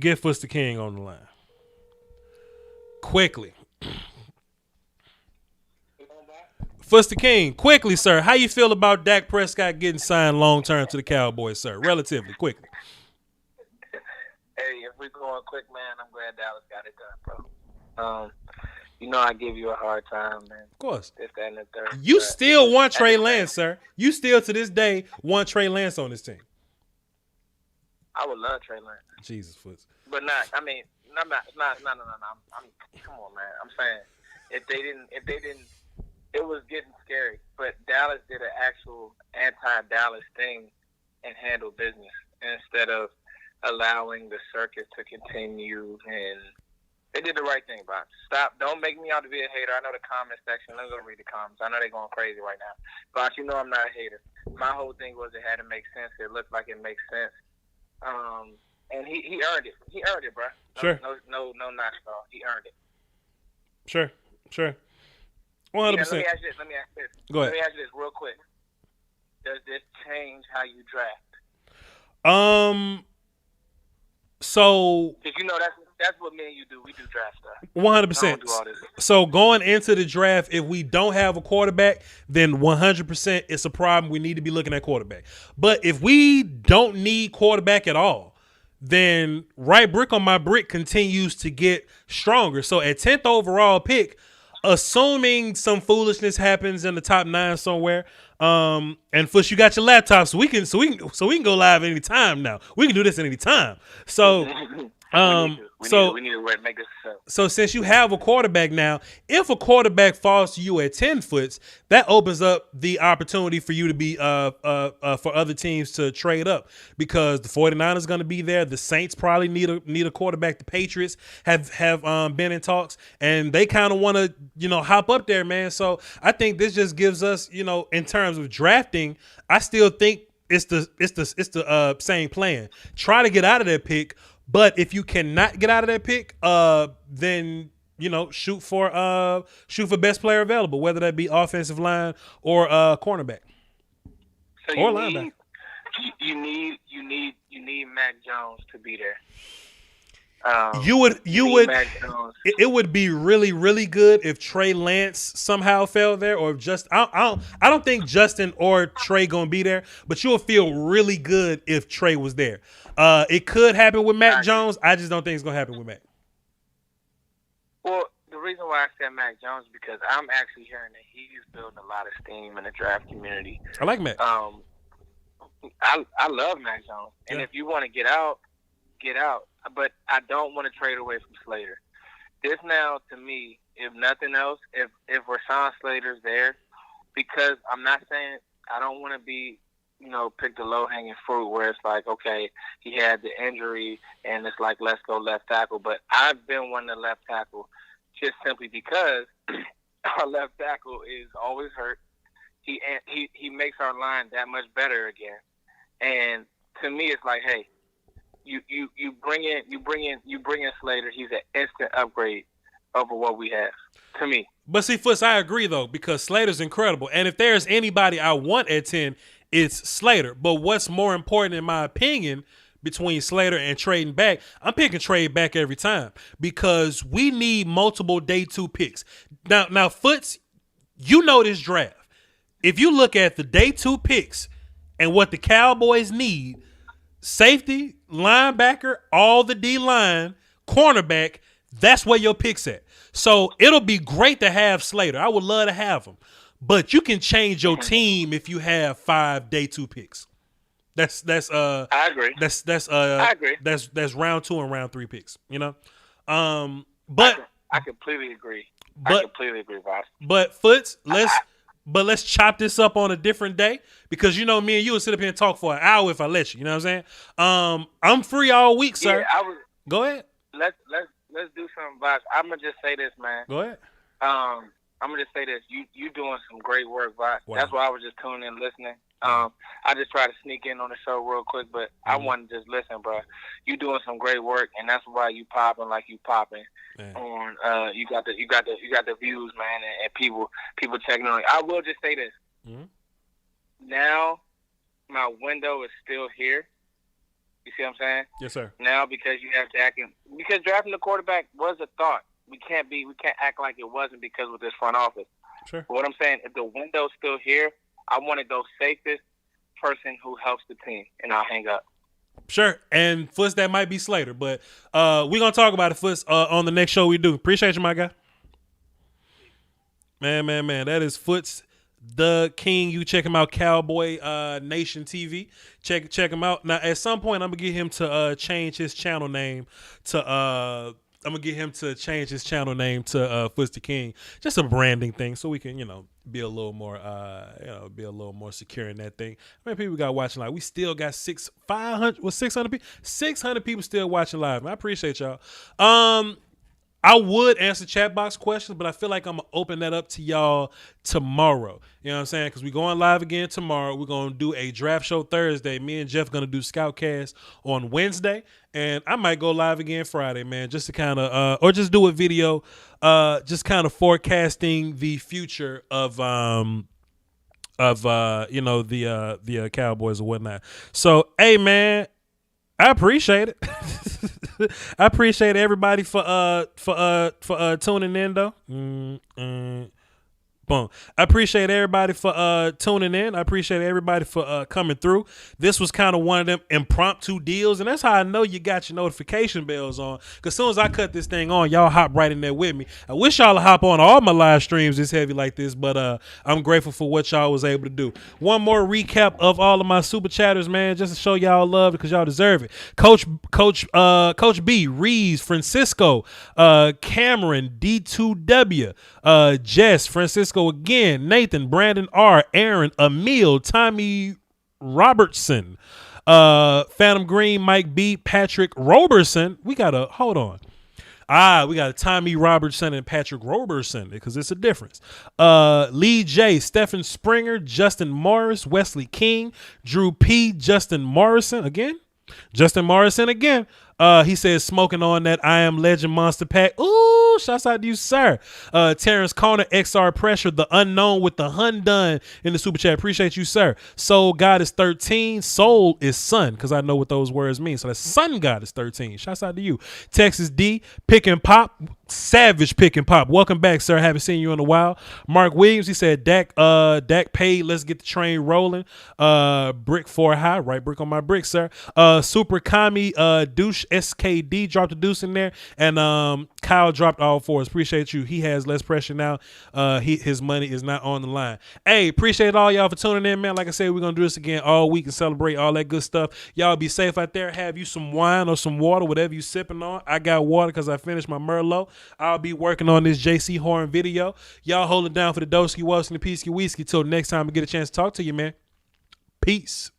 Get Foots the King on the line. Quickly. Foots the King, quickly, sir. How you feel about Dak Prescott getting signed long-term to the Cowboys, sir? Relatively, quickly. Hey, if we're going quick, man, I'm glad Dallas got it done, bro. You know I give you a hard time, man. Of course. This, that, and the third. You still want Trey Lance, sir. You still, to this day, want Trey Lance on this team. I would love Trey Lance. Jesus, Foots. But not. I mean, no. Come on, man. I'm saying if they didn't, it was getting scary. But Dallas did an actual anti-Dallas thing and handled business instead of allowing the circus to continue. And they did the right thing, Bob. Stop. Don't make me out to be a hater. I know the comment section. Let's go read the comments. I know they're going crazy right now. Bob, you know I'm not a hater. My whole thing was it had to make sense. It looked like it makes sense. And he earned it. He earned it, bro. Sure. No, not at all. He earned it. Sure. 100%. Yeah, let me ask you this. Go ahead. Let me ask you this real quick. Does this change how you draft? So. Because you know that's what me and you do. We do draft stuff. 100%. So going into the draft, if we don't have a quarterback, then 100% it's a problem. We need to be looking at quarterback. But if we don't need quarterback at all, then right brick on my brick continues to get stronger. So at 10th overall pick, assuming some foolishness happens in the top 9 somewhere, and Fush, you got your laptop, so we can go live any time now. We can do this at any time. So. We need to make this up. So since you have a quarterback now, if a quarterback falls to you at 10 Foots, that opens up the opportunity for you to be for other teams to trade up, because the 49ers going to be there. The Saints probably need a quarterback. The Patriots have been in talks, and they kind of want to hop up there, man. So I think this just gives us, in terms of drafting, I still think it's the same plan. Try to get out of that pick. But if you cannot get out of that pick, then shoot for best player available, whether that be offensive line or cornerback so or linebacker. You need Mac Jones to be there. It would be really, really good if Trey Lance somehow fell there, or if I don't think Justin or Trey gonna be there, but you'll feel really good if Trey was there. It could happen with Mac Jones. I just don't think it's gonna happen with Mac. Well, the reason why I said Mac Jones is because I'm actually hearing that he's building a lot of steam in the draft community. I like Mac. I love Mac Jones, and if you want to get out, get out. But I don't want to trade away from Slater. This now, to me, if nothing else, if Rashawn Slater's there, because I'm not saying I don't want to be, pick the low-hanging fruit where it's like, okay, he had the injury and it's like, let's go left tackle. But I've been wanting the left tackle just simply because our left tackle is always hurt. He makes our line that much better again. And to me, it's like, hey, you bring in Slater. He's an instant upgrade over what we have, to me. But see, Foots, I agree though, because Slater's incredible, and if there's anybody I want at 10, it's Slater. But what's more important, in my opinion, between Slater and trading back, I'm picking trade back every time, because we need multiple day 2 picks. Now, Foots, this draft. If you look at the day 2 picks and what the Cowboys need, safety, linebacker, all the D-line, cornerback, that's where your pick's at. So it'll be great to have Slater. I would love to have him. But you can change your team if you have 5 day 2 picks. That's I agree. I agree. That's round 2 and round 3 picks, But I completely agree. Boss. But Foots, let's chop this up on a different day, because me and you will sit up here and talk for an hour if I let you. You know what I'm saying? I'm free all week, sir. Yeah, Go ahead. Let's do something, Boss. I'm gonna just say this, man. Go ahead. I'm gonna just say this. You doing some great work, Boss. Wow. That's why I was just tuning in, listening. I just tried to sneak in on the show real quick, but I wanted to just listen, bro. You doing some great work, and that's why you popping like you popping. On you got the views, man, and people checking on you. I will just say this. Now, my window is still here, You see what I'm saying? Yes, sir. Now because you have Dak, because drafting the quarterback was a thought. We can't act like it wasn't because with this front office. Sure. But what I'm saying, if the window's still here, I want to go safest person who helps the team, and I'll hang up. Sure. And Foots, that might be Slater, but we're gonna talk about it, Foots, on the next show we do. Appreciate you, my guy. Man. That is Foots the King. You check him out, Cowboy Nation TV. Check him out. Now, at some point, I'm gonna get him to change his channel name to Foots the King. Just a branding thing, so we can, be a little more, secure in that thing. How many people got watching live? We still got 600 people. 600 people still watching live. I appreciate y'all. I would answer chat box questions, but I feel like I'm going to open that up to y'all tomorrow. You know what I'm saying? Because we're going live again tomorrow. We're going to do a draft show Thursday. Me and Jeff are going to do Scoutcast on Wednesday. And I might go live again Friday, man, just to kind of, or just do a video, just kind of forecasting the future of the Cowboys or whatnot. So, hey, man, I appreciate it. I appreciate everybody for tuning in though. Boom. I appreciate everybody for tuning in. I appreciate everybody for coming through. This was kind of one of them impromptu deals, and that's how I know you got your notification bells on. Because as soon as I cut this thing on, y'all hop right in there with me. I wish y'all would hop on all my live streams this heavy like this, but I'm grateful for what y'all was able to do. One more recap of all of my super chatters, man, just to show y'all love because y'all deserve it. Coach B, Reeves, Francisco, Cameron, D2W, Jess, Francisco again, Nathan, Brandon R, Aaron, Emil, Tommy Robertson, Phantom Green, Mike B, Patrick Roberson. We got a Tommy Robertson and Patrick Roberson because it's a difference. Lee J, Stephen Springer, Justin Morris, Wesley King, Drew P, Justin Morrison again. He says smoking on that I Am Legend Monster Pack. Ooh, shouts out to you, sir. Terrence Conner, XR Pressure, the unknown with the Hundun in the super chat. Appreciate you, sir. Soul God is 13. Soul is son, because I know what those words mean. So that's Sun God is 13. Shouts out to you. Texas D, Pick and Pop, Savage Pick and Pop. Welcome back, sir. Haven't seen you in a while. Mark Williams, he said Dak paid. Let's get the train rolling. Brick 4 high, right brick on my brick, sir. Super Kami, Douche SKD dropped a deuce in there, and Kyle dropped all fours. Appreciate you. He has less pressure now. His money is not on the line. Hey, appreciate all y'all for tuning in, man. Like I said, we're gonna do this again all week and celebrate all that good stuff. Y'all be safe out there. Have you some wine or some water, whatever you sipping on. I got water because I finished my Merlot. I'll be working on this JC Horn video. Y'all hold it down for the Doski Woski and the Peasky Whiskey. Till next time we get a chance to talk to you, man. Peace.